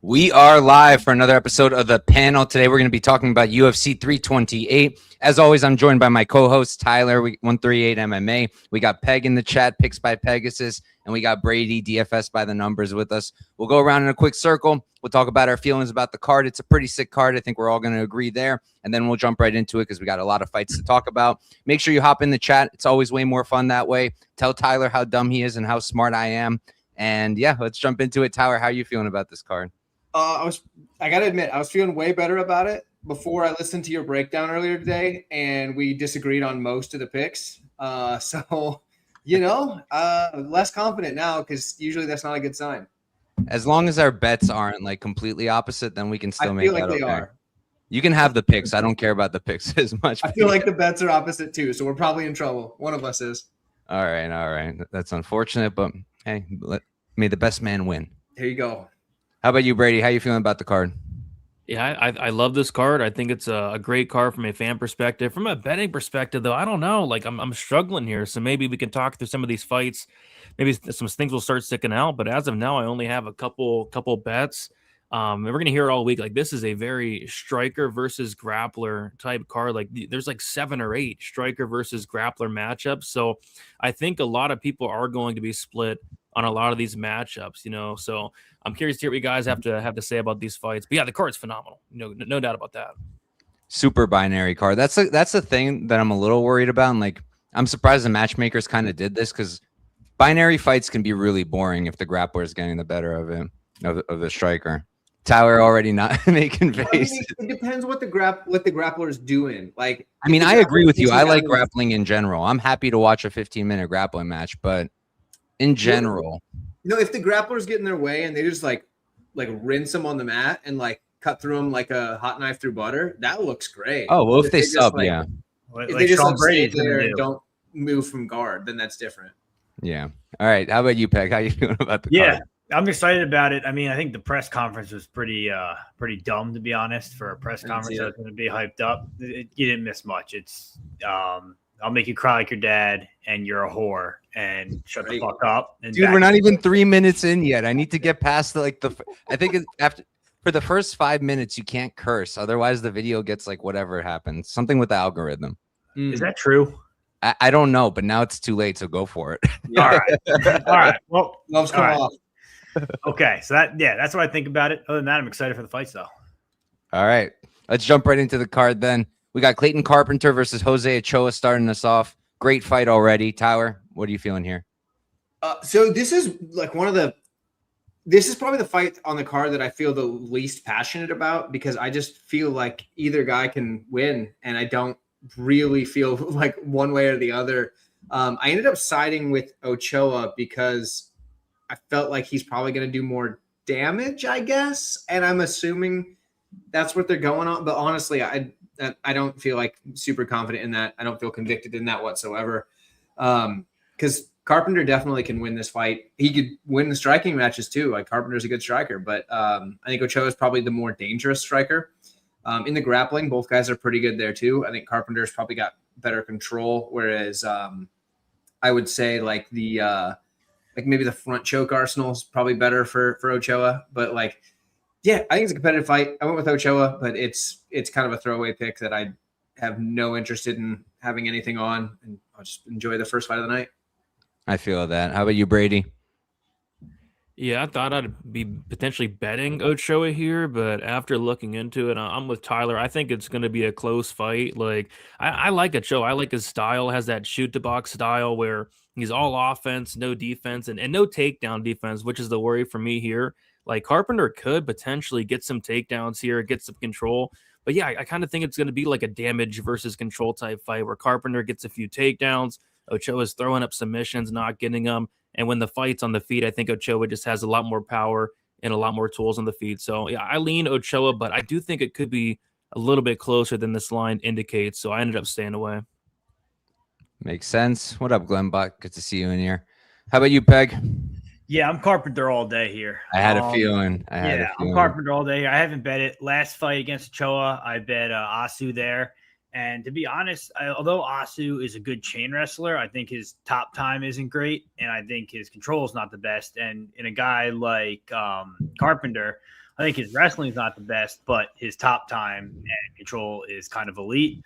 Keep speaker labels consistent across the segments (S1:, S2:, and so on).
S1: We are live for another episode of The Panel. Today we're going to be talking about UFC 328. As always, I'm joined by my co-host, Tyler, 138 MMA. We got Peg in the chat, Picks by Pegasus, and we got Brady, DFS by the numbers with us. We'll go around in a quick circle. We'll talk about our feelings about the card. It's a pretty sick card. I think we're all going to agree there. And then we'll jump right into it because we got a lot of fights to talk about. Make sure you hop in the chat. It's always way more fun that way. Tell Tyler how dumb he is and how smart I am. And yeah, let's jump into it. Tyler, how are you feeling about this card?
S2: I got to admit, I was feeling way better about it before I listened to your breakdown earlier today, and we disagreed on most of the picks. Less confident now because usually that's not a good sign.
S1: As long as our bets aren't like completely opposite, then we can still make that okay.
S2: Are.
S1: You can have the picks. I don't care about the picks as much.
S2: I feel like the bets are opposite too, so we're probably in trouble. One of us is.
S1: All right. That's unfortunate, but hey, may the best man win.
S2: Here you go.
S1: How about you, Brady? How you feeling about the card?
S3: Yeah, I love this card. I think it's a great card from a fan perspective. From a betting perspective, though, I don't know. Like I'm struggling here, so maybe we can talk through some of these fights. Maybe some things will start sticking out. But as of now, I only have a couple bets. And we're gonna hear it all week. Like this is a very striker versus grappler type card. Like there's like 7 or 8 striker versus grappler matchups. So I think a lot of people are going to be split on a lot of these matchups, So I'm curious to hear what you guys have to say about these fights. But yeah, the card's phenomenal. No doubt about that.
S1: Super binary card. That's the thing that I'm a little worried about. And like I'm surprised the matchmakers kind of did this because binary fights can be really boring if the grappler is getting the better of it, of the striker. Tyler already not making faces.
S2: It depends what the grappler is doing. Like,
S1: I mean, I agree with you. I like grappling in general. I'm happy to watch a 15-minute grappling match, but in general,
S2: if the grappler's getting their way and they just like rinse them on the mat and like cut through them like a hot knife through butter, that looks great.
S1: Oh well, if they sub, yeah.
S2: If they just stay there and don't move from guard, then that's different.
S1: Yeah. All right. How about you, Peg? How you feeling about the card?
S4: I'm excited about it. I mean, I think the press conference was pretty dumb, to be honest. For a press conference that's going to be hyped up, you didn't miss much. It's I'll make you cry like your dad, and you're a whore, and shut the fuck up. And
S1: dude, we're not even 3 minutes in yet. I need to get past I think after for the first 5 minutes you can't curse, otherwise the video gets like whatever happens. Something with the algorithm.
S4: Is that true?
S1: I don't know, but now it's too late, so go for it.
S4: All right. Well,
S2: love's come off.
S4: Okay, so that's what I think about it. Other than that, I'm excited for the fights, though.
S1: All right, let's jump right into the card then. We got Clayton Carpenter versus Jose Achoa starting us off. Great fight already. Tyler, what are you feeling here?
S2: So this is like this is probably the fight on the card that I feel the least passionate about because I just feel like either guy can win, and I don't really feel like one way or the other. I ended up siding with Ochoa because I felt like he's probably going to do more damage, I guess. And I'm assuming that's what they're going on. But honestly, I don't feel like super confident in that. I don't feel convicted in that whatsoever. Because Carpenter definitely can win this fight. He could win the striking matches too. Like Carpenter's a good striker, but I think Ochoa is probably the more dangerous striker. In the grappling, both guys are pretty good there too. I think Carpenter's probably got better control, whereas I would say like maybe the front choke arsenal is probably better for Ochoa. But I think it's a competitive fight. I went with Ochoa, but it's kind of a throwaway pick that I have no interest in having anything on, and I'll just enjoy the first fight of the night.
S1: I feel that. How about you, Brady?
S3: Yeah, I thought I'd be potentially betting Ochoa here, but after looking into it, I'm with Tyler. I think it's going to be a close fight. Like I like Ochoa. I like his style. Has that shoot to box style where he's all offense, no defense, and no takedown defense, which is the worry for me here. Like Carpenter could potentially get some takedowns here, get some control. But yeah, I kind of think it's going to be like a damage versus control type fight where Carpenter gets a few takedowns. Ochoa's throwing up submissions, not getting them. And when the fight's on the feet, I think Ochoa just has a lot more power and a lot more tools on the feet. So yeah, I lean Ochoa, but I do think it could be a little bit closer than this line indicates. So I ended up staying away.
S1: Makes sense. What up, Glenn Buck? Good to see you in here. How about you, Peg?
S4: Yeah, I'm Carpenter all day here.
S1: I had a feeling.
S4: I'm Carpenter all day here. I haven't bet it. Last fight against Achoa, I bet Asu there. And to be honest, although Asu is a good chain wrestler, I think his top time isn't great, and I think his control is not the best. And in a guy like Carpenter, I think his wrestling is not the best, but his top time and control is kind of elite.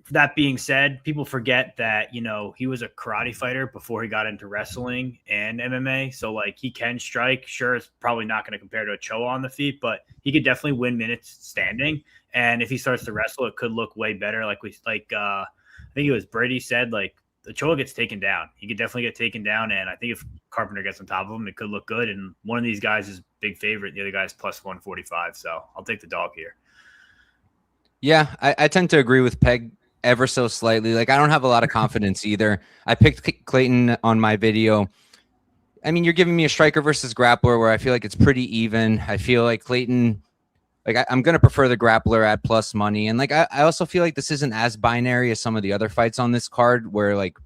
S4: That being said, people forget that, you know, he was a karate fighter before he got into wrestling and MMA. So, like, he can strike. Sure, it's probably not going to compare to Achoa on the feet, but he could definitely win minutes standing. And if he starts to wrestle, it could look way better. I think it was Brady said, like, Achoa gets taken down. He could definitely get taken down. And I think if Carpenter gets on top of him, it could look good. And one of these guys is big favorite. The other guy's plus 145. So I'll take the dog here.
S1: Yeah, I tend to agree with Peg ever so slightly. Like, I don't have a lot of confidence either. I picked Clayton on my video. I mean, you're giving me a striker versus grappler where I feel like it's pretty even. I feel like Clayton, like, I'm going to prefer the grappler at plus money. And like, I also feel like this isn't as binary as some of the other fights on this card where, like,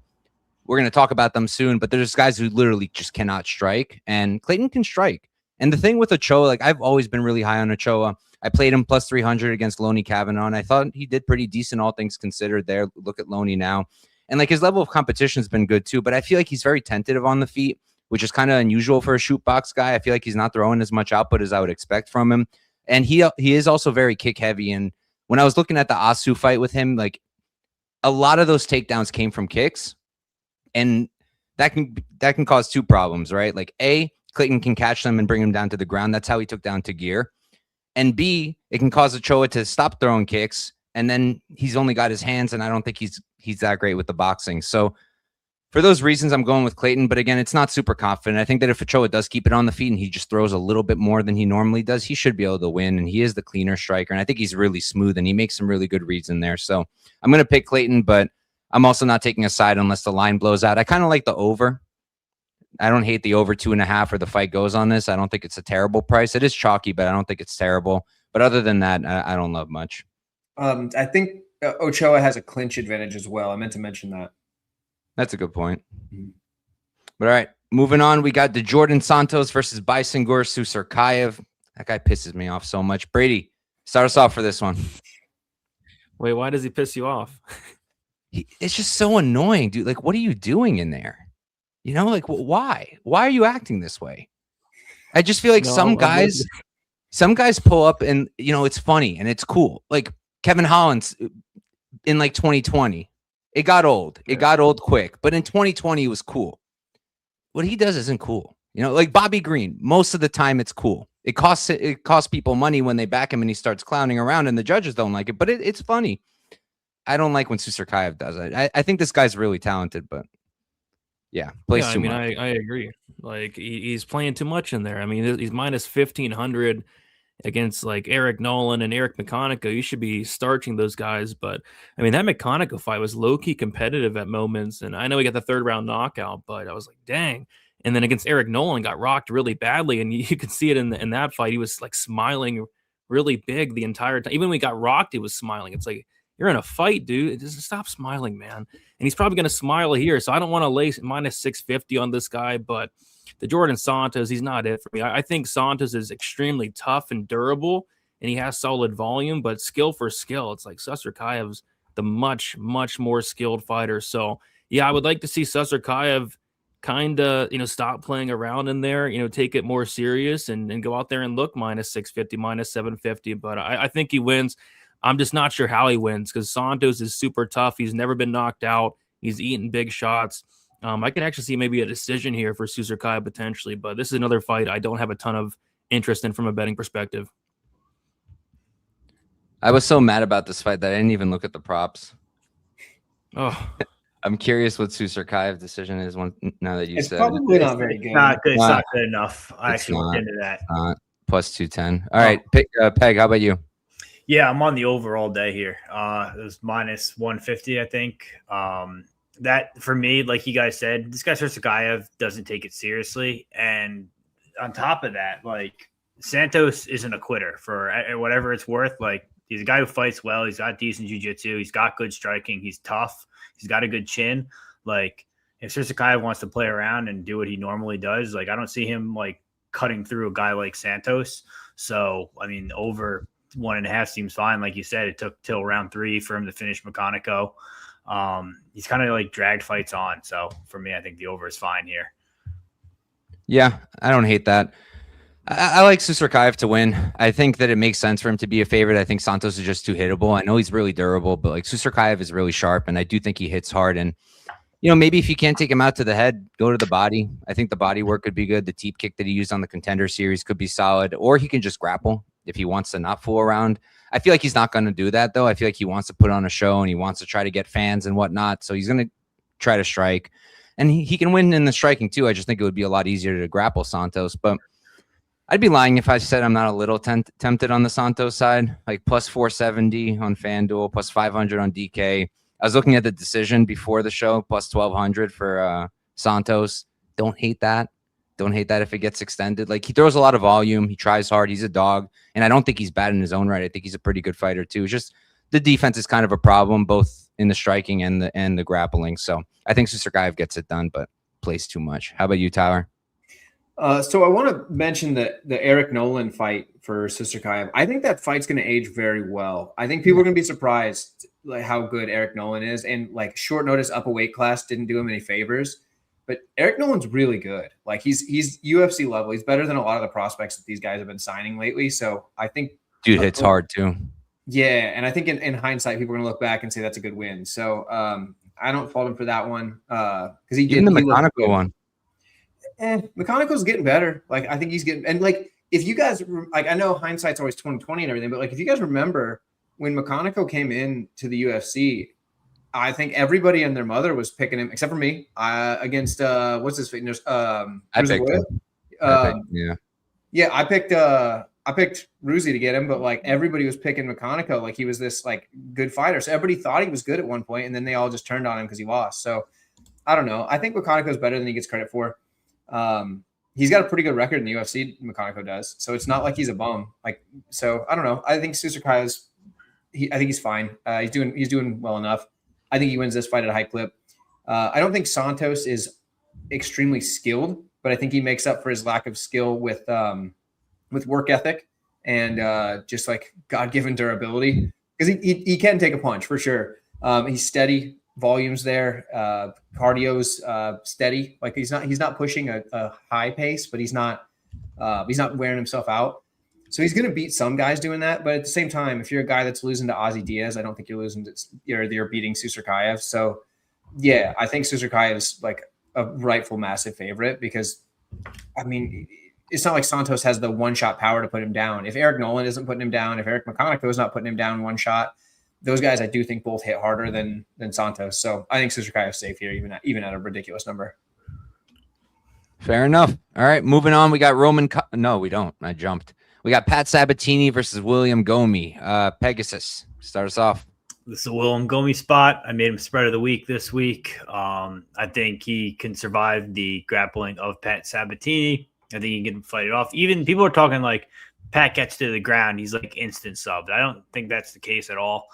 S1: we're going to talk about them soon, but there's guys who literally just cannot strike, and Clayton can strike. And the thing with Achoa, like, I've always been really high on Achoa. I played him plus 300 against Loney Kavanaugh, and I thought he did pretty decent, all things considered there. Look at Loney now. And like, his level of competition has been good too, but I feel like he's very tentative on the feet, which is kind of unusual for a shoot box guy. I feel like he's not throwing as much output as I would expect from him. And he is also very kick heavy. And when I was looking at the Asu fight with him, like, a lot of those takedowns came from kicks, and that can cause two problems, right? Like, A, Clayton can catch them and bring him down to the ground. That's how he took down Tagir. And B, it can cause Achoa to stop throwing kicks, and then he's only got his hands, and I don't think he's that great with the boxing. So for those reasons, I'm going with Clayton. But again, it's not super confident. I think that if Achoa does keep it on the feet and he just throws a little bit more than he normally does, he should be able to win. And he is the cleaner striker, and I think he's really smooth, and he makes some really good reads in there. So I'm going to pick Clayton, but I'm also not taking a side unless the line blows out. I kind of like the over. I don't hate the over 2.5 or the fight goes on this. I don't think it's a terrible price. It is chalky, but I don't think it's terrible. But other than that, I don't love much.
S2: I think Ochoa has a clinch advantage as well. I meant to mention that.
S1: That's a good point. But all right, moving on. We got the Jordan Santos versus Baisengur Susurkayev. That guy pisses me off so much. Brady, start us off for this one.
S3: Wait, why does he piss you off?
S1: It's just so annoying, dude. Like, what are you doing in there? You know, like, why? Why are you acting this way? I just feel like some guys pull up and, you know, it's funny and it's cool. Like Kevin Holland in like 2020, it got old. It got old quick. But in 2020, it was cool. What he does isn't cool. You know, like Bobby Green, most of the time it's cool. It costs people money when they back him and he starts clowning around and the judges don't like it. But it's funny. I don't like when Susurkayev does it. I think this guy's really talented, but yeah, plays too much.
S3: I agree. Like, he's playing too much in there. I mean, he's minus 1,500 against like Eric Nolan and Eric McConaughey. You should be starching those guys. But I mean, that McConaughey fight was low-key competitive at moments. And I know he got the third round knockout, but I was like, dang. And then against Eric Nolan, got rocked really badly. And you could see it in that fight. He was like smiling really big the entire time. Even when he got rocked, he was smiling. It's like, you're in a fight, dude. Just stop smiling, man. And he's probably going to smile here. So I don't want to lay minus 650 on this guy, but the Jordan Santos, he's not it for me. I think Santos is extremely tough and durable, and he has solid volume, but skill for skill, it's like Susurkayev's the much, much more skilled fighter. So yeah, I would like to see Susurkayev kind of, you know, stop playing around in there, you know, take it more serious and go out there and look minus 650, minus 750. But I think he wins. I'm just not sure how he wins because Santos is super tough. He's never been knocked out. He's eaten big shots. I can actually see maybe a decision here for Susurkayev potentially, but this is another fight I don't have a ton of interest in from a betting perspective.
S1: I was so mad about this fight that I didn't even look at the props.
S3: Oh,
S1: I'm curious what Susurkayev's decision is now that you
S2: It's
S1: said
S2: probably
S1: it.
S2: not very good.
S4: Not good. It's not good enough. I
S1: It's
S4: actually looked
S1: not.
S4: into that.
S1: Plus 210. All right, Peg, how about you?
S4: Yeah, I'm on the over all day here. It was minus 150, I think. That for me, like you guys said, this guy Susurkayev doesn't take it seriously, and on top of that, like Santos isn't a quitter for whatever it's worth. Like, he's a guy who fights well. He's got decent jiu-jitsu. He's got good striking. He's tough. He's got a good chin. Like, if Susurkayev wants to play around and do what he normally does, like, I don't see him like cutting through a guy like Santos. So, I mean, over 1.5 seems fine. Like you said, it took till round 3 for him to finish McConaughey. He's kind of like dragged fights on. So for me, I think the over is fine here.
S1: Yeah, I don't hate that. I like Susurkaev to win. I think that it makes sense for him to be a favorite. I think Santos is just too hittable. I know he's really durable, but like Susurkaev is really sharp, and I do think he hits hard. And maybe if you can't take him out to the head, go to the body. I think the body work could be good. The teep kick that he used on the Contender Series could be solid, or he can just grapple if he wants to not fool around. I feel like he's not going to do that, though. I feel like he wants to put on a show, and he wants to try to get fans and whatnot. So he's going to try to strike, and he can win in the striking too. I just think it would be a lot easier to grapple Santos, but I'd be lying if I said I'm not a little tempted on the Santos side, like plus 470 on FanDuel, plus 500 on DK. I was looking at the decision before the show, plus 1,200 for Santos. Don't hate that. Don't hate that if it gets extended. Like, he throws a lot of volume. He tries hard. He's a dog. And I don't think he's bad in his own right. I think he's a pretty good fighter, too. It's just the defense is kind of a problem, both in the striking and the grappling. So I think Susurkaev gets it done, but plays too much. How about you, Tyler?
S2: So I want to mention the Eric Nolan fight for Susurkaev. I think that fight's going to age very well. I think people are going to be surprised like how good Eric Nolan is, and like short notice up a weight class didn't do him any favors. But Eric Nolan's really good. Like he's UFC level. He's better than a lot of the prospects that these guys have been signing lately. So I think
S1: dude hits hard too.
S2: Yeah, and I think in hindsight, people are going to look back and say that's a good win. So I don't fault him for that one because he did
S1: the McConaughey one.
S2: McConaughey's getting better. Like I think he's getting, and like if you guys like, I know hindsight's always 20/20 and everything, but like if you guys remember when McConaughey came in to the UFC, I think everybody and their mother was picking him except for me against what's his face?
S1: I picked
S2: I picked Ruzi to get him, but like everybody was picking McConaughey like he was this like good fighter. So everybody thought he was good at one point, and then they all just turned on him because he lost. So I don't know. I think McConaughey is better than he gets credit for. He's got a pretty good record in the UFC. McConaughey does, so it's not like he's a bum. Like, so I don't know. I think Susurkaev is. I think he's fine. He's doing well enough. I think he wins this fight at a high clip. I don't think Santos is extremely skilled, but I think he makes up for his lack of skill with work ethic and just like God-given durability, because he can take a punch for sure. He's steady. Volume's there, cardio's steady. Like he's not pushing a high pace, but he's not wearing himself out. So he's going to beat some guys doing that. But at the same time, if you're a guy that's losing to Ozzy Diaz, I don't think you're losing to you're beating Susurkaev. So yeah, I think Susurkaev is like a rightful massive favorite because I mean it's not like Santos has the one shot power to put him down. If Eric Nolan isn't putting him down, if Eric McConaughey is not putting him down one shot, those guys I do think both hit harder than Santos. So I think Susurkaev is safe here, even at a ridiculous number.
S1: Fair enough. All right, moving on. We got No, we don't. I jumped. We got Pat Sabatini versus William Gomi. Pegasus, start us off.
S4: This is a William Gomi spot. I made him spread of the week this week. I think he can survive the grappling of Pat Sabatini. I think he can fight it off. Even people are talking like Pat gets to the ground, he's like instant subbed. I don't think that's the case at all.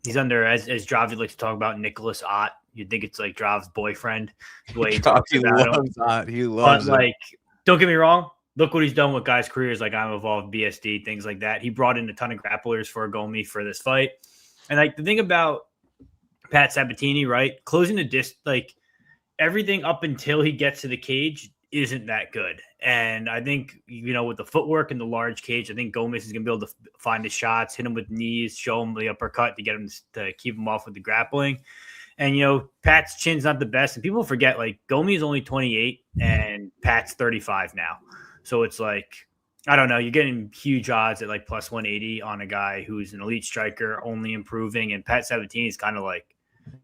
S4: He's under, as Dravi likes to talk about, Nicholas Ott. You'd think it's like Drav's boyfriend. The way he talks about him.
S1: Ott. He loves
S4: it. Like, don't get me wrong. Look what he's done with guys' careers like I'm Evolved, BSD, things like that. He brought in a ton of grapplers for Gomi for this fight. And like the thing about Pat Sabatini, right? Closing the like everything up until he gets to the cage isn't that good. And I think, with the footwork and the large cage, I think Gomez is going to be able to find the shots, hit him with knees, show him the uppercut to get him to keep him off with the grappling. And, Pat's chin's not the best. And people forget, like, Gomez is only 28 and Pat's 35 now. So it's like, I don't know, you're getting huge odds at like plus 180 on a guy who's an elite striker, only improving. And Pat Sabatini is kind of like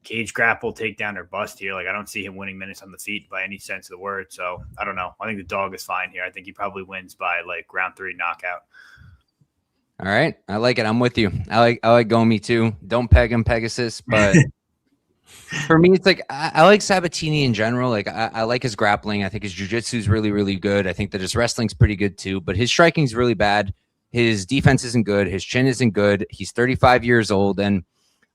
S4: cage grapple, takedown, or bust here. Like, I don't see him winning minutes on the feet by any sense of the word. So I don't know. I think the dog is fine here. I think he probably wins by like round 3 knockout.
S1: All right. I like it. I'm with you. I like Gomi too. Don't peg him, Pegasus, but for me, it's like I like Sabatini in general. Like I like his grappling. I think his jiu-jitsu is really, really good. I think that his wrestling's pretty good too, but his striking is really bad. His defense isn't good. His chin isn't good. He's 35 years old, and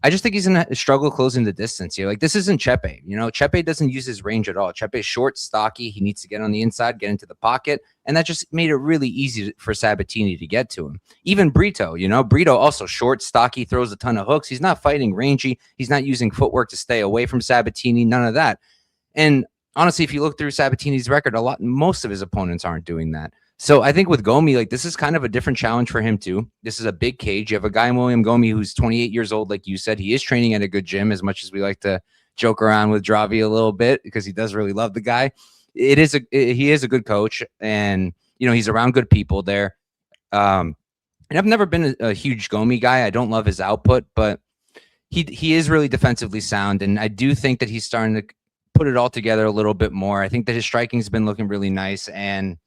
S1: I just think he's going to struggle closing the distance here. Like, this isn't Chepe. You know, Chepe doesn't use his range at all. Chepe's short, stocky. He needs to get on the inside, get into the pocket. And that just made it really easy for Sabatini to get to him. Even Brito, you know, Brito also short, stocky, throws a ton of hooks. He's not fighting rangy. He's not using footwork to stay away from Sabatini. None of that. And honestly, if you look through Sabatini's record, most of his opponents aren't doing that. So I think with Gomi, like, this is kind of a different challenge for him too. This is a big cage. You have a guy in William Gomi who's 28 years old, like you said. He is training at a good gym, as much as we like to joke around with Dravi a little bit because he does really love the guy. He is a good coach, and you know, he's around good people there. And I've never been a huge Gomi guy. I don't love his output, but he is really defensively sound, and I do think that he's starting to put it all together a little bit more. I think that his striking's been looking really nice, and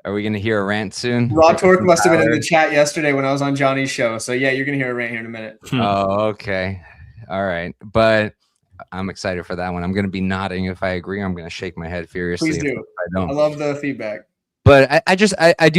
S1: are we going to hear a rant soon?
S2: Raw Torque must have been in the chat yesterday when I was on Johnny's show. So, yeah, you're going to hear a rant here in a minute.
S1: Oh, okay. All right. But I'm excited for that one. I'm going to be nodding if I agree. I'm going to shake my head furiously.
S2: Please do.
S1: If I don't.
S2: I love the feedback.
S1: But I do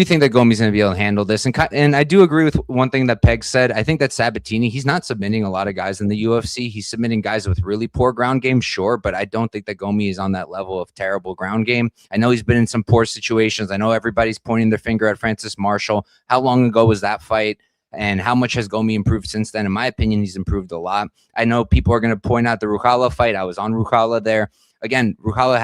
S1: think that Gomi's going to be able to handle this. And I do agree with one thing that Peg said. I think that Sabatini, he's not submitting a lot of guys in the UFC. He's submitting guys with really poor ground game, sure, but I don't think that Gomi is on that level of terrible ground game. I know he's been in some poor situations. I know everybody's pointing their finger at Francis Marshall. How long ago was that fight? And how much has Gomi improved since then? In my opinion, he's improved a lot. I know people are going to point out the Ruchala fight. I was on Ruchala there. Again, Ruchala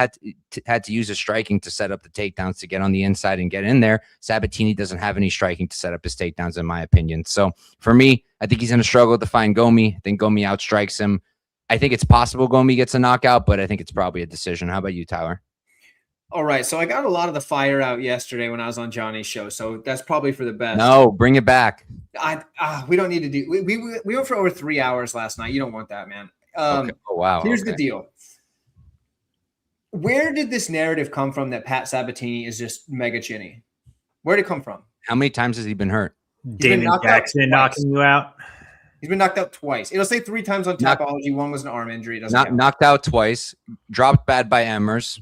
S1: had to use his striking to set up the takedowns to get on the inside and get in there. Sabatini doesn't have any striking to set up his takedowns, in my opinion. So for me, I think he's going to struggle to find Gomi. I think Gomi outstrikes him. I think it's possible Gomi gets a knockout, but I think it's probably a decision. How about you, Tyler?
S2: All right. So I got a lot of the fire out yesterday when I was on Johnny's show. So that's probably for the best.
S1: No, bring it back.
S2: We don't need to do. We went for over 3 hours last night. You don't want that, man.
S1: Okay. Oh, wow.
S2: Here's the deal. Where did this narrative come from that Pat Sabatini is just mega chinny? Where did it come from?
S1: How many times has he been hurt?
S4: Damon Jackson knocking you out.
S2: He's been knocked out twice. It'll say 3 times on Tapology. One was an arm injury. It doesn't count.
S1: Knocked out twice. Dropped bad by Emmers.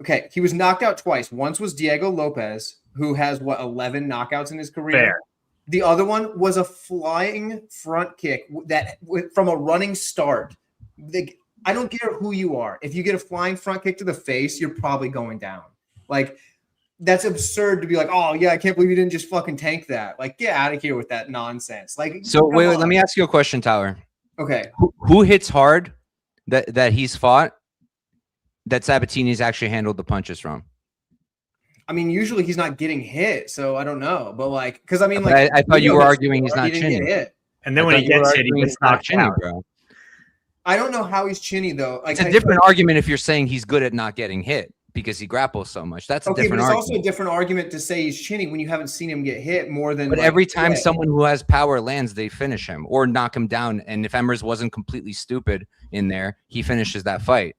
S2: Okay, he was knocked out twice. Once was Diego Lopez, who has, 11 knockouts in his career?
S4: Fair.
S2: The other one was a flying front kick that from a running start. I don't care who you are. If you get a flying front kick to the face, you're probably going down. Like, that's absurd to be like, oh, yeah, I can't believe you didn't just fucking tank that. Like, get out of here with that nonsense. Like,
S1: so wait, let me ask you a question, Tyler.
S2: Okay.
S1: Who hits hard that he's fought that Sabatini's actually handled the punches from?
S2: I mean, usually he's not getting hit, so I don't know. But like, because I mean,
S1: like, I thought you were arguing he's not chinny.
S4: And then when he gets hit, he gets knocked out.
S2: Bro. I don't know how he's chinny though. Like,
S1: it's a different argument if you're saying he's good at not getting hit because he grapples so much. That's a different argument.
S2: It's also a different argument to say he's chinny when you haven't seen him get hit more than.
S1: But every time someone who has power lands, they finish him or knock him down. And if Emmers wasn't completely stupid in there, he finishes that fight.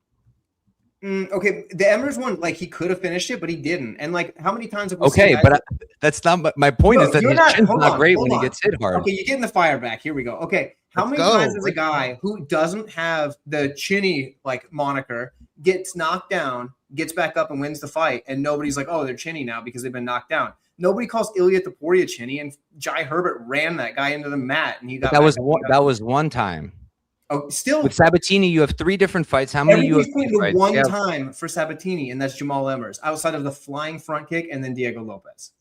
S2: Okay, the Emmers one, like, he could have finished it, but he didn't. And like, how many times have we
S1: seen that? But that's not my point. Is that his chin's not great when he gets hit hard.
S2: Okay, you're getting the fire back. Here we go. Okay, how many times is a guy who doesn't have the chinny like moniker gets knocked down, gets back up and wins the fight, and nobody's like, oh, they're chinny now because they've been knocked down. Nobody calls Ilya Taporia chinny, and Jai Herbert ran that guy into the mat, and he got.
S1: That was one time.
S2: Oh, still
S1: with Sabatini, you have 3 different fights. How many UFC fights?
S2: One time for Sabatini, and that's Jamal Emmers, outside of the flying front kick and then Diego Lopez.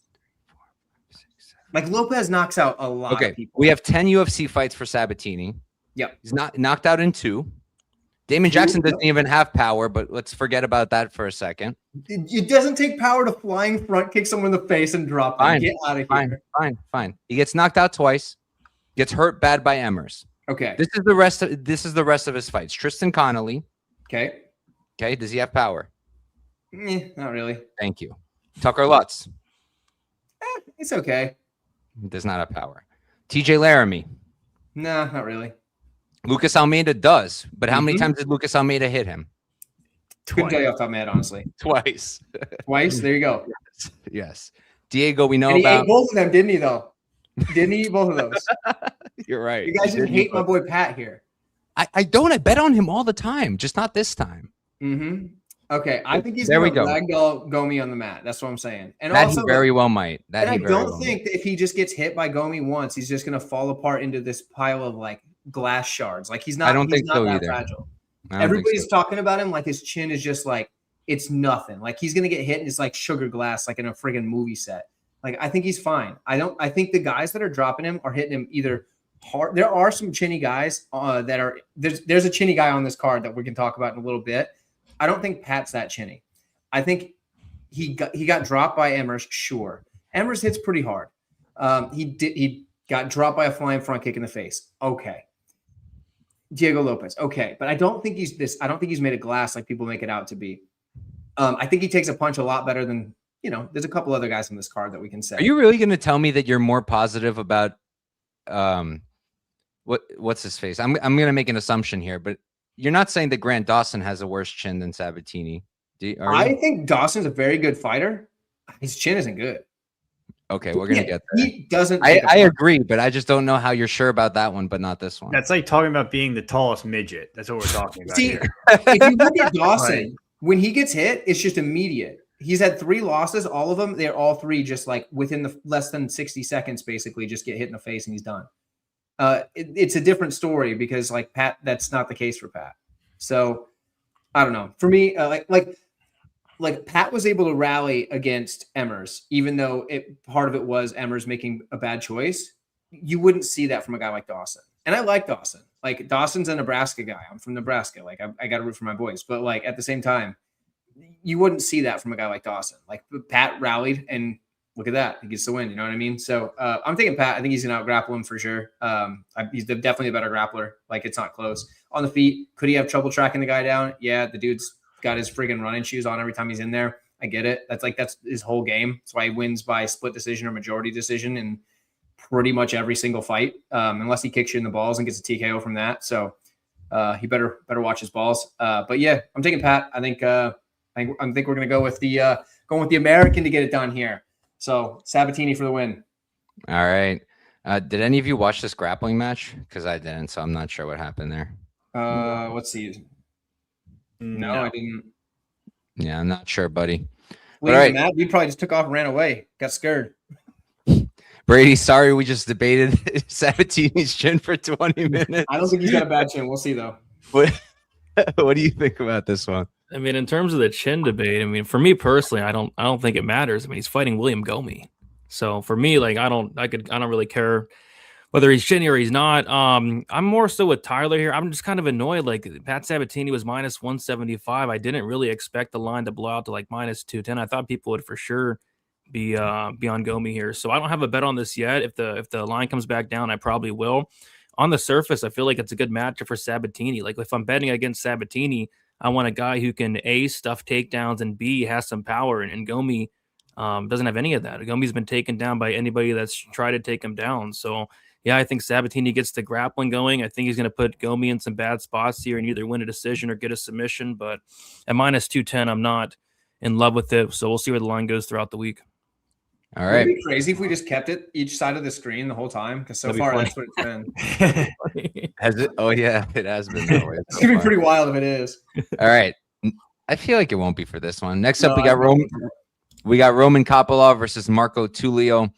S2: Like, Lopez knocks out a lot of people.
S1: We have 10 UFC fights for Sabatini.
S2: Yep.
S1: He's not knocked out in 2. Damon Jackson doesn't even have power, but let's forget about that for a second.
S2: It doesn't take power to flying front kick someone in the face and drop them. Get out of here.
S1: Fine. He gets knocked out twice, gets hurt bad by Emmers.
S2: Okay.
S1: This is the rest of his fights. Tristan Connolly.
S2: Okay.
S1: Does he have power?
S2: Not really.
S1: Thank you. Tucker Lutz.
S2: It's okay.
S1: He does not have power. TJ Laramie.
S2: No, not really.
S1: Lucas Almeida does, but how many times did Lucas Almeida hit him?
S2: Couldn't tell you off the top of my head, honestly.
S1: Twice.
S2: Twice? There you go.
S1: Yes. Diego, we know
S2: and he
S1: about.
S2: Ate both of them, didn't he, though? Didn't he eat both of those?
S1: You're right.
S2: You guys didn't hate my boy Pat here.
S1: I don't. I bet on him all the time, just not this time.
S2: Mm-hmm. Okay, I think he's
S1: There we
S2: going to
S1: go.
S2: ragdoll Gomi on the mat. That's what I'm saying. And
S1: That
S2: also,
S1: he very well might.
S2: I don't think that if he just gets hit by Gomi once, he's just going to fall apart into this pile of like glass shards. Like he's not.
S1: I don't think so
S2: that
S1: either.
S2: fragile. Everybody's talking about him like his chin is just like it's nothing. Like he's going to get hit and it's like sugar glass, like in a friggin' movie set. Like I think he's fine. I think the guys that are dropping him are hitting him either hard. There are some chinny guys that are there's a chinny guy on this card that we can talk about in a little bit. I don't think Pat's that chinny. I think he got dropped by Emmers. Sure, Emmers hits pretty hard. He got dropped by a flying front kick in the face. Okay, Diego Lopez. Okay, but I don't think he's made of glass like people make it out to be. I think he takes a punch a lot better than there's a couple other guys on this card that we can say.
S1: Are you really going to tell me that you're more positive about what's his face? I'm going to make an assumption here, but you're not saying that Grant Dawson has a worse chin than Sabatini.
S2: I think Dawson's a very good fighter. His chin isn't good.
S1: Okay, we're going to get there.
S2: He doesn't.
S1: I agree, but I just don't know how you're sure about that one, but not this one.
S4: That's like talking about being the tallest midget. That's what we're talking about.
S2: See,
S4: here.
S2: if you look at Dawson, when he gets hit, it's just immediate. He's had 3 losses. All of them, they're all 3 just like within the less than 60 seconds, basically just get hit in the face and he's done. It's a different story because like Pat, that's not the case for Pat. So I don't know. For me, like Pat was able to rally against Emmers, even though part of it was Emmers making a bad choice. You wouldn't see that from a guy like Dawson. And I like Dawson. Like Dawson's a Nebraska guy. I'm from Nebraska. Like I got to root for my boys. But like at the same time, you wouldn't see that from a guy like Dawson. Like Pat rallied and look at that. He gets the win. You know what I mean? So I'm thinking Pat. I think he's going to out-grapple him for sure. He's definitely a better grappler. Like it's not close. On the feet, could he have trouble tracking the guy down? Yeah, the dude's got his friggin' running shoes on every time he's in there. I get it. That's his whole game. That's why he wins by split decision or majority decision in pretty much every single fight, unless he kicks you in the balls and gets a TKO from that. So he better watch his balls. But yeah, I'm taking Pat. I think we're gonna go with the American to get it done here. So Sabatini for the win.
S1: All right. Did any of you watch this grappling match? Because I didn't, so I'm not sure what happened there.
S2: Let's see. No, I didn't.
S1: Yeah, I'm not sure, buddy.
S2: All right, Matt, you probably just took off and ran away. Got scared.
S1: Brady, sorry, we just debated Sabatini's chin for 20 minutes.
S2: I don't think he's got a bad chin. We'll see though.
S1: What do you think about this one?
S3: I mean, in terms of the chin debate, I mean, for me personally, I don't think it matters. I mean, he's fighting William Gomi, so for me, like, I don't really care whether he's chinny or he's not. I'm more so with Tyler here. I'm just kind of annoyed. Like Pat Sabatini was minus 175. I didn't really expect the line to blow out to like minus 210. I thought people would for sure be on Gomi here. So I don't have a bet on this yet. If the line comes back down, I probably will. On the surface, I feel like it's a good matchup for Sabatini. Like if I'm betting against Sabatini, I want a guy who can A, stuff takedowns, and B, has some power. And Gomi doesn't have any of that. Gomi's been taken down by anybody that's tried to take him down. So yeah, I think Sabatini gets the grappling going. I think he's going to put Gomi in some bad spots here and either win a decision or get a submission. But at minus 210, I'm not in love with it. So we'll see where the line goes throughout the week.
S1: All right.
S2: It'd be crazy if we just kept it each side of the screen the whole time, because so far that's what it's been.
S1: Has it? Oh yeah, it has been that way.
S2: It's gonna be pretty wild if it is.
S1: All right. I feel like it won't be for this one. Next up, we got Roman Kopalov versus Marco Tulio.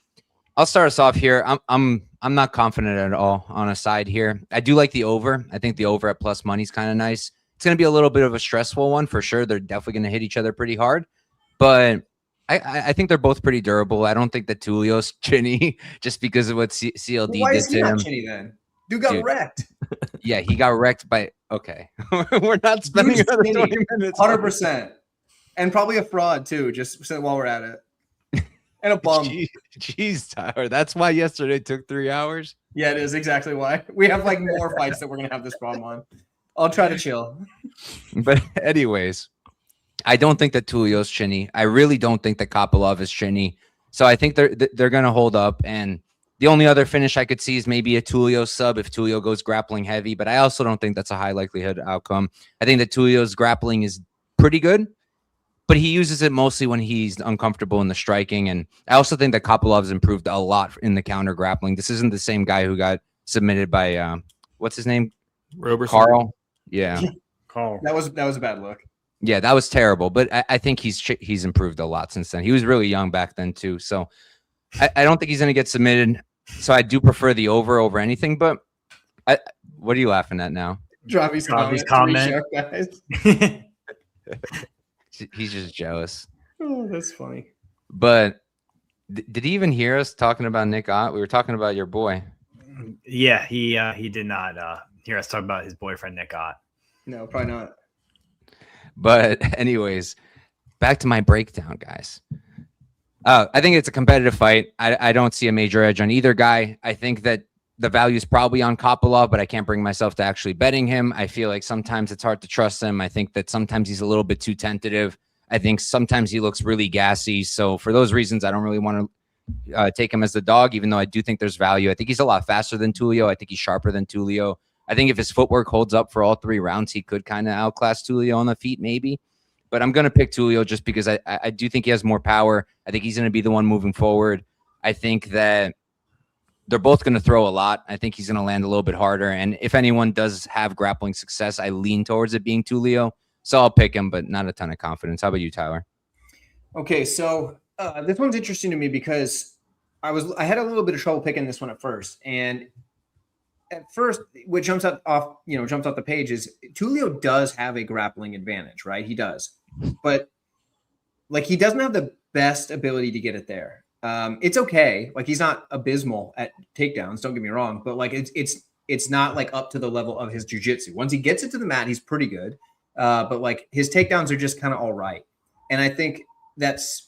S1: I'll start us off here. I'm not confident at all on a side here. I do like the over. I think the over at plus money is kind of nice. It's going to be a little bit of a stressful one for sure. They're definitely going to hit each other pretty hard, but I think they're both pretty durable. I don't think that Tulio's chinny just because of what CLD did to him.
S2: Chinny then? Dude got wrecked.
S1: Yeah, he got wrecked by. Okay, we're not spending another 20 minutes.
S2: 100%, and probably a fraud too. Just while we're at it, and a bum.
S1: Jeez, Tyler, that's why yesterday took 3 hours.
S2: Yeah, it is exactly why. We have like more fights that we're gonna have this problem on. I'll try to chill.
S1: But anyways, I don't think that Tulio's chinny. I really don't think that Kopalov is chinny. So I think they're going to hold up. And the only other finish I could see is maybe a Tulio sub if Tulio goes grappling heavy. But I also don't think that's a high likelihood outcome. I think that Tulio's grappling is pretty good, but he uses it mostly when he's uncomfortable in the striking. And I also think that Kopalov's improved a lot in the counter grappling. This isn't the same guy who got submitted by what's his name?
S3: Roberson.
S1: Carl. Yeah.
S4: Carl.
S2: That was a bad look.
S1: Yeah, that was terrible. But I think he's improved a lot since then. He was really young back then too. So I don't think he's going to get submitted. So I do prefer the over anything. But what are you laughing at now?
S2: Dravi's
S4: comment.
S2: Guys.
S1: He's just jealous.
S2: Oh, that's funny.
S1: But did he even hear us talking about Nick Ott? We were talking about your boy.
S4: Yeah, he did not hear us talk about his boyfriend Nick Ott.
S2: No, probably not.
S1: But anyways, back to my breakdown, guys. I think it's a competitive fight. I don't see a major edge on either guy. I think that the value is probably on Kopalov, but I can't bring myself to actually betting him. I feel like sometimes it's hard to trust him. I think that sometimes he's a little bit too tentative. I think sometimes he looks really gassy. So for those reasons, I don't really want to take him as the dog, even though I do think there's value. I think he's a lot faster than Tulio. I think he's sharper than Tulio. I think if his footwork holds up for all 3 rounds, he could kind of outclass Tulio on the feet, maybe. But I'm going to pick Tulio just because I do think he has more power. I think he's going to be the one moving forward. I think that they're both going to throw a lot. I think he's going to land a little bit harder. And if anyone does have grappling success, I lean towards it being Tulio. So I'll pick him, but not a ton of confidence. How about you, Tyler?
S2: Okay, so this one's interesting to me because I had a little bit of trouble picking this one at first. And at first, what jumps out the page is Tulio does have a grappling advantage, right? He does. But like he doesn't have the best ability to get it there. It's okay. Like he's not abysmal at takedowns, don't get me wrong, but like it's not like up to the level of his jiu-jitsu. Once he gets it to the mat, he's pretty good. But like his takedowns are just kind of all right. And I think that's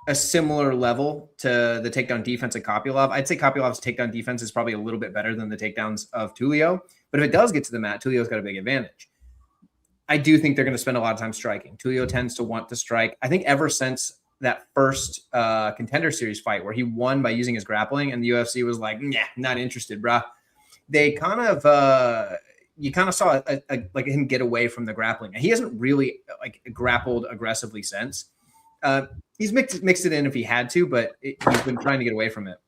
S2: a similar level to the takedown defense of Kopalov. I'd say Kopalov's takedown defense is probably a little bit better than the takedowns of Tulio. But if it does get to the mat, Tulio's got a big advantage. I do think they're going to spend a lot of time striking. Tulio tends to want to strike. I think ever since that first Contender Series fight where he won by using his grappling and the UFC was like, nah, not interested, bruh. They kind of you kind of saw like him get away from the grappling. He hasn't really like grappled aggressively since. He's mixed it in if he had to, but he's been trying to get away from it.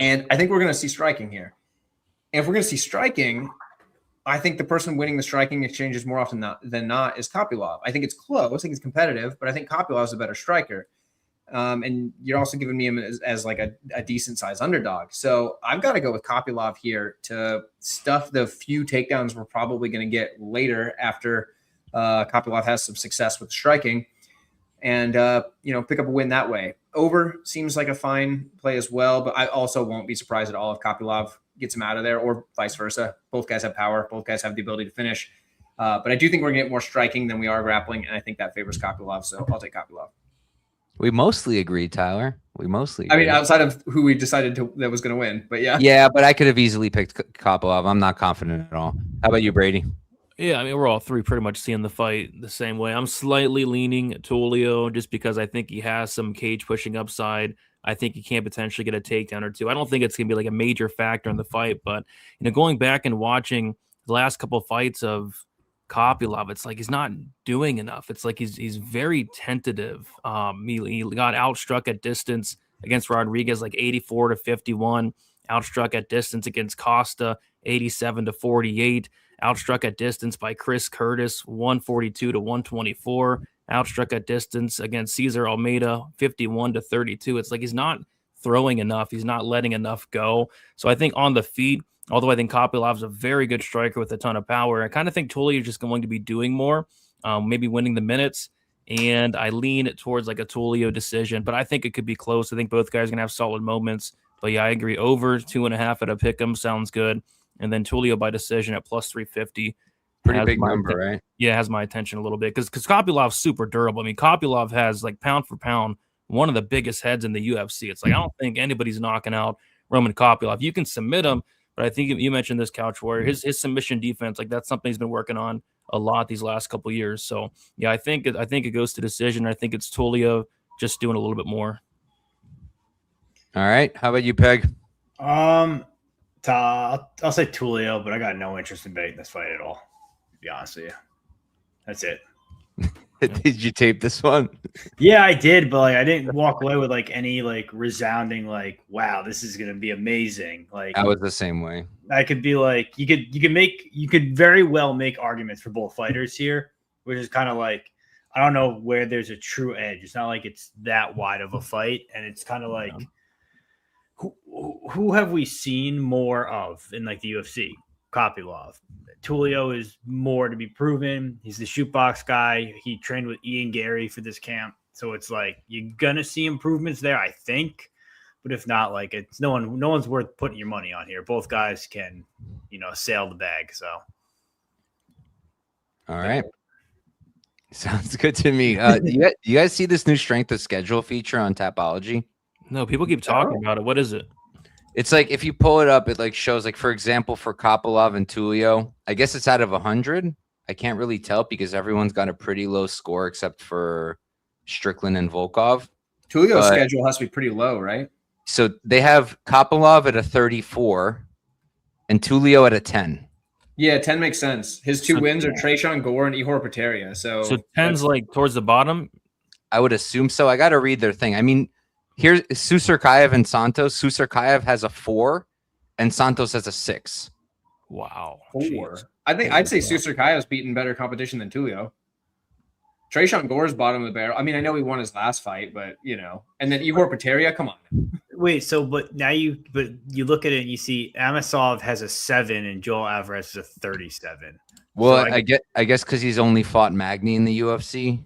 S2: And I think we're going to see striking here. And if we're going to see striking, I think the person winning the striking exchanges more often than not is Kopalov. I think it's close. I think it's competitive, but I think Kopalov is a better striker. And you're also giving me him as like a decent size underdog. So I've got to go with Kopalov here to stuff the few takedowns we're probably going to get later after Kopalov has some success with striking and, pick up a win that way. Over seems like a fine play as well, but I also won't be surprised at all if Kopalov gets him out of there or vice versa. Both guys have power. Both guys have the ability to finish. But I do think we're going to get more striking than we are grappling, and I think that favors Kopalov. So I'll take Kopalov.
S1: We mostly agreed, Tyler. We mostly agreed.
S2: I mean, outside of who we decided that was going to win, but yeah.
S1: Yeah, but I could have easily picked Kopalov. I'm not confident at all. How about you, Brady?
S3: Yeah, I mean, we're all 3 pretty much seeing the fight the same way. I'm slightly leaning Tulio just because I think he has some cage pushing upside. I think he can potentially get a takedown or 2. I don't think it's going to be like a major factor in the fight, but going back and watching the last couple of fights of Kopalov, it's like he's not doing enough. It's like he's very tentative. He got outstruck at distance against Rodriguez like 84-51, outstruck at distance against Costa 87-48, outstruck at distance by Chris Curtis 142-124, outstruck at distance against Cesar Almeida 51-32. It's like he's not throwing enough. He's not letting enough go. So I think on the feet, although I think Kopalov's a very good striker with a ton of power, I kind of think Tulio is just going to be doing more, maybe winning the minutes. And I lean towards like a Tulio decision, but I think it could be close. I think both guys are going to have solid moments. But yeah, I agree. Over 2.5 at a pick'em sounds good. And then Tulio by decision at plus 350.
S1: Pretty big number, right?
S3: Yeah, has my attention a little bit because Kopalov's super durable. I mean, Kopalov has like pound for pound one of the biggest heads in the UFC. It's like I don't think anybody's knocking out Roman Kopalov. You can submit him, but I think you mentioned this, Couch Warrior. His submission defense, like that's something he's been working on a lot these last couple of years. So yeah, I think it goes to decision. I think it's Tulio just doing a little bit more.
S1: All right, how about you, Peg?
S4: I'll say Tulio, but I got no interest in betting this fight at all. To be honest with you, that's it.
S1: Did you tape this one?
S4: Yeah, I did, but like I didn't walk away with like any like resounding like, wow, this is gonna be amazing. Like
S1: I was the same way.
S4: I could be like, you could very well make arguments for both fighters here, which is kind of like I don't know where there's a true edge. It's not like it's that wide of a fight, and it's kind of like who have we seen more of in like the UFC? Kopalov. Tulio is more to be proven. He's the shoot box guy. He trained with Ian Gary for this camp, so it's like you're gonna see improvements there, I think. But if not, like it's no one's worth putting your money on here. Both guys can, sail the bag. So,
S1: All right, sounds good to me. You guys see this new strength of schedule feature on Tapology?
S3: No, people keep talking about it. What is it?
S1: It's like if you pull it up, it like shows like, for example, for Kopalov and Tulio, I guess it's out of 100. I can't really tell because everyone's got a pretty low score except for Strickland and Volkov.
S2: Tulio's schedule has to be pretty low, right?
S1: So they have Kopalov at a 34 and Tulio at a 10.
S2: Yeah, 10 makes sense. His two wins are Tresean Gore and Ihor Potieria. So
S3: 10's like towards the bottom?
S1: I would assume so. I got to read their thing. I mean, here's Susurkayev and Santos. Susurkayev has a 4 and Santos has a 6.
S3: Wow.
S2: 4.
S3: Jeez.
S2: I'd say Susurkayev's beaten better competition than Tulio. Tresean Gore's bottom of the barrel. I mean, I know he won his last fight, but and then Ihor Potieria, come on.
S4: Wait, but you look at it and you see Amisov has a 7 and Joel Alvarez is a 37.
S1: Well, so I guess because he's only fought Magny in the UFC.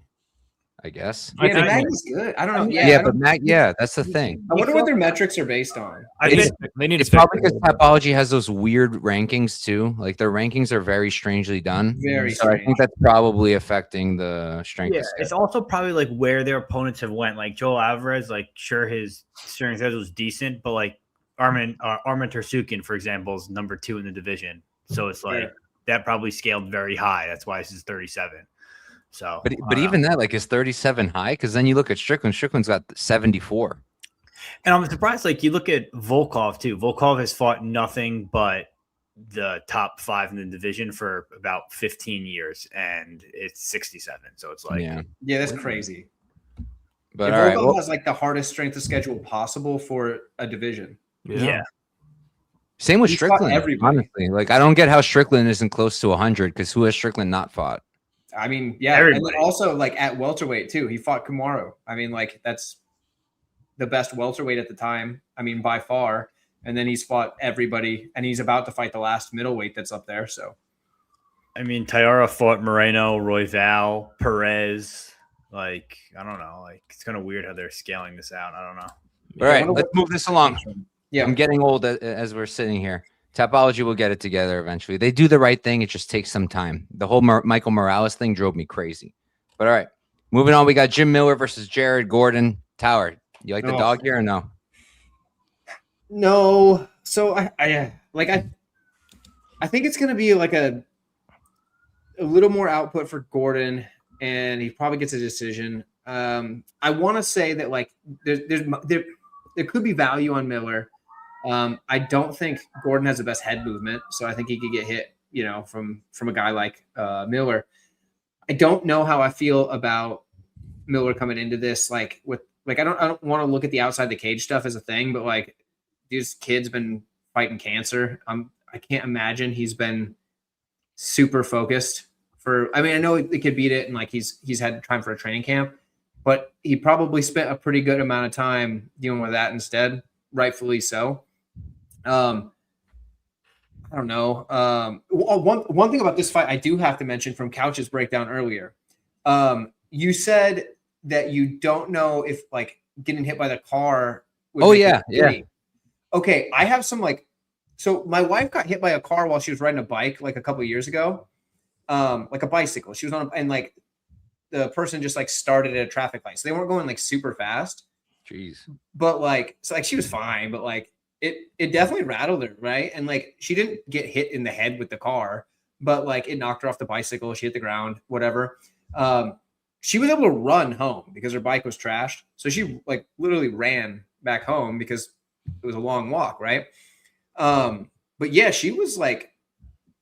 S1: I guess.
S2: Yeah, Magny's good. I don't know.
S1: Yeah, that's the thing.
S2: I wonder what their metrics are based on.
S3: They need
S1: it's probably because Tapology has those weird rankings too. Like their rankings are very strangely done.
S2: Very
S1: so
S2: strange.
S1: I think that's probably affecting the strength.
S4: Yeah, it's also probably like where their opponents have went. Like Joel Alvarez, like sure his strength schedule was decent, but like Arman Tursukin, for example, is number 2 in the division. So it's like that probably scaled very high. That's why this is 37. So,
S1: but even that, like, is 37 high? Because then you look at Strickland. Strickland's got 74.
S4: And I'm surprised. Like you look at Volkov too. Volkov has fought nothing but the top 5 in the division for about 15 years, and it's 67. So it's like,
S2: yeah, that's crazy.
S1: But
S2: Volkov has like the hardest strength of schedule possible for a division.
S4: Yeah.
S1: Same with Strickland. Honestly, like I don't get how Strickland isn't close to 100 because who has Strickland not fought?
S2: I mean, yeah, everybody. And then also like at welterweight too, he fought Kamaru. I mean, like that's the best welterweight at the time. I mean, by far. And then he's fought everybody, and he's about to fight the last middleweight that's up there. So,
S4: I mean, Tyra fought Moreno, Royval, Perez. Like, I don't know. Like, it's kind of weird how they're scaling this out. I don't know.
S1: All right, let's move this along.
S2: Yeah,
S1: I'm getting old as we're sitting here. Tapology will get it together eventually. They do the right thing. It just takes some time. The whole Michael Morales thing drove me crazy. But all right, moving on. We got Jim Miller versus Jared Gordon. Tower, you like the dog here or no?
S2: No. So I think it's gonna be like a little more output for Gordon, and he probably gets a decision. I want to say that like there could be value on Miller. I don't think Gordon has the best head movement, so I think he could get hit, from a guy like Miller. I don't know how I feel about Miller coming into this. I don't want to look at the outside the cage stuff as a thing, but like this kid's been fighting cancer. I can't imagine he's been super focused I know the kid beat it and like he's had time for a training camp, but he probably spent a pretty good amount of time dealing with that instead, rightfully so. I don't know. One thing about this fight I do have to mention from Couch's breakdown earlier. You said that you don't know if like getting hit by the car.
S1: Yeah.
S2: Okay, I have some so my wife got hit by a car while she was riding a bike like a couple of years ago, like a bicycle. She was on, and like the person just like started at a traffic light, so they weren't going like super fast.
S1: Jeez.
S2: But she was fine, but like it definitely rattled her, right? And like she didn't get hit in the head with the car, but like it knocked her off the bicycle. She hit the ground, whatever. She was able to run home because her bike was trashed. So she like literally ran back home because it was a long walk, right? But yeah, she was like,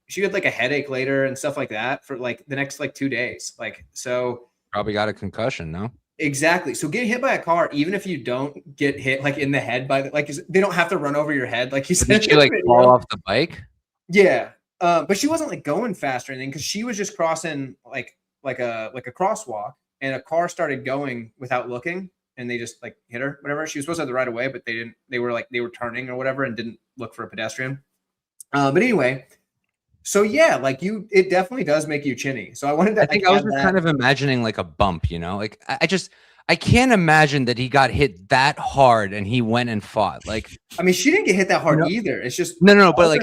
S2: she had like a headache later and stuff like that for like the next like 2 days. So
S1: probably got a concussion, no?
S2: Exactly. So getting hit by a car, even if you don't get hit like in the head by they don't have to run over your head. Like you said,
S1: did she like fall off the bike?
S2: Yeah. But she wasn't like going fast or anything because she was just crossing like a crosswalk. and a car started going without looking, and they just like hit her, whatever. She was supposed to have the right of way, but they didn't. They were turning or whatever and didn't look for a pedestrian. But anyway, so yeah, like it definitely does make you chinny. So I wanted to.
S1: I think I was just kind of imagining like a bump, like I can't imagine that he got hit that hard and he went and fought. Like,
S2: I mean, she didn't get hit that hard either. It's just
S1: no, but like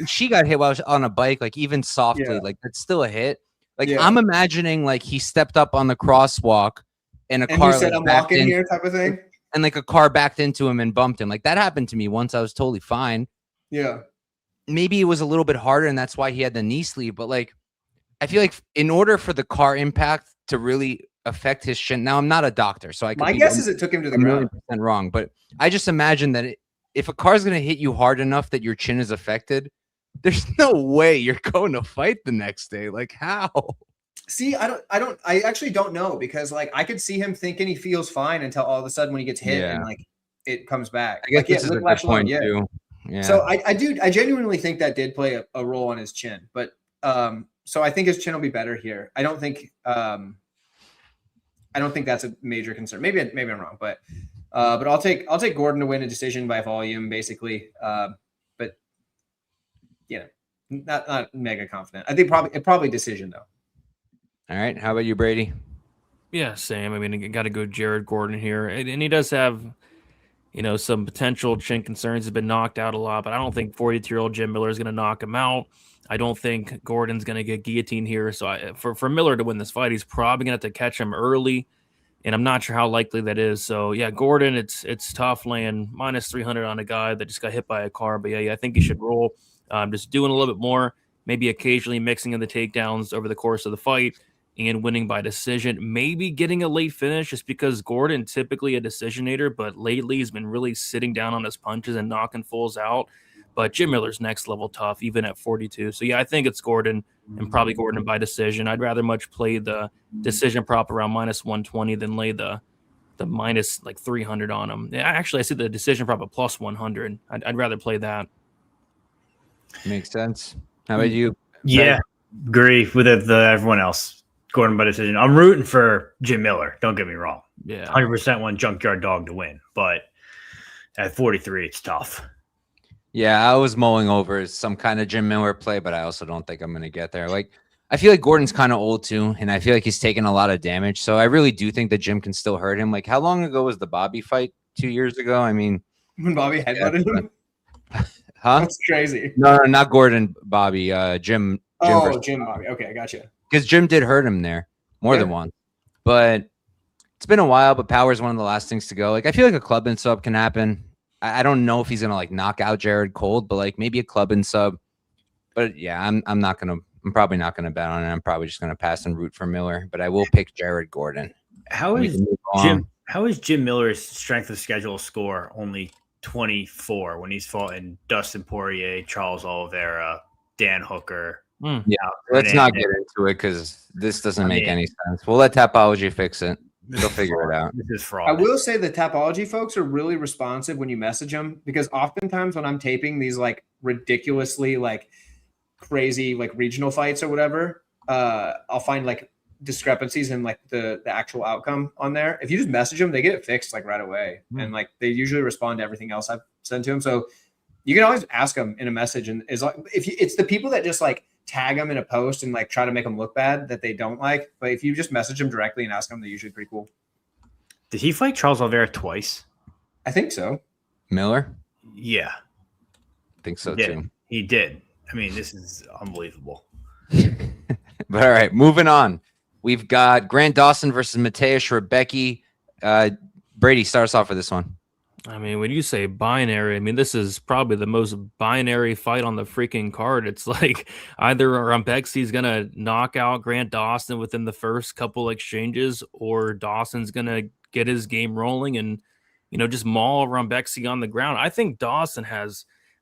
S1: she got hit while I was on a bike, like even softly,
S2: Yeah.
S1: like that's still a hit. Like
S2: Yeah.
S1: I'm imagining like he stepped up on the crosswalk and a car
S2: he said,
S1: like,
S2: "I'm
S1: backed
S2: walking
S1: in,
S2: here," type of thing.
S1: and like a car backed into him and bumped him. Like that happened to me once. I was totally fine.
S2: Yeah.
S1: Maybe it was a little bit harder and that's why he had the knee sleeve, but like I feel like in order for the car impact to really affect his chin. Now I'm not a doctor, so I could
S2: My guess is it took him to the ground.
S1: $1,000,000% wrong, but I just imagine that if a car's going to hit you hard enough that your chin is affected, there's no way you're going to fight the next day. Like how?
S2: See, I actually don't know, because like I could see him thinking he feels fine until all of a sudden when he gets hit and like it comes back.
S1: I guess
S2: like,
S1: this is a good point too. Yeah.
S2: So I genuinely think that did play a role on his chin, but so I think his chin will be better here. I don't think that's a major concern. Maybe I'm wrong, but I'll take Gordon to win a decision by volume, basically. But yeah, not mega confident. I think probably decision though.
S1: All right. How about you, Brady?
S3: Yeah, same. I mean, you got to go Jared Gordon here, and he does have, some potential chin concerns. He's been knocked out a lot, but I don't think 42-year-old Jim Miller is going to knock him out. I don't think Gordon's going to get guillotined here. So for Miller to win this fight, he's probably going to have to catch him early, and I'm not sure how likely that is. So yeah, Gordon, it's tough laying minus 300 on a guy that just got hit by a car. But yeah, I think he should roll. Just doing a little bit more, maybe occasionally mixing in the takedowns over the course of the fight and winning by decision, maybe getting a late finish, just because Gordon typically a decisionator, but lately he's been really sitting down on his punches and knocking fools out. But Jim Miller's next level tough, even at 42. So yeah, I think it's Gordon, and probably Gordon by decision. I'd rather much play the decision prop around minus 120 than lay the minus like 300 on him. Yeah, actually, I see the decision prop at plus 100. I'd rather play that.
S1: Makes sense. How about you?
S4: Yeah, agree with everyone else. Gordon by decision. I'm rooting for Jim Miller. Don't get me wrong.
S3: Yeah,
S4: 100% want Junkyard Dog to win, but at 43, it's tough.
S1: Yeah, I was mulling over some kind of Jim Miller play, but I also don't think I'm going to get there. Like, I feel like Gordon's kind of old too, and I feel like he's taken a lot of damage. So I really do think that Jim can still hurt him. Like, how long ago was the Bobby fight? 2 years ago? I mean,
S2: when Bobby headbutted him?
S1: Huh?
S2: That's crazy.
S1: No, not Gordon, Bobby. Jim.
S2: Jim Bobby. Okay, I got you.
S1: Because Jim did hurt him there more than once. But it's been a while, but power is one of the last things to go. Like, I feel like a club and sub can happen. I don't know if he's gonna like knock out Jared cold, but like maybe a club and sub. But yeah, I'm probably not gonna bet on it. I'm probably just gonna pass and root for Miller, but I will pick Jared Gordon.
S4: How is Jim Miller's strength of schedule score only 24 when he's fought in Dustin Poirier, Charles Oliveira, Dan Hooker?
S1: Yeah, let's not get into it because this doesn't make any sense. We'll let Tapology fix it. They'll figure it out.
S4: This is fraud.
S2: I will say the Tapology folks are really responsive when you message them, because oftentimes when I'm taping these like ridiculously like crazy like regional fights or whatever, I'll find like discrepancies in like the actual outcome on there. If you just message them, they get it fixed like right away, and like they usually respond to everything else I've sent to them. So you can always ask them in a message, and it's like it's the people that just like tag them in a post and like try to make them look bad that they don't like. But if you just message them directly and ask them, they're usually pretty cool.
S4: Did he fight Charles Oliveira twice?
S2: I think so.
S1: Miller?
S4: Yeah.
S1: I think so too.
S4: He did. I mean, this is unbelievable.
S1: But all right, moving on. We've got Grant Dawson versus Mateusz Rebecki. Brady, start us off with this one.
S3: I mean, when you say binary, I mean, this is probably the most binary fight on the freaking card. It's like either Rebecki's going to knock out Grant Dawson within the first couple exchanges, or Dawson's going to get his game rolling and, just maul Rebecki on the ground. I think Dawson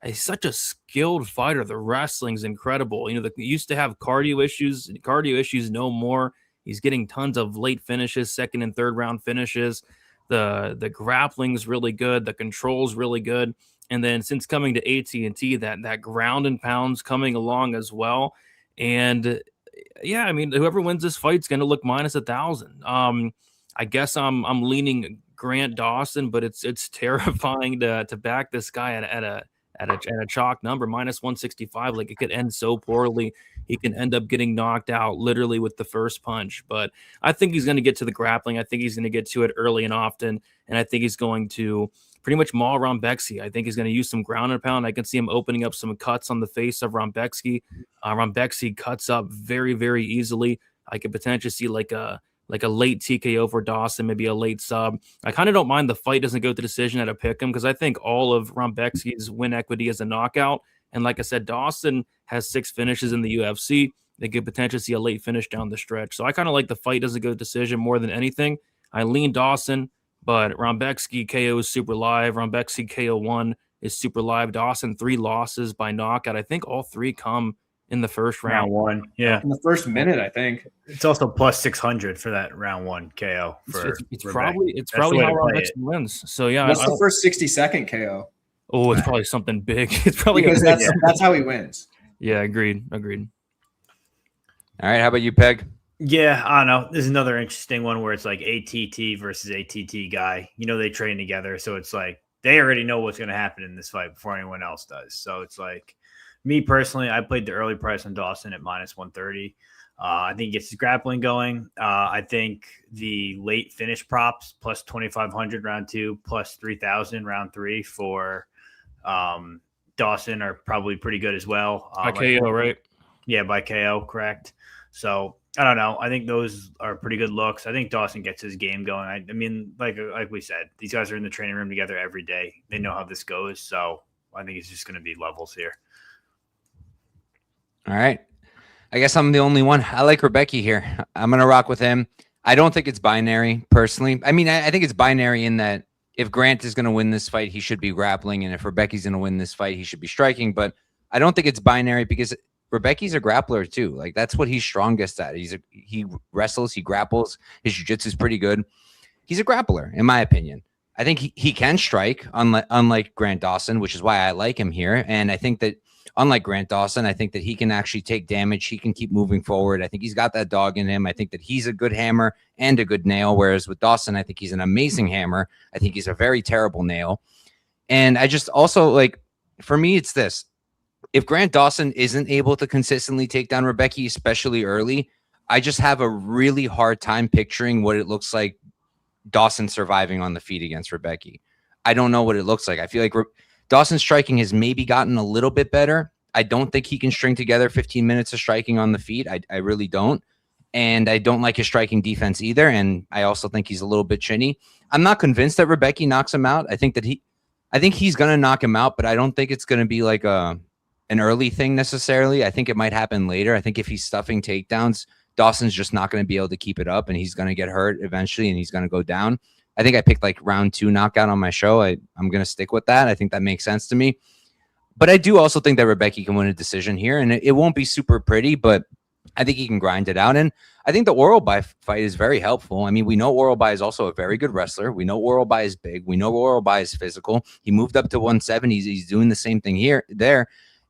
S3: he's such a skilled fighter. The wrestling's incredible. He used to have cardio issues no more. He's getting tons of late finishes, second and third round finishes. The grappling's really good. The control's really good. And then since coming to AT&T, that ground and pound's coming along as well. And Yeah, I mean, whoever wins this fight is going to look minus 1,000. I guess I'm leaning Grant Dawson, but it's terrifying to back this guy at a chalk number minus 165. Like, it could end so poorly. He can end up getting knocked out literally with the first punch. But I think he's going to get to the grappling. I think he's going to get to it early and often, and I think he's going to pretty much maul Rebecki. I think he's going to use some ground and pound. I can see him opening up some cuts on the face of Rebecki. Rebecki cuts up very, very easily. I could potentially see like a late TKO for Dawson, maybe a late sub. I kind of don't mind the fight doesn't go to decision at a pick 'em because I think all of Rebecki's win equity is a knockout. And like I said, Dawson has 6 finishes in the UFC. They could potentially see a late finish down the stretch. So I kind of like the fight doesn't go to decision more than anything. I lean Dawson, but Rebecki KO is super live. Rebecki KO 1 is super live. Dawson 3 losses by knockout. I think all 3 come in the first round.
S4: Round 1, yeah.
S2: In the first minute, I think.
S4: It's also plus 600 for that round 1 KO.
S3: It's probably how Rebecki wins. So yeah,
S2: what's the first 60-second KO?
S3: Oh, it's probably something big. It's probably
S2: because that's how he wins.
S3: Yeah, agreed.
S1: All right, how about you, Peg?
S4: Yeah, I don't know. This is another interesting one where it's like ATT versus ATT guy. You know, they train together, so it's like they already know what's going to happen in this fight before anyone else does. So it's like, me personally, I played the early price on Dawson at minus 130. I think he gets his grappling going. I think the late finish props plus 2,500 round 2, plus 3,000 round 3 for Dawson are probably pretty good as well.
S3: By KO, right?
S4: Yeah, by KO, correct. So I don't know. I think those are pretty good looks. I think Dawson gets his game going. I mean, like we said, these guys are in the training room together every day. They know how this goes. So I think it's just going to be levels here.
S1: All right. I guess I'm the only one. I like Rebecki here. I'm going to rock with him. I don't think it's binary, personally. I mean, I think it's binary in that if Grant is going to win this fight, he should be grappling. And if Rebecki's going to win this fight, he should be striking. But I don't think it's binary because Rebecki's a grappler too. Like, that's what he's strongest at. He wrestles, he grapples. His jiu-jitsu is pretty good. He's a grappler, in my opinion. I think he can strike, unlike Grant Dawson, which is why I like him here. And I think that unlike Grant Dawson, I think that he can actually take damage. He can keep moving forward. I think he's got that dog in him. I think that he's a good hammer and a good nail, whereas with Dawson, I think he's an amazing hammer. I think he's a very terrible nail. And I just also, like, for me, it's this. If Grant Dawson isn't able to consistently take down Rebecki, especially early, I just have a really hard time picturing what it looks like Dawson surviving on the feet against Rebecki. I don't know what it looks like. I feel like Dawson's striking has maybe gotten a little bit better. I don't think he can string together 15 minutes of striking on the feet. I really don't. And I don't like his striking defense either. And I also think he's a little bit chinny. I'm not convinced that Rebecki knocks him out. I think he's going to knock him out, but I don't think it's going to be like an early thing necessarily. I think it might happen later. I think if he's stuffing takedowns, Dawson's just not going to be able to keep it up and he's going to get hurt eventually and he's going to go down. I think I picked like round 2 knockout on my show. I'm going to stick with that. I think that makes sense to me. But I do also think that Rebecki can win a decision here, and it won't be super pretty, but I think he can grind it out. And I think the Oralbai fight is very helpful. I mean, we know Oralbai is also a very good wrestler. We know Oralbai is big. We know Oralbai is physical. He moved up to 170. He's doing the same thing there.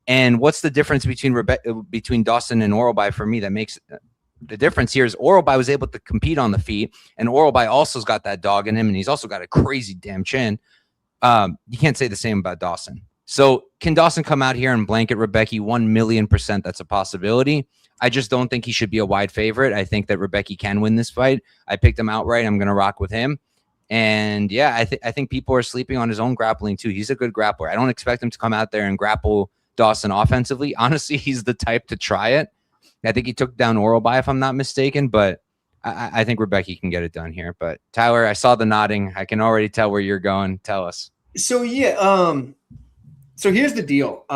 S1: And what's the difference between Dawson and Oralbai for me that makes the difference here is Oralbai was able to compete on the feet, and Oralbai also's got that dog in him, and he's also got a crazy damn chin. You can't say the same about Dawson. So can Dawson come out here and blanket Rebecki? 1,000,000%, that's a possibility. I just don't think he should be a wide favorite. I think that Rebecki can win this fight. I picked him outright. I'm going to rock with him. And yeah, I think people are sleeping on his own grappling too. He's a good grappler. I don't expect him to come out there and grapple Dawson offensively. Honestly, he's the type to try it. I think he took down Oralbai, if I'm not mistaken, but I think Rebecki can get it done here. But Tyler, I saw the nodding. I can already tell where you're going. Tell us.
S2: So yeah, so here's the deal.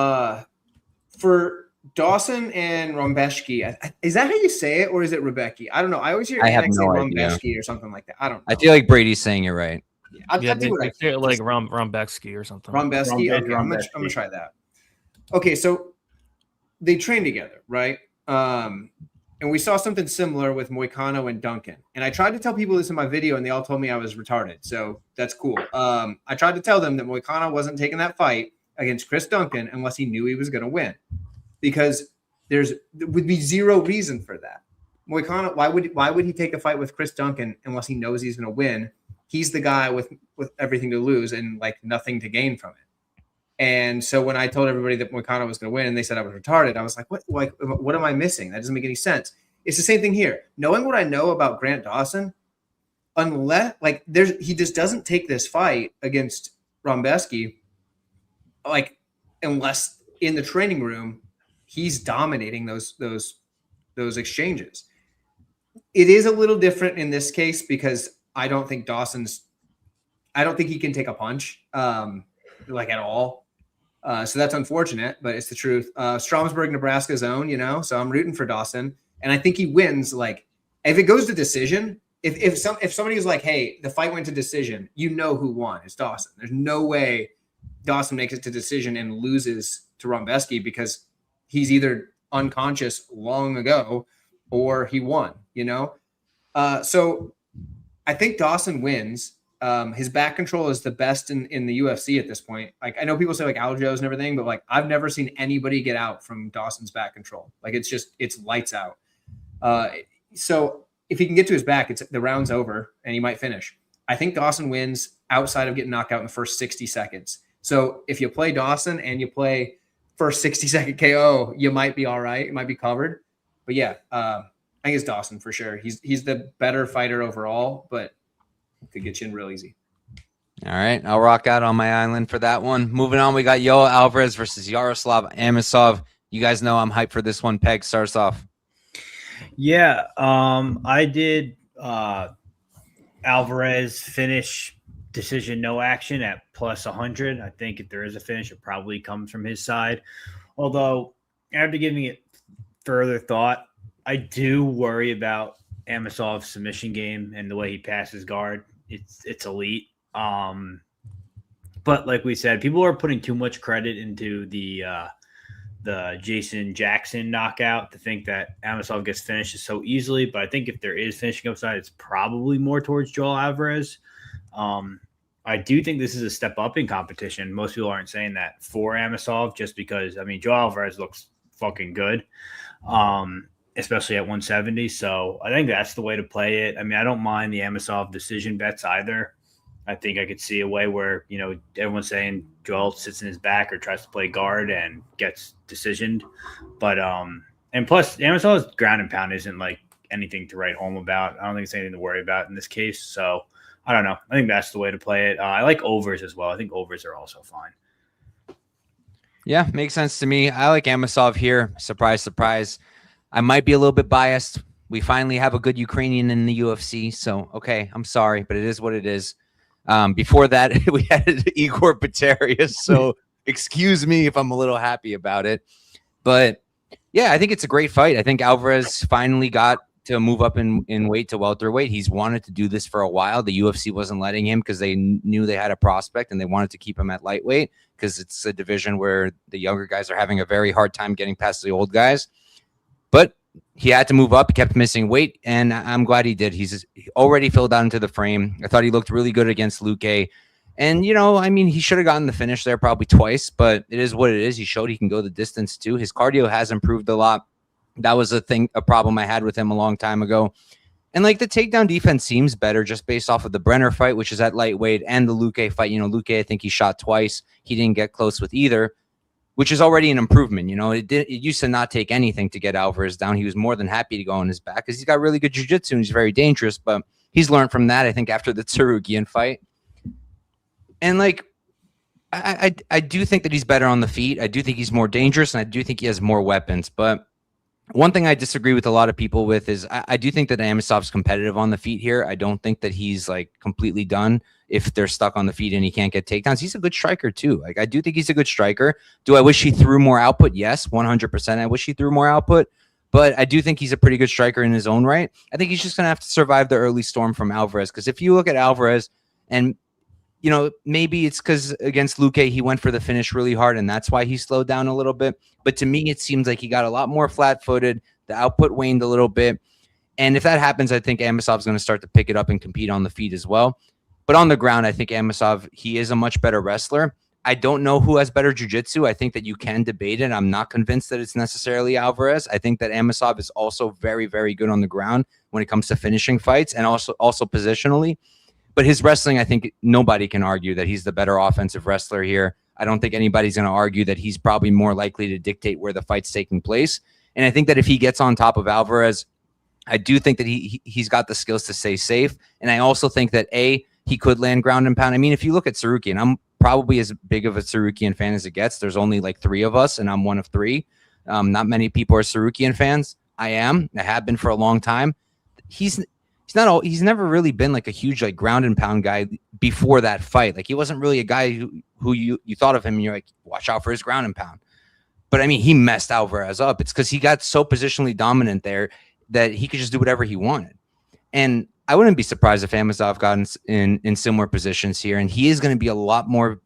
S2: For Dawson and Rebecki, is that how you say it, or is it Rebecki? I don't know. I always hear Annex say Rebecki or something like that. I don't know.
S1: I feel like Brady's saying it right.
S3: I'll do what I say it like Rebecki or something.
S2: Rebecki. Okay, I'm gonna try that. Okay, so they train together, right? And we saw something similar with Moicano and Duncan. And I tried to tell people this in my video, and they all told me I was retarded. So that's cool. I tried to tell them that Moicano wasn't taking that fight against Chris Duncan unless he knew he was going to win. Because there would be zero reason for that. Moicano, why would he take a fight with Chris Duncan unless he knows he's going to win? He's the guy with everything to lose and like nothing to gain from it. And so when I told everybody that Moicano was going to win and they said I was retarded, I was like, what am I missing? That doesn't make any sense. It's the same thing here. Knowing what I know about Grant Dawson, unless like he just doesn't take this fight against Rebecki, like unless in the training room he's dominating those exchanges. It is a little different in this case because I don't think he can take a punch like at all. So that's unfortunate, but it's the truth. Stromsburg, Nebraska's own, so I'm rooting for Dawson. And I think he wins. Like if it goes to decision, if somebody is like, hey, the fight went to decision, who won. It's Dawson. There's no way Dawson makes it to decision and loses to Rebecki because he's either unconscious long ago or he won, So I think Dawson wins. His back control is the best in the UFC at this point. Like I know people say like Aljo's and everything, but like I've never seen anybody get out from Dawson's back control. Like it's lights out. So if he can get to his back, the round's over and he might finish. I think Dawson wins outside of getting knocked out in the first 60 seconds. So if you play Dawson and you play first 60-second KO, you might be all right. It might be covered. But yeah, I think it's Dawson for sure. He's the better fighter overall, but could get you in real easy.
S1: All right, I'll rock out on my island for that one. Moving on, we got Yoel Alvarez versus Yaroslav Amisov. You guys know I'm hyped for this one. Peg, starts off.
S4: Yeah, I did Alvarez finish decision no action at plus 100. I think if there is a finish, it probably comes from his side. Although after giving it further thought, I do worry about Amisov's submission game and the way he passes guard. It's elite. But like we said, people are putting too much credit into the Jason Jackson knockout to think that Amisov gets finished so easily. But I think if there is finishing upside, it's probably more towards Joel Alvarez. I do think this is a step up in competition. Most people aren't saying that for Amisov just because, Joel Alvarez looks fucking good, especially at 170. So I think that's the way to play it. I don't mind the Amisov decision bets either. I think I could see a way where, everyone's saying Joel sits in his back or tries to play guard and gets decisioned. But, and plus Amisov's ground and pound isn't like anything to write home about. I don't think it's anything to worry about in this case. So I don't know. I think that's the way to play it. I like overs as well. I think overs are also fine.
S1: Yeah, makes sense to me. I like Amisov here. Surprise, surprise. I might be a little bit biased. We finally have a good Ukrainian in the UFC. So, okay, I'm sorry, but it is what it is. Before that, we had Igor Peterius. So excuse me if I'm a little happy about it. But, yeah, I think it's a great fight. I think Alvarez finally got to move up in weight to welterweight. He's wanted to do this for a while. The UFC wasn't letting him because they knew they had a prospect and they wanted to keep him at lightweight because it's a division where the younger guys are having a very hard time getting past the old guys. But he had to move up. He kept missing weight, and I'm glad he did. He's already filled out into the frame. I thought he looked really good against Luque. And, he should have gotten the finish there probably twice, but it is what it is. He showed he can go the distance too. His cardio has improved a lot. That was a problem I had with him a long time ago. And like the takedown defense seems better just based off of the Brenner fight, which is at lightweight, and the Luque fight. Luque, I think he shot twice. He didn't get close with either, which is already an improvement. It used to not take anything to get Alvarez down. He was more than happy to go on his back because he's got really good jiu-jitsu and he's very dangerous, but he's learned from that, I think, after the Tsarukian fight. And like, I do think that he's better on the feet. I do think he's more dangerous, and I do think he has more weapons, but one thing I disagree with a lot of people with is I do think that Amisov's competitive on the feet here. I don't think that he's like completely done if they're stuck on the feet and he can't get takedowns. He's a good striker too. Like I do think he's a good striker. Do I wish he threw more output? Yes, 100%. I wish he threw more output, but I do think he's a pretty good striker in his own right. I think he's just going to have to survive the early storm from Alvarez. Because if you look at Alvarez and maybe it's because against Luque, he went for the finish really hard, and that's why he slowed down a little bit. But to me, it seems like he got a lot more flat-footed. The output waned a little bit. And if that happens, I think Amisov's going to start to pick it up and compete on the feet as well. But on the ground, I think Amisov, he is a much better wrestler. I don't know who has better jiu-jitsu. I think that you can debate it. I'm not convinced that it's necessarily Alvarez. I think that Amisov is also very, very good on the ground when it comes to finishing fights and also positionally. But his wrestling, I think nobody can argue that he's the better offensive wrestler here. I don't think anybody's going to argue that he's probably more likely to dictate where the fight's taking place. And I think that if he gets on top of Alvarez, I do think that he's got the skills to stay safe. And I also think that, he could land ground and pound. I mean, if you look at Sarukian, I'm probably as big of a Sarukian fan as it gets. There's only like 3 of us, and I'm one of 3. Not many people are Sarukian fans. I am. I have been for a long time. He's never really been like a huge like ground and pound guy before that fight. Like he wasn't really a guy who you thought of him and you're like, watch out for his ground and pound. But I mean, he messed Alvarez up. It's because he got so positionally dominant there that he could just do whatever he wanted. And I wouldn't be surprised if Amisov got in similar positions here. And he is going to be a lot more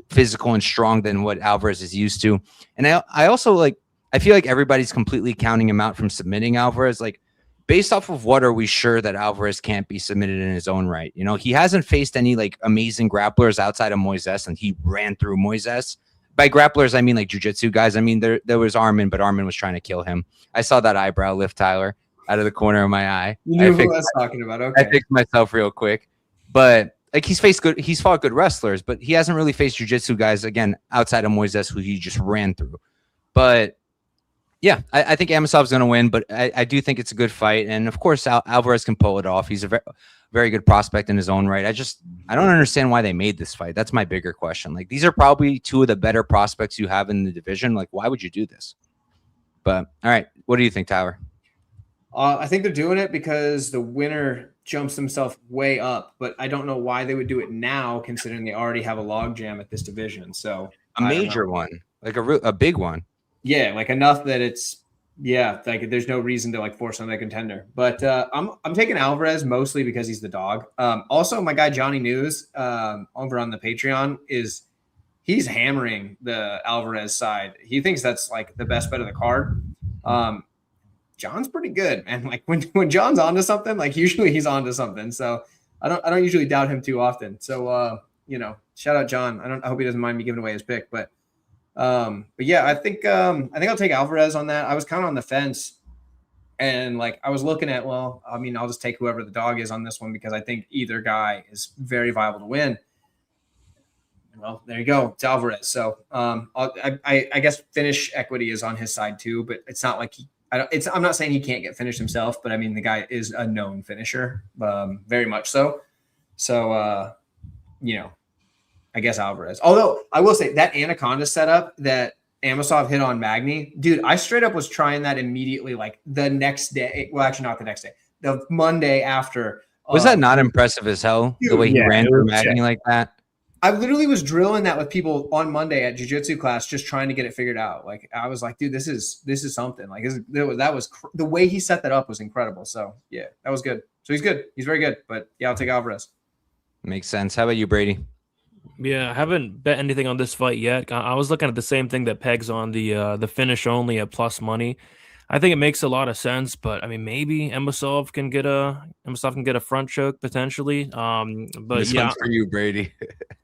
S1: physical and strong than what Alvarez is used to. And I also I feel like everybody's completely counting him out from submitting Alvarez. Like, based off of what are we sure that Alvarez can't be submitted in his own right? You know, he hasn't faced any like amazing grapplers outside of Moises, and he ran through Moises. By grapplers, I mean like jiu-jitsu guys. I mean, there was Armin, but Armin was trying to kill him. I saw that eyebrow lift, Tyler, out of the corner of my eye.
S2: You knew who I was talking about. Okay.
S1: I fixed myself real quick. But like he's fought good wrestlers, but he hasn't really faced jiu-jitsu guys, again, outside of Moises, who he just ran through. But yeah, I think Amisov's going to win, but I do think it's a good fight. And of course, Alvarez can pull it off. He's a very good prospect in his own right. I don't understand why they made this fight. That's my bigger question. Like, these are probably 2 of the better prospects you have in the division. Like, why would you do this? But all right, what do you think, Tyler?
S2: I think they're doing it because the winner jumps himself way up, but I don't know why they would do it now, considering they already have a logjam at this division. So
S1: a major one, like a big one.
S2: Yeah, like enough that it's like there's no reason to like force another contender. But I'm taking Alvarez mostly because he's the dog. Also, my guy Johnny News over on the Patreon he's hammering the Alvarez side. He thinks that's like the best bet of the card. John's pretty good, man. Like when John's onto something, like usually he's onto something. So I don't usually doubt him too often. So shout out John. I hope he doesn't mind me giving away his pick, but yeah, I think I'll take Alvarez on that. I was kind of on the fence, and like I was looking at, well, I mean, I'll just take whoever the dog is on this one because I think either guy is very viable to win. Well, there you go. It's Alvarez. So I guess finish equity is on his side too, but it's not like I'm not saying he can't get finished himself, but I mean, the guy is a known finisher, very much so. So, I guess Alvarez. Although I will say that Anaconda setup that Amisov hit on Magny, dude, I straight up was trying that immediately, like the next day. Well, actually not the next day, the Monday after.
S1: Was that not impressive as hell? Dude, the way he ran through Magny like that?
S2: I literally was drilling that with people on Monday at jiu-jitsu class, just trying to get it figured out. Like I was like, dude, this is something. Like that was the way he set that up was incredible. So yeah, that was good. So he's good. He's very good. But yeah, I'll take Alvarez.
S1: Makes sense. How about you, Brady?
S3: Yeah, I haven't bet anything on this fight yet. I was looking at the same thing that pegs on the finish only at plus money. I think it makes a lot of sense, but I mean, maybe Amisov can get a front choke potentially. But
S1: this one's for you, Brady.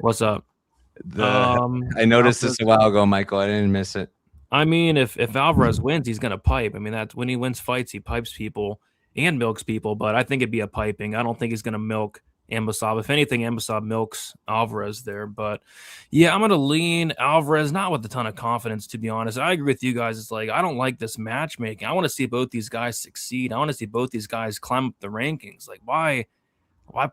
S3: What's up?
S1: I noticed this a while ago, Michael. I didn't miss it.
S3: I mean, if Alvarez wins, he's gonna pipe. I mean, that's when he wins fights, he pipes people and milks people. But I think it'd be a piping. I don't think he's gonna milk Amisov. If anything, Amisov milks Alvarez there. But yeah, I'm going to lean Alvarez, not with a ton of confidence, to be honest. I agree with you guys. It's like, I don't like this matchmaking. I want to see both these guys succeed. I want to see both these guys climb up the rankings. Like, why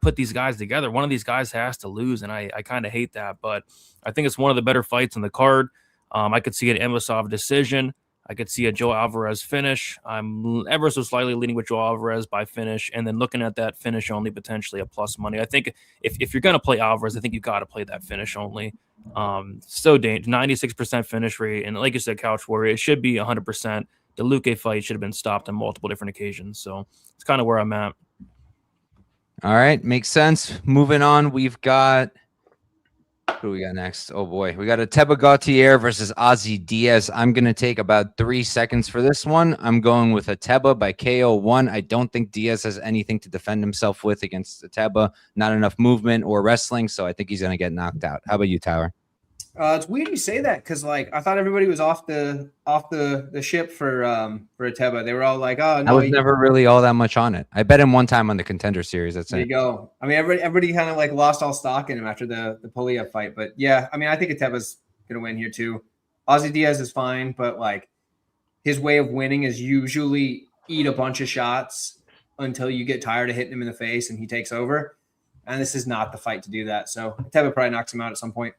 S3: put these guys together? One of these guys has to lose, and I kind of hate that. But I think it's one of the better fights on the card. I could see an Amisov decision. I could see a Joe Alvarez finish. I'm ever so slightly leaning with Joe Alvarez by finish, and then looking at that finish only potentially a plus money. I think if you're going to play Alvarez, I think you got to play that finish only. So 96% finish rate, and like you said, Couch Warrior, it should be 100%. The Luque fight should have been stopped on multiple different occasions, so it's kind of where I'm at.
S1: All right, makes sense. Moving on, we've got. Who we got next? Oh boy, we got a Gautier versus Ozzy Diaz. I'm going to take about 3 seconds for this one. I'm going with Teba by KO1. I don't think Diaz has anything to defend himself with against Teba. Not enough movement or wrestling, so I think he's going to get knocked out. How about you, Tyler?
S2: It's weird you say that because like I thought everybody was off the ship for Ateba. They were all like, "Oh no."
S1: I was never really all that much on it. I bet him one time on the Contender Series. That's
S2: there
S1: it.
S2: you go. I mean, everybody kind of like lost all stock in him after the Polyev fight, but yeah, I mean, I think Ateba's gonna win here too. Ozzy Diaz is fine, but like his way of winning is usually eat a bunch of shots until you get tired of hitting him in the face and he takes over. And this is not the fight to do that. So Ateba probably knocks him out at some point.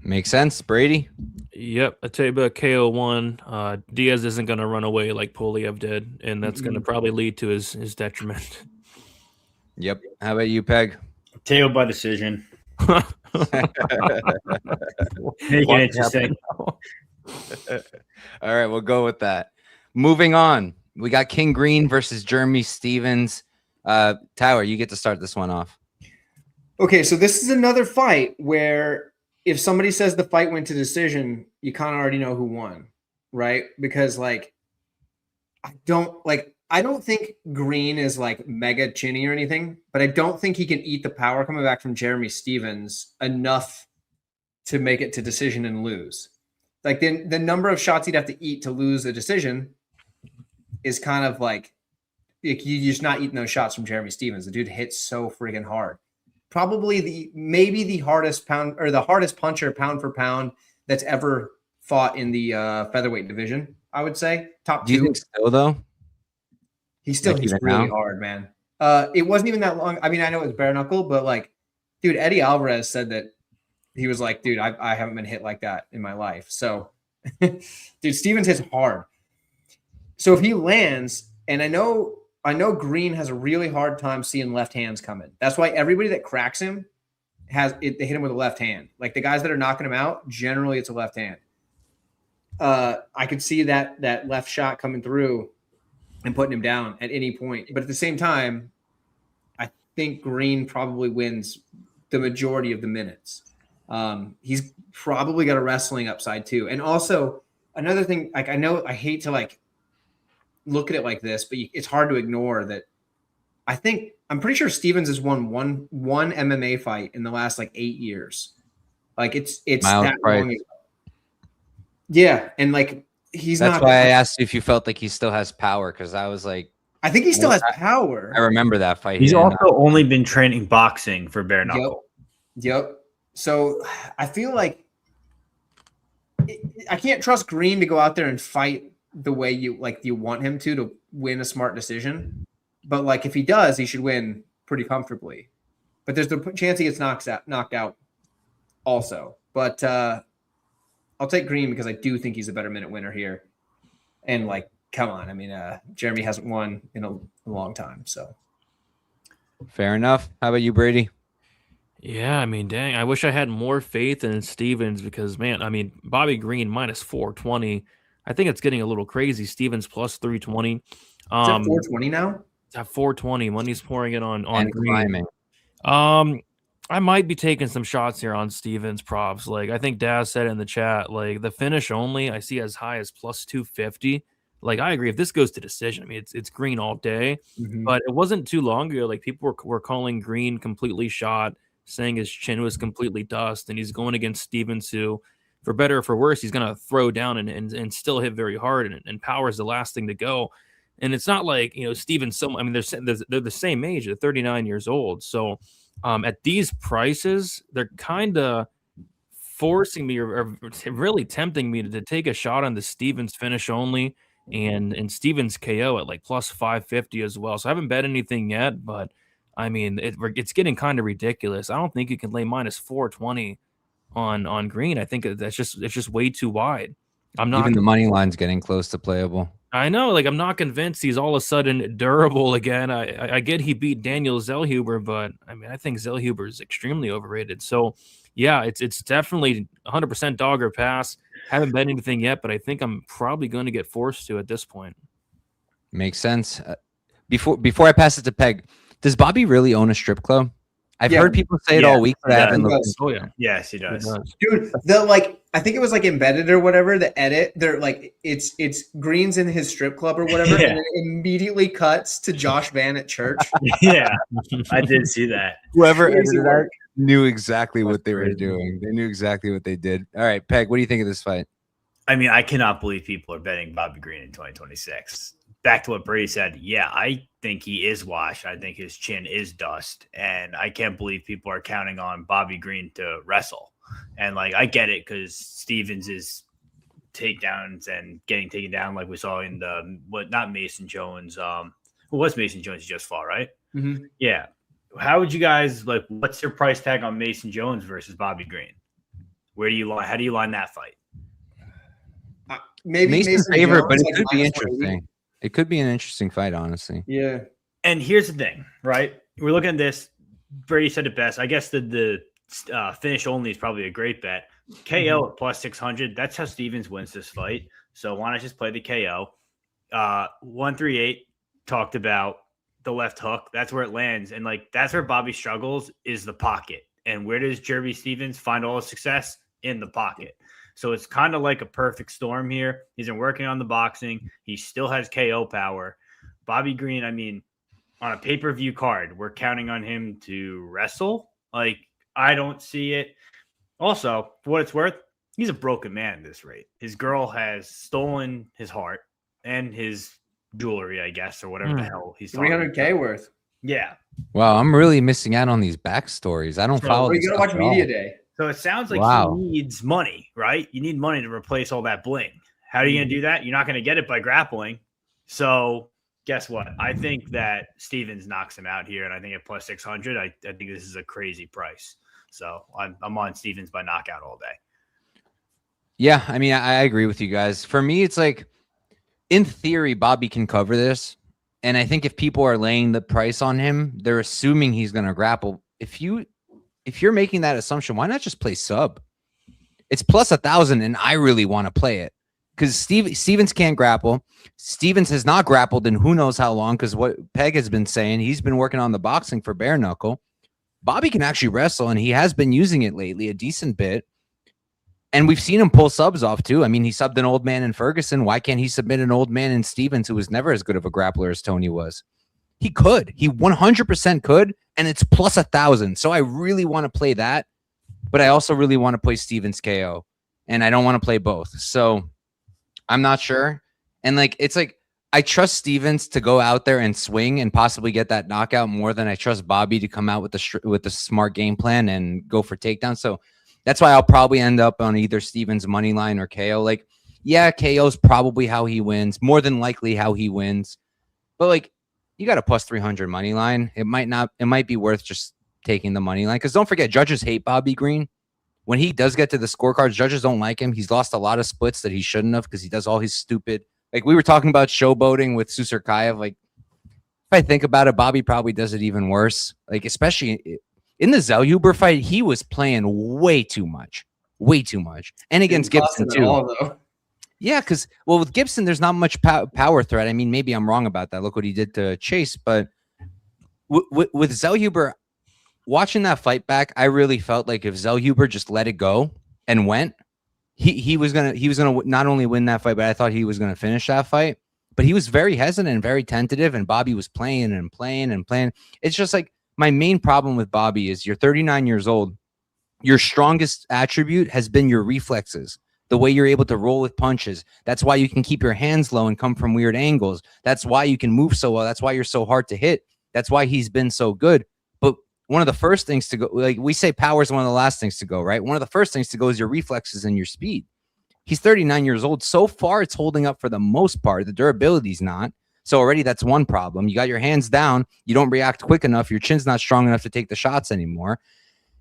S1: Makes sense. Brady?
S3: Yep, Ateba KO1. Diaz isn't going to run away like Polyev did, and that's going to probably lead to his detriment.
S1: Yep. How about you, Peg?
S4: Teo by decision. Make it interesting.
S1: All right, we'll go with that. Moving on. We got King Green versus Jeremy Stevens. Tyra, you get to start this one off.
S2: Okay, so this is another fight where if somebody says the fight went to decision, you kind of already know who won, right? Because like I don't think Green is like mega chinny or anything, but I don't think he can eat the power coming back from Jeremy Stevens enough to make it to decision and lose. Like the number of shots he'd have to eat to lose a decision is kind of like you're just not eating those shots from Jeremy Stevens. The dude hits so friggin' hard. Probably maybe the hardest puncher pound for pound that's ever fought in the featherweight division. I would say top 2.
S1: Do you think so though?
S2: He still hits really hard, man. It wasn't even that long. I mean, I know it was bare knuckle, but like, dude, Eddie Alvarez said that he was like, dude, I haven't been hit like that in my life. So, dude, Stevens hits hard. So if he lands, and I know Green has a really hard time seeing left hands coming. That's why everybody that cracks him they hit him with a left hand. Like the guys that are knocking him out, generally it's a left hand. I could see that left shot coming through and putting him down at any point. But at the same time, I think Green probably wins the majority of the minutes. He's probably got a wrestling upside too. And also another thing, like I hate to like look at it like this, but it's hard to ignore that. I'm pretty sure Stevens has won one MMA fight in the last like 8 years. Like it's
S1: Miles
S2: that
S1: Price.
S2: long ago. Yeah, and like
S1: That's why I asked you if you felt like he still has power, because I was like,
S2: I think he still has power.
S1: I remember that fight.
S4: He's also only been training boxing for bare knuckle.
S2: Yep. So I feel like I can't trust Green to go out there and fight the way you want him to win a smart decision. But like if he does, he should win pretty comfortably. But there's the chance he gets knocked out also. But I'll take Green because I do think he's a better minute winner here. And like, come on. I mean, Jeremy hasn't won in a long time. So
S1: fair enough. How about you, Brady?
S3: Yeah, I mean, dang, I wish I had more faith in Stevens because, man, I mean, Bobby Green minus 420. I think it's getting a little crazy. Stevens plus 320.
S2: Is it 420 now?
S3: It's at 420. Money's pouring in on
S1: Green.
S3: Climbing. I might be taking some shots here on Stevens props. Like I think Daz said in the chat, like the finish only I see as high as plus 250. Like I agree. If this goes to decision, I mean it's Green all day.
S2: Mm-hmm.
S3: But it wasn't too long ago. Like people were calling Green completely shot, saying his chin was completely dust, and he's going against Stevens, who, for better or for worse, he's gonna throw down and still hit very hard, and power is the last thing to go. And it's not like Stevens. I mean, they're the same age. They're 39 years old. So at these prices, they're kind of forcing me or really tempting me to take a shot on the Stevens finish only and Stevens KO at like plus 550 as well. So I haven't bet anything yet, but I mean, it's getting kind of ridiculous. I don't think you can lay minus 420 on Green. I think it's just way too wide. I'm not
S1: even the money line's getting close to playable.
S3: I know, like I'm not convinced he's all of a sudden durable again. I get he beat Daniel Zellhuber, but I mean I think Zellhuber is extremely overrated. So yeah, it's definitely 100% dog or pass. Haven't bet anything yet, but I think I'm probably going to get forced to at this point.
S1: Makes sense. Before I pass it to Peg, does Bobby really own a strip club? I've heard people say it all week, but I haven't looked.
S3: Oh yeah,
S4: yes, he does.
S2: Dude, I think it was like embedded or whatever. The edit, they're like it's Green's in his strip club or whatever, and then it immediately cuts to Josh Van at church.
S4: Yeah, I did see that.
S1: Whoever edited that knew exactly what they were
S2: crazy.
S1: doing. They knew exactly what they did. All right, Peg, what do you think of this fight?
S4: I mean, I cannot believe people are betting Bobby Green in 2026. Back to what Brady said. Yeah, I think he is washed. I think his chin is dust. And I can't believe people are counting on Bobby Green to wrestle. And like, I get it because Stevens is takedowns and getting taken down like we saw in not Mason Jones. Who was Mason Jones? He just fought, right?
S2: Mm-hmm.
S4: Yeah. How would you guys like? What's your price tag on Mason Jones versus Bobby Green? Where do you line? How do you line that fight?
S2: Maybe
S1: Mason's
S2: Mason
S1: favorite,
S2: Jones,
S1: but it
S2: like,
S1: could be
S2: -180.
S1: interesting. It could be an interesting fight, honestly.
S2: Yeah.
S4: And here's the thing, right? We're looking at this. Brady said it best. I guess the finish only is probably a great bet. KO at plus 600. That's how Stevens wins this fight. So why not just play the KO? 138 talked about the left hook. That's where it lands. And like, that's where Bobby struggles is the pocket. And where does Jeremy Stevens find all his success? In the pocket. So it's kind of like a perfect storm here. He's been working on the boxing. He still has KO power. Bobby Green, I mean, on a pay-per-view card, we're counting on him to wrestle. Like, I don't see it. Also, for what it's worth, he's a broken man at this rate. His girl has stolen his heart and his jewelry, I guess, or whatever the hell he's talking about.
S2: 300K worth.
S4: Yeah.
S1: Wow, I'm really missing out on these backstories. I don't follow.
S2: You gotta watch Media Day.
S4: So it sounds like he needs money, right? You need money to replace all that bling. How are you going to do that? You're not going to get it by grappling. So guess what? I think that Stevens knocks him out here, and I think at plus 600, I think this is a crazy price. So I'm on Stevens by knockout all day.
S1: Yeah, I mean, I agree with you guys. For me, it's like, in theory, Bobby can cover this. And I think if people are laying the price on him, they're assuming he's going to grapple. If you're making that assumption, why not just play sub? It's plus 1,000, and I really want to play it because Stevens can't grapple. Stevens has not grappled in who knows how long because what Peg has been saying, he's been working on the boxing for bare knuckle. Bobby can actually wrestle, and he has been using it lately a decent bit. And we've seen him pull subs off too. I mean, he subbed an old man in Ferguson. Why can't he submit an old man in Stevens, who was never as good of a grappler as Tony was? He could. He 100% could, and it's plus 1,000. So I really want to play that, but I also really want to play Stevens KO, and I don't want to play both. So I'm not sure. And like, it's like I trust Stevens to go out there and swing and possibly get that knockout more than I trust Bobby to come out with the smart game plan and go for takedowns. So that's why I'll probably end up on either Stevens money line or KO. Like, yeah, KO's probably how he wins, more than likely how he wins. But like, you got a plus 300 money line. It might be worth just taking the money line. Because don't forget, judges hate Bobby Green. When he does get to the scorecards, judges don't like him. He's lost a lot of splits that he shouldn't have because he does all his stupid. Like we were talking about showboating with Susurkayev. Like, if I think about it, Bobby probably does it even worse. Like, especially in the Zellhuber fight, he was playing way too much. And against Gibson too. Yeah, because, well, with Gibson, there's not much power threat. I mean, maybe I'm wrong about that. Look what he did to Chase. But with Zellhuber, watching that fight back, I really felt like if Zellhuber just let it go and went, he was gonna not only win that fight, but I thought he was gonna finish that fight. But he was very hesitant and very tentative, and Bobby was playing. It's just like my main problem with Bobby is you're 39 years old. Your strongest attribute has been your reflexes. The way you're able to roll with punches. That's why you can keep your hands low and come from weird angles. That's why you can move so well. That's why you're so hard to hit. That's why he's been so good. But one of the first things to go, like we say, power is one of the last things to go, right? One of the first things to go is your reflexes and your speed. He's 39 years old. So far, it's holding up for the most part. The durability's not. So already that's one problem. You got your hands down. You don't react quick enough. Your chin's not strong enough to take the shots anymore.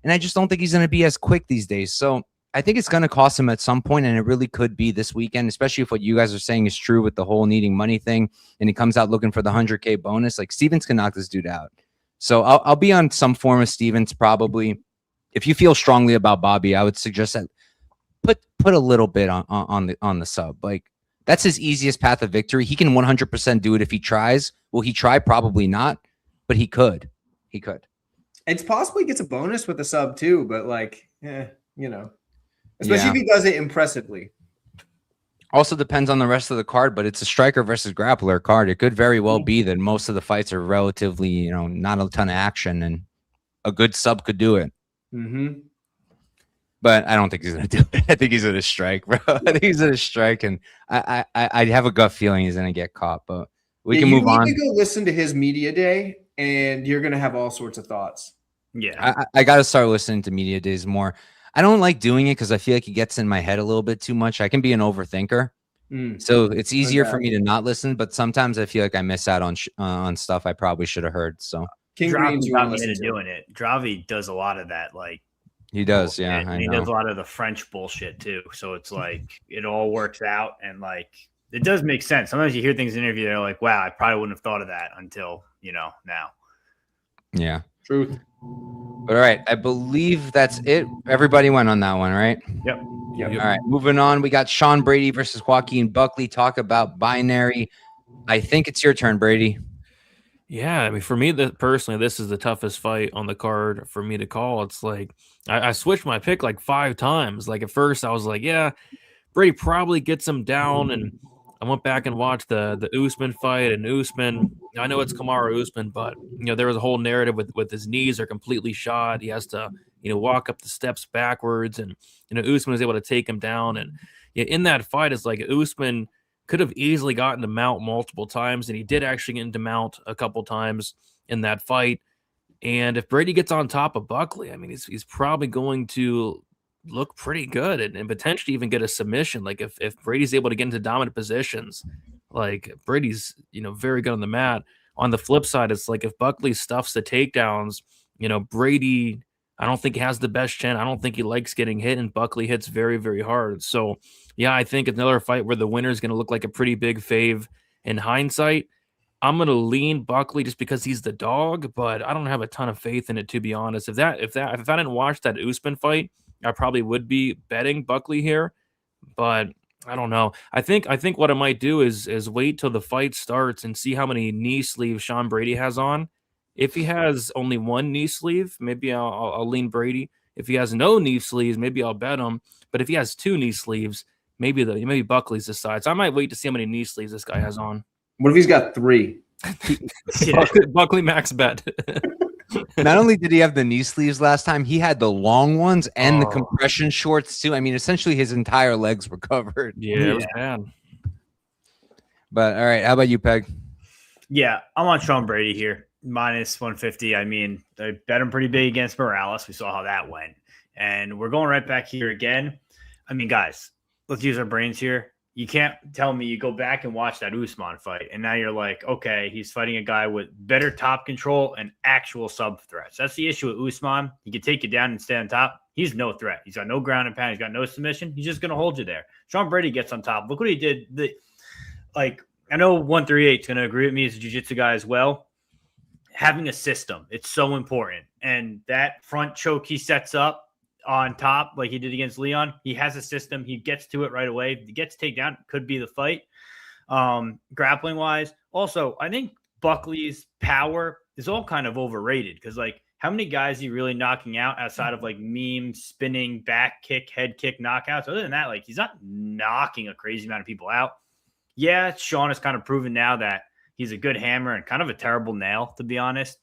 S1: And I just don't think he's going to be as quick these days. So I think it's going to cost him at some point, and it really could be this weekend, especially if what you guys are saying is true with the whole needing money thing, and he comes out looking for the 100K bonus. Like, Stevens can knock this dude out. So I'll be on some form of Stevens probably. If you feel strongly about Bobby, I would suggest that put a little bit on the sub. Like, that's his easiest path of victory. He can 100% do it if he tries. Will he try? Probably not, but he could. He could.
S2: It's possible he gets a bonus with a sub too, but like, you know. Especially if he does it impressively.
S1: Also depends on the rest of the card, but it's a striker versus grappler card. It could very well be that most of the fights are relatively, not a ton of action, and a good sub could do it.
S2: Mm-hmm.
S1: But I don't think he's going to do it. I think he's going to strike, bro. I think he's going to strike, and I have a gut feeling he's going to get caught. But we can move on.
S2: You need to go listen to his media day, and you're going to have all sorts of thoughts.
S4: Yeah.
S1: I got to start listening to media days more. I don't like doing it because I feel like it gets in my head a little bit too much. I can be an overthinker. So it's easier for me to not listen, but sometimes I feel like I miss out on stuff I probably should have heard. So
S2: King Green's
S4: got me into doing it. Dravi does a lot of that, like
S1: he does, yeah.
S4: And he does a lot of the French bullshit too. So it's like it all works out, and like it does make sense. Sometimes you hear things in an interview, they're like, "Wow, I probably wouldn't have thought of that until now."
S1: Yeah,
S2: truth.
S1: But all right, I believe that's it. Everybody went on that one, right?
S4: Yep.
S1: All right, moving on. We got Sean Brady versus Joaquin Buckley. Talk about binary. I think it's your turn, Brady.
S3: Yeah, I mean, for me, personally, this is the toughest fight on the card for me to call. It's like I switched my pick like 5 times. Like at first, I was like, yeah, Brady probably gets him down, and I went back and watched the Usman fight, and Usman, I know it's Kamaru Usman, but there was a whole narrative with his knees are completely shot. He has to walk up the steps backwards, and Usman was able to take him down. And in that fight, it's like Usman could have easily gotten to mount multiple times, and he did actually get into mount a couple times in that fight. And if Brady gets on top of Buckley, I mean, he's probably going to look pretty good and potentially even get a submission. Like if Brady's able to get into dominant positions, like Brady's, very good on the mat. On the flip side, it's like if Buckley stuffs the takedowns, Brady, I don't think he has the best chin. I don't think he likes getting hit, and Buckley hits very, very hard. So yeah, I think it's another fight where the winner is going to look like a pretty big fave in hindsight. I'm going to lean Buckley just because he's the dog, but I don't have a ton of faith in it, to be honest. If I didn't watch that Usman fight, I probably would be betting Buckley here, but I don't know. I think what I might do is wait till the fight starts and see how many knee sleeves Sean Brady has on. If he has only one knee sleeve, maybe I'll lean Brady. If he has no knee sleeves, maybe I'll bet him. But if he has 2 knee sleeves, maybe Buckley's the side. So I might wait to see how many knee sleeves this guy has on.
S2: What if he's got 3?
S3: Buckley max bet.
S1: Not only did he have the knee sleeves last time, he had the long ones and the compression shorts too. I mean, essentially his entire legs were covered.
S3: Yeah, it was bad.
S1: But all right, how about you, Peg?
S4: Yeah, I'm on Sean Brady here. Minus 150. I mean, I bet him pretty big against Morales. We saw how that went. And we're going right back here again. I mean, guys, let's use our brains here. You can't tell me you go back and watch that Usman fight, and now you're like, okay, he's fighting a guy with better top control and actual sub threats. That's the issue with Usman. He can take you down and stay on top. He's no threat. He's got no ground and pound. He's got no submission. He's just going to hold you there. Sean Brady gets on top. Look what he did. I know 138 is going to agree with me as a jiu-jitsu guy as well. Having a system, it's so important. And that front choke he sets up on top, like he did against Leon, he has a system. He gets to it right away. If he gets takedown, could be the fight. Grappling wise, also, I think Buckley's power is all kind of overrated because, like, how many guys are you really knocking out outside of like meme, spinning, back kick, head kick knockouts? Other than that, like, he's not knocking a crazy amount of people out. Yeah, Sean has kind of proven now that he's a good hammer and kind of a terrible nail, to be honest.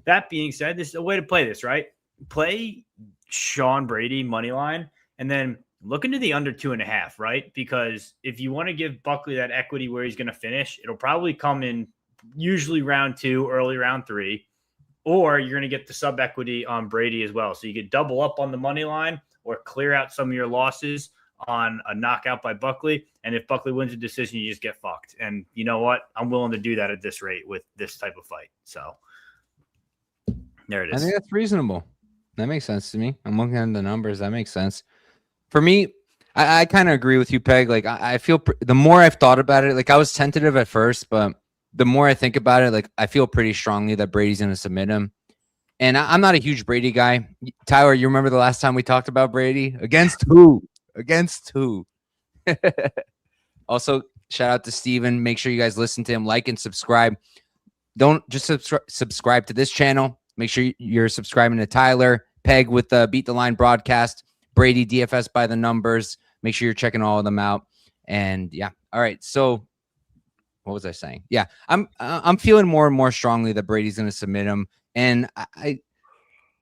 S4: That being said, this is a way to play this, right? Play Sean Brady money line and then look into the under 2.5, right? Because if you want to give Buckley that equity where he's going to finish, it'll probably come in usually round 2, early round 3, or you're going to get the sub equity on Brady as well. So you could double up on the money line or clear out some of your losses on a knockout by Buckley. And if Buckley wins a decision, you just get fucked. And you know what? I'm willing to do that at this rate with this type of fight. So there it is.
S1: I think that's reasonable. That makes sense to me. I'm looking at the numbers. That makes sense. For me, I kind of agree with you, Peg. Like, I feel the more I've thought about it, like I was tentative at first, but the more I think about it, like I feel pretty strongly that Brady's going to submit him. And I'm not a huge Brady guy. Tyler, you remember the last time we talked about Brady? Against who? Against who? Also, shout out to Steven. Make sure you guys listen to him, like and subscribe. Don't just subscribe to this channel. Make sure you're subscribing to Tyler, Peg with the Beat the Line broadcast, Brady DFS by the numbers. Make sure you're checking all of them out. And yeah, all right. So what was I saying? Yeah, I'm feeling more and more strongly that Brady's going to submit him. And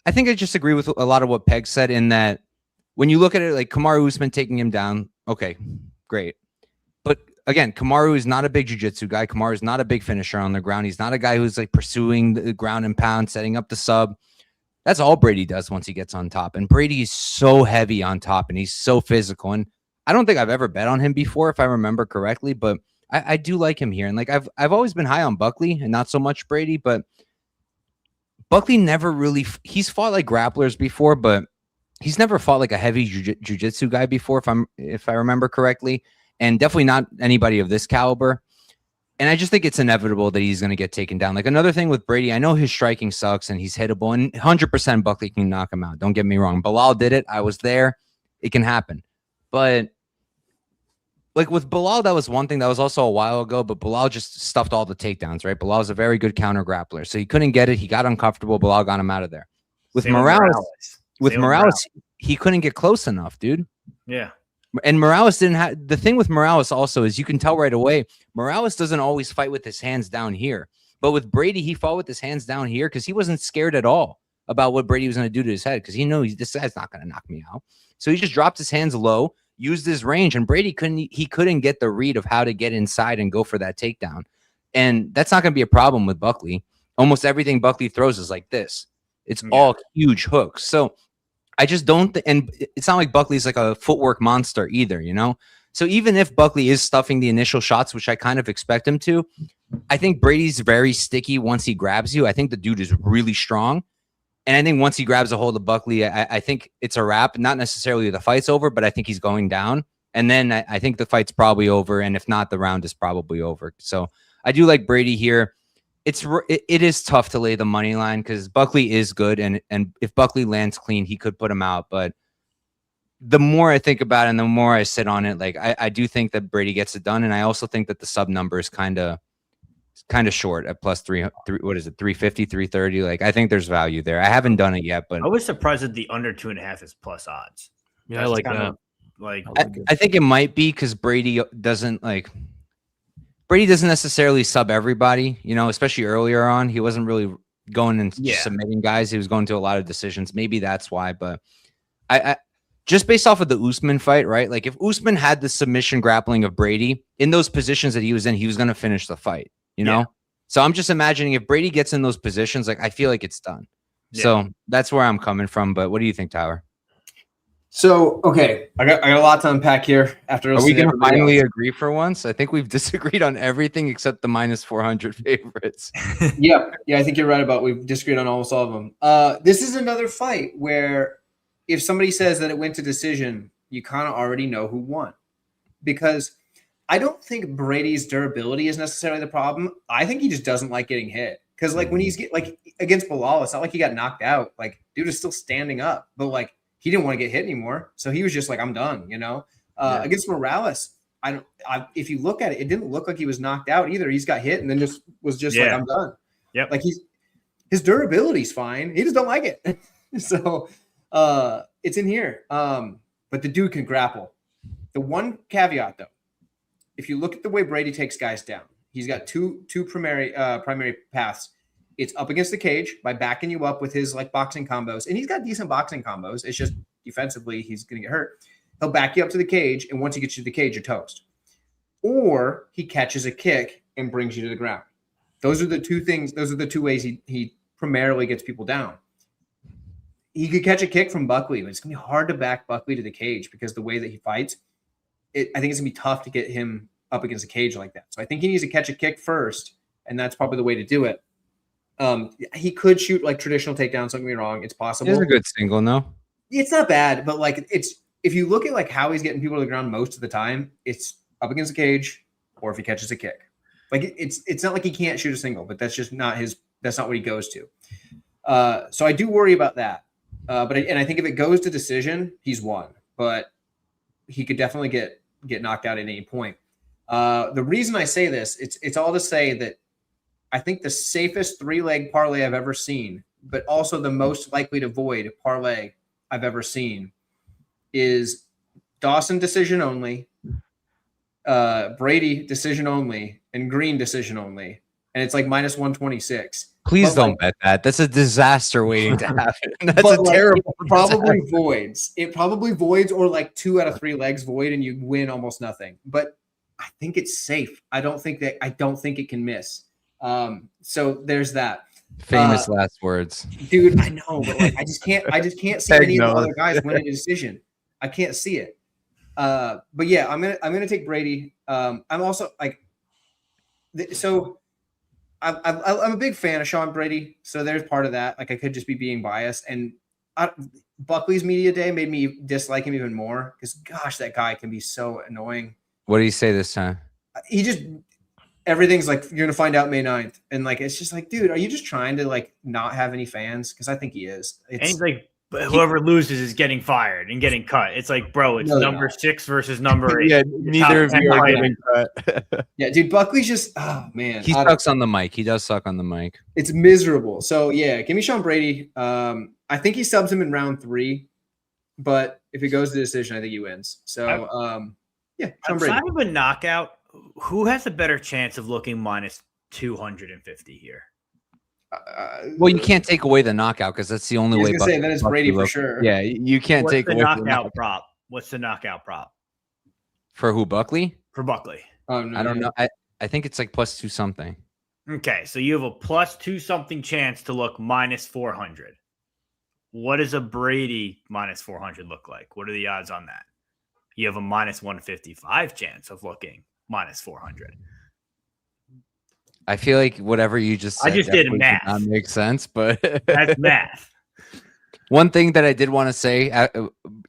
S1: I think I just agree with a lot of what Peg said in that when you look at it, like Kamaru Usman taking him down, okay, great. But again, Kamaru is not a big jiu-jitsu guy. Kamaru is not a big finisher on the ground. He's not a guy who's like pursuing the ground and pound, setting up the sub. That's all Brady does once he gets on top. And Brady is so heavy on top and he's so physical. And I don't think I've ever bet on him before, if I remember correctly, but I do like him here. And like I've always been high on Buckley and not so much Brady, but Buckley never really he's fought like grapplers before, but he's never fought like a heavy jiu-jitsu guy before, if I remember correctly, and definitely not anybody of this caliber. And I just think it's inevitable that he's going to get taken down. Like another thing with Brady, I know his striking sucks and he's hittable, and 100% Buckley can knock him out. Don't get me wrong. Bilal did it. I was there. It can happen. But like with Bilal, that was one thing. That was also a while ago, but Bilal just stuffed all the takedowns, right? Bilal is a very good counter grappler. So he couldn't get it. He got uncomfortable. Bilal got him out of there. With Morales, he couldn't get close enough, dude.
S4: Yeah.
S1: And Morales didn't have the thing with Morales also is you can tell right away, Morales doesn't always fight with his hands down here. But with Brady, he fought with his hands down here because he wasn't scared at all about what Brady was going to do to his head because he knew this guy's not going to knock me out. So he just dropped his hands low, used his range, and Brady couldn't get the read of how to get inside and go for that takedown. And that's not going to be a problem with Buckley. Almost everything Buckley throws is like this. It's all huge hooks. So I just don't, and it's not like Buckley's like a footwork monster either, you know? So even if Buckley is stuffing the initial shots, which I kind of expect him to, I think Brady's very sticky once he grabs you. I think the dude is really strong. And I think once he grabs a hold of Buckley, I think it's a wrap. Not necessarily the fight's over, but I think he's going down. And then I think the fight's probably over. And if not, the round is probably over. So I do like Brady here. It is tough to lay the money line because Buckley is good, and if Buckley lands clean, he could put him out. But the more I think about it and the more I sit on it, like I do think that Brady gets it done, and I also think that the sub number is kind of short at plus three. What is it? 350, 330. Like I think there's value there. I haven't done it yet, but
S4: I was surprised that the under 2.5 is plus odds.
S3: Yeah, I like that.
S1: I think it might be because Brady doesn't necessarily sub everybody, you know, especially earlier on. He wasn't really going and submitting guys. He was going to a lot of decisions. Maybe that's why. But I just based off of the Usman fight, right? Like if Usman had the submission grappling of Brady in those positions that he was in, he was going to finish the fight, you know? So I'm just imagining if Brady gets in those positions, like I feel like it's done. Yeah. So that's where I'm coming from. But what do you think, Tyler?
S2: So, okay, I got a lot to unpack here. Are
S1: we going to finally agree for once? I think we've disagreed on everything except the minus 400 favorites.
S2: Yeah, I think you're right about we've disagreed on almost all of them. This is another fight where if somebody says that it went to decision, you kind of already know who won. Because I don't think Brady's durability is necessarily the problem. I think he just doesn't like getting hit. Because like when he's against Bilal, it's not like he got knocked out. Like dude is still standing up, but like he didn't want to get hit anymore. So he was just like, I'm done, you know? Against Morales, if you look at it, it didn't look like he was knocked out either. He's got hit and then was like, I'm done.
S4: Yep.
S2: Like his durability's fine. He just don't like it. So it's in here. But the dude can grapple. The one caveat though, if you look at the way Brady takes guys down, he's got two primary paths. It's up against the cage by backing you up with his like boxing combos. And he's got decent boxing combos. It's just defensively, he's going to get hurt. He'll back you up to the cage. And once he gets you to the cage, you're toast. Or he catches a kick and brings you to the ground. Those are the two things. Those are the two ways he primarily gets people down. He could catch a kick from Buckley, but it's going to be hard to back Buckley to the cage because the way that he fights, I think it's going to be tough to get him up against a cage like that. So I think he needs to catch a kick first. And that's probably the way to do it. He could shoot like traditional takedowns. Don't get me wrong; it's possible.
S1: It's a good single, no?
S2: It's not bad, but like if you look at like how he's getting people to the ground most of the time, it's up against the cage, or if he catches a kick. Like it's not like he can't shoot a single, but that's just not his. That's not what he goes to. So I do worry about that. But I think if it goes to decision, he's won. But he could definitely get knocked out at any point. The reason I say this, it's all to say that. I think the safest 3-leg parlay I've ever seen, but also the most likely to void parlay I've ever seen is Dawson decision only, Brady decision only, and Green decision only. And it's like minus 126.
S1: Please
S2: But,
S1: don't bet that. That's a disaster waiting to happen. That's
S2: but
S1: a terrible.
S2: It probably voids. It probably voids, or like 2 out of 3 legs void, and you win almost nothing. But I think it's safe. I don't think it can miss. So there's that.
S1: Famous last words,
S2: dude. I know, but like, I just can't see any of the other guys winning a decision. I can't see it. But yeah, I'm gonna take Brady. I'm also like, so I'm a big fan of Sean Brady, so there's part of that. Like, I could just be being biased, and Buckley's media day made me dislike him even more because, gosh, that guy can be so annoying.
S1: what do you say this time?
S2: He just, everything's like, you're gonna find out May 9th, and like, it's just like, dude, are you just trying to like not have any fans? Because I think he is.
S4: And he's like, whoever loses is getting fired and getting cut. It's like, bro, it's number 6 versus number 8.
S1: Yeah, neither of you are getting cut.
S2: Yeah, dude, Buckley's just, oh man,
S1: He sucks on the mic. He does suck on the mic.
S2: It's miserable. So yeah, give me Sean Brady. I think he subs him in round 3, but if he goes to the decision, I think he wins. So yeah, Sean Brady.
S4: Outside of a knockout, who has a better chance of looking minus 250 here?
S1: Well, you can't take away the knockout because that's the only way.
S2: Say then it's Brady for sure.
S1: Yeah, you can't take away
S4: the knockout prop. What's the knockout prop
S1: for who? Buckley?
S4: For Buckley.
S2: Oh no,
S1: I don't know. I think it's like +2 something.
S4: Okay, so you have a +2 something chance to look minus 400. What does a Brady minus 400 look like? What are the odds on that? You have a minus 155 chance of looking minus 400.
S1: I feel like whatever you just said,
S4: I just did math.
S1: Did not make sense, but
S4: that's math.
S1: One thing that I did want to say,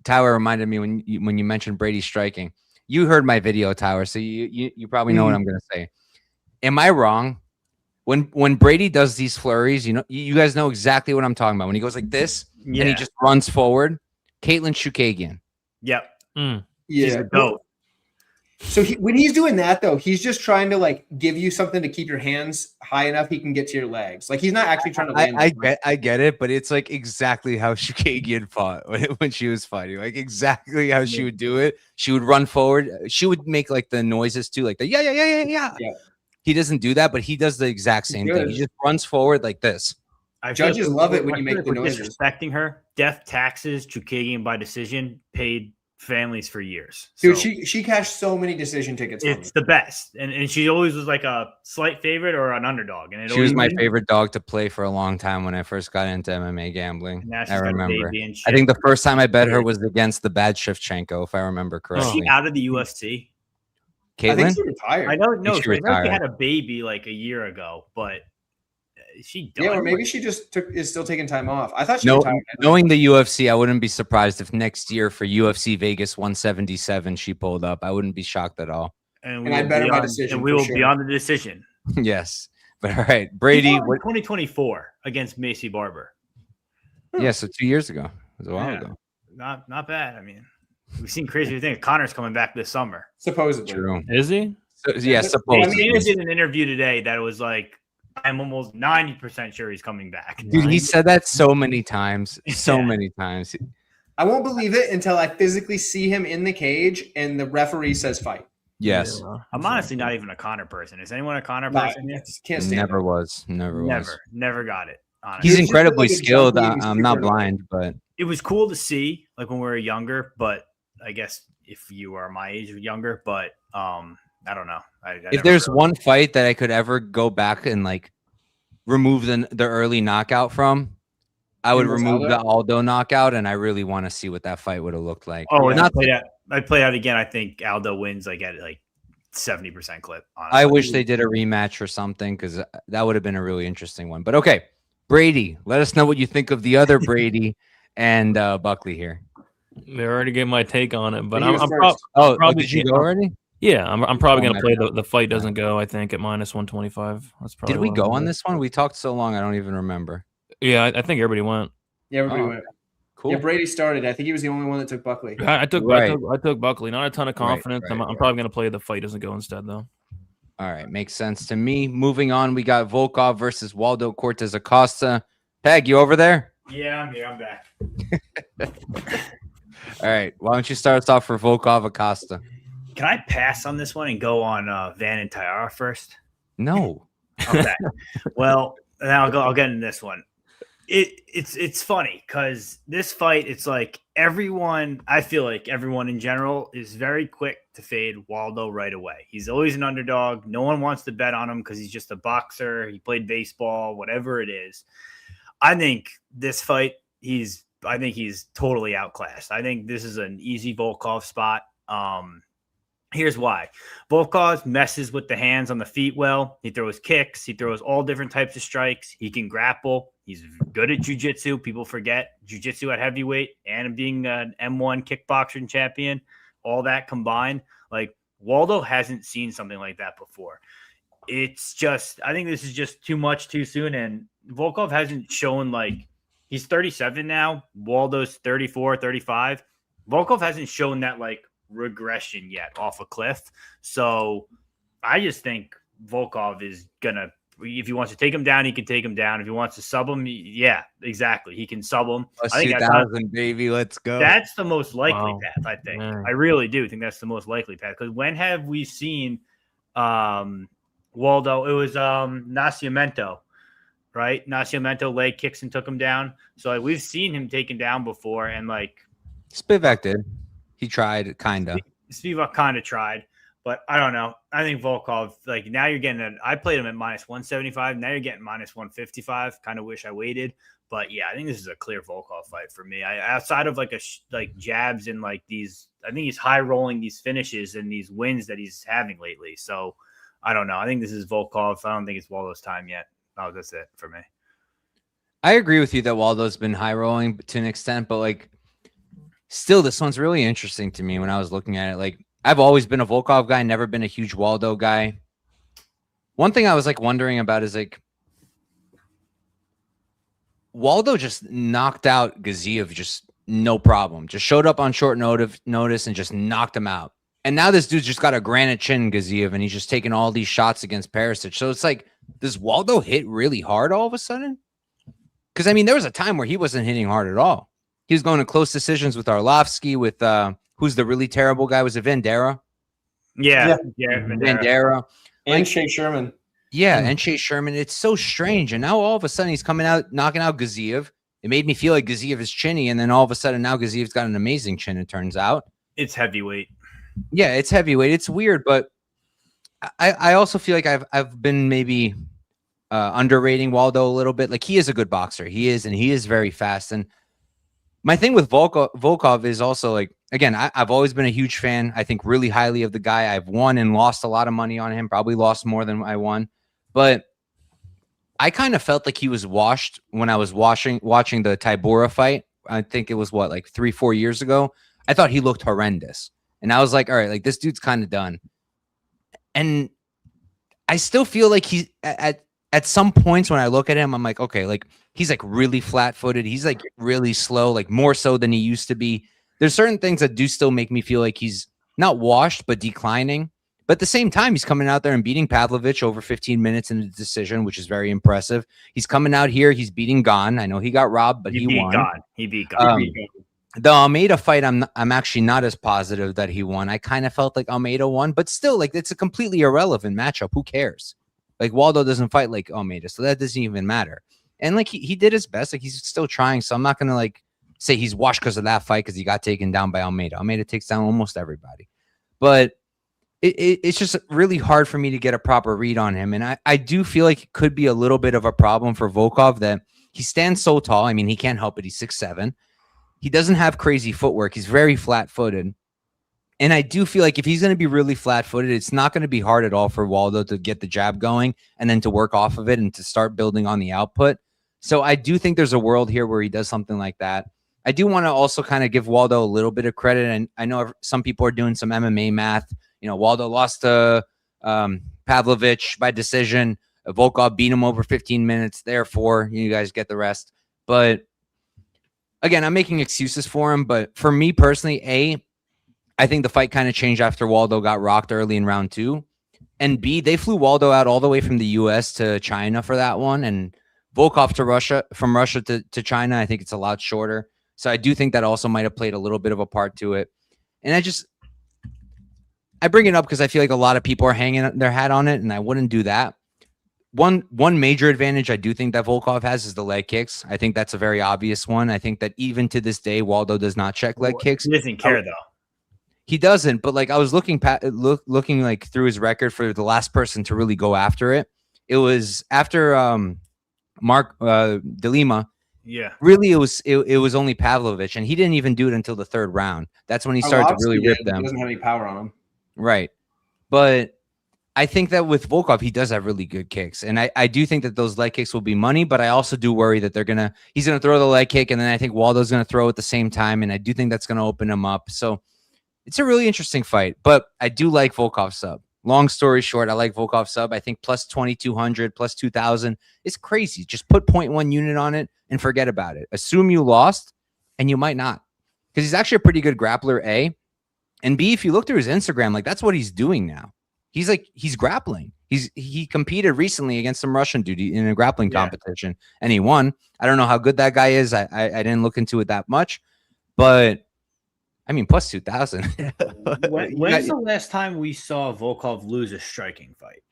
S1: Tyra reminded me when you mentioned Brady striking. You heard my video, Tyra, so you probably know what I'm going to say. Am I wrong? When Brady does these flurries, you guys know exactly what I'm talking about. When he goes like this and he just runs forward, Caitlin Shukagian.
S4: Yep.
S2: Yeah.
S4: She's a goat.
S2: So when he's doing that, though, he's just trying to like give you something to keep your hands high enough he can get to your legs. Like, he's not actually trying to land.
S1: I get it, but it's like exactly how Shukagian fought when she was fighting. Like exactly how she would do it. She would run forward. She would make like the noises too, like the yeah. He doesn't do that, but he does the exact same thing. He just runs forward like this.
S2: Judges love it when you make the noises.
S4: Disrespecting her. Death, taxes, Shukagian by decision, paid families for years.
S2: Dude, she cashed so many decision tickets.
S4: It's the best. And she always was like a slight favorite or an underdog. And
S1: she was my favorite dog to play for a long time when I first got into MMA gambling. I remember. I think the first time I bet her was against the bad Shevchenko, if I remember correctly.
S4: Is she out of the UFC?
S1: Caitlin?
S2: I think she retired.
S4: I don't know. She had a baby like a year ago, but she done?
S2: Yeah, or maybe she just is still taking time off. I thought she
S1: retired. Knowing the UFC, I wouldn't be surprised if next year for UFC Vegas 177 she pulled up. I wouldn't be shocked at all.
S2: And I bet her my decision.
S4: And we will be on the decision.
S1: Yes. But all right, Brady.
S4: 2024 against Macy Barber.
S1: Yeah, so 2 years ago. It was a while ago.
S4: Not bad. I mean, we've seen crazy things. Connor's coming back this summer.
S2: Supposedly.
S1: True.
S3: Is he?
S1: Yeah, supposedly.
S4: Dana did an interview today that was like, I'm almost 90% sure he's coming back.
S1: Dude, he said that so many times. So many times.
S2: I won't believe it until I physically see him in the cage and the referee says fight.
S1: Yes.
S4: Yeah. I'm honestly not even a Connor person. Is anyone a Connor person?
S2: Can't stand
S1: Never was. Never
S4: got it. Honestly.
S1: He's incredibly skilled. I'm not blind, but
S4: it was cool to see like when we were younger, but I guess if you are my age or younger, but I don't know.
S1: If there's one fight that I could ever go back and like remove the early knockout from, I would remove the Aldo knockout, and I really want to see what that fight would have looked like.
S4: Oh, and I'd play out again. I think Aldo wins like at like 70% clip. Honestly.
S1: I wish they did a rematch or something because that would have been a really interesting one. But okay, Brady, let us know what you think of the other Brady and Buckley here.
S3: They already gave my take on it, but
S2: I'm
S3: probably
S1: did you go already?
S3: Yeah, I'm probably going to play the fight doesn't go, I think, at minus 125. That's probably.
S1: Did we go on this one? We talked so long, I don't even remember.
S3: Yeah, I think everybody went.
S2: Yeah, everybody went.
S1: Cool.
S2: Yeah, Brady started. I think he was the only one that took Buckley.
S3: I took Buckley. Not a ton of confidence. I'm probably going to play the fight doesn't go instead, though.
S1: All right, makes sense to me. Moving on, we got Volkov versus Waldo Cortez Acosta. Peg, you over there?
S4: Yeah, I'm here. I'm back.
S1: All right, why don't you start us off for Volkov Acosta?
S4: Can I pass on this one and go on Van and Tyra first?
S1: No.
S4: Okay. Well, And I'll get into this one. It's funny because this fight, it's like I feel like everyone in general is very quick to fade Waldo right away. He's always an underdog. No one wants to bet on him because he's just a boxer. He played baseball, whatever it is. I think this fight, he's totally outclassed. I think this is an easy Volkov spot. Here's why. Volkov messes with the hands on the feet well. He throws kicks. He throws all different types of strikes. He can grapple. He's good at jiu-jitsu. People forget jiu-jitsu at heavyweight and being an M1 kickboxer and champion. All that combined. Like, Waldo hasn't seen something like that before. It's just, I think this is just too much too soon. And Volkov hasn't shown, like, he's 37 now. Waldo's 34, 35. Volkov hasn't shown that, like, regression yet off a cliff. So I just think Volkov is gonna, if he wants to take him down, he can take him down. If he wants to sub him, yeah, exactly, he can sub him.
S1: Plus
S4: I think
S1: 2000, baby, let's go.
S4: That's the most likely
S3: Wow.
S4: path. I think.
S3: Man.
S4: I really do think that's the most likely path, because when have we seen Waldo? It was Nascimento, right? Nascimento leg kicks and took him down. So, like, we've seen him taken down before, and, like,
S1: Spivak did. He tried, kind of.
S4: Spivak kind of tried, but I don't know. I think Volkov, like, now you're getting I played him at minus 175. Now you're getting minus 155. Kind of wish I waited, but yeah, I think this is a clear Volkov fight for me. Outside of like jabs and like these, I think he's high rolling these finishes and these wins that he's having lately. So I don't know. I think this is Volkov. I don't think it's Waldo's time yet. Oh, that's it for me.
S1: I agree with you that Waldo's been high rolling to an extent, but like, still, this one's really interesting to me when I was looking at it. Like, I've always been a Volkov guy, never been a huge Waldo guy. One thing I was like wondering about is like, Waldo just knocked out Gaziev just no problem. Just showed up on short notice and just knocked him out. And now this dude's just got a granite chin, Gaziev, and he's just taking all these shots against Perisic. So it's like, does Waldo hit really hard all of a sudden? Because, I mean, there was a time where he wasn't hitting hard at all. He was going to close decisions with Arlovsky, with who's the really terrible guy? Was it Vandera?
S4: Yeah.
S1: Vandera.
S2: And
S1: Like,
S2: Shea Sherman.
S1: Yeah, and Chase Sherman. It's so strange. And now all of a sudden he's coming out, knocking out Gaziev. It made me feel like Gaziev is chinny. And then all of a sudden now Gaziev's got an amazing chin, it turns out.
S4: It's heavyweight.
S1: Yeah, it's heavyweight. It's weird, but I also feel like I've been maybe underrating Waldo a little bit. Like, he is a good boxer. He is, and he is very fast. And my thing with Volkov is also, like, again, I've always been a huge fan. I think really highly of the guy. I've won and lost a lot of money on him, probably lost more than I won. But I kind of felt like he was washed when I was watching the Tybura fight. I think it was like 3-4 years ago. I thought he looked horrendous. And I was like, all right, like, this dude's kind of done. And I still feel like he at some points when I look at him, I'm like, okay, like, he's like really flat-footed. He's like really slow, like more so than he used to be. There's certain things that do still make me feel like he's not washed, but declining. But at the same time, he's coming out there and beating Pavlovich over 15 minutes in the decision, which is very impressive. He's coming out here. He's beating Gon. I know he got robbed, but he won.
S4: He beat Gon.
S1: The Almeida fight, I'm actually not as positive that he won. I kind of felt like Almeida won, but still, like, it's a completely irrelevant matchup. Who cares? Like, Waldo doesn't fight like Almeida, so that doesn't even matter. And like, he did his best. Like, he's still trying. So I'm not gonna like say he's washed because of that fight because he got taken down by Almeida. Almeida takes down almost everybody, but it's just really hard for me to get a proper read on him. And I do feel like it could be a little bit of a problem for Volkov that he stands so tall. I mean, he can't help it. He's 6'7". He doesn't have crazy footwork. He's very flat-footed. And I do feel like if he's going to be really flat-footed, it's not going to be hard at all for Waldo to get the jab going and then to work off of it and to start building on the output. So I do think there's a world here where he does something like that. I do want to also kind of give Waldo a little bit of credit. And I know some people are doing some MMA math. You know, Waldo lost to Pavlovich by decision. Volkov beat him over 15 minutes. Therefore, you guys get the rest. But again, I'm making excuses for him. But for me personally, I think the fight kind of changed after Waldo got rocked early in round 2. And B, they flew Waldo out all the way from the U.S. to China for that one. And Volkov to Russia, from Russia to China, I think it's a lot shorter. So I do think that also might have played a little bit of a part to it. And I bring it up because I feel like a lot of people are hanging their hat on it, and I wouldn't do that. one major advantage I do think that Volkov has is the leg kicks. I think that's a very obvious one. I think that even to this day, Waldo does not check leg kicks.
S4: He doesn't care though.
S1: He doesn't, but like I was looking like through his record for the last person to really go after it. It was after Mark De Lima.
S4: Yeah.
S1: Really, it was only Pavlovich, and he didn't even do it until the third round. That's when he started to really rip them.
S2: He doesn't have any power on him.
S1: Right. But I think that with Volkov, he does have really good kicks. And I do think that those leg kicks will be money, but I also do worry that he's going to throw the leg kick, and then I think Waldo's going to throw at the same time, and I do think that's going to open him up. So it's a really interesting fight, but I do like Volkov sub. Long story short, I like Volkov sub. I think plus 2,200, plus 2,000 is crazy. Just put 0.1 unit on it and forget about it. Assume you lost, and you might not, because he's actually a pretty good grappler, A. And B, if you look through his Instagram, like that's what he's doing now. He's grappling. He competed recently against some Russian dude in a grappling competition, and he won. I don't know how good that guy is. I didn't look into it that much, but I mean, plus 2,000.
S4: When's the last time we saw Volkov lose a striking fight?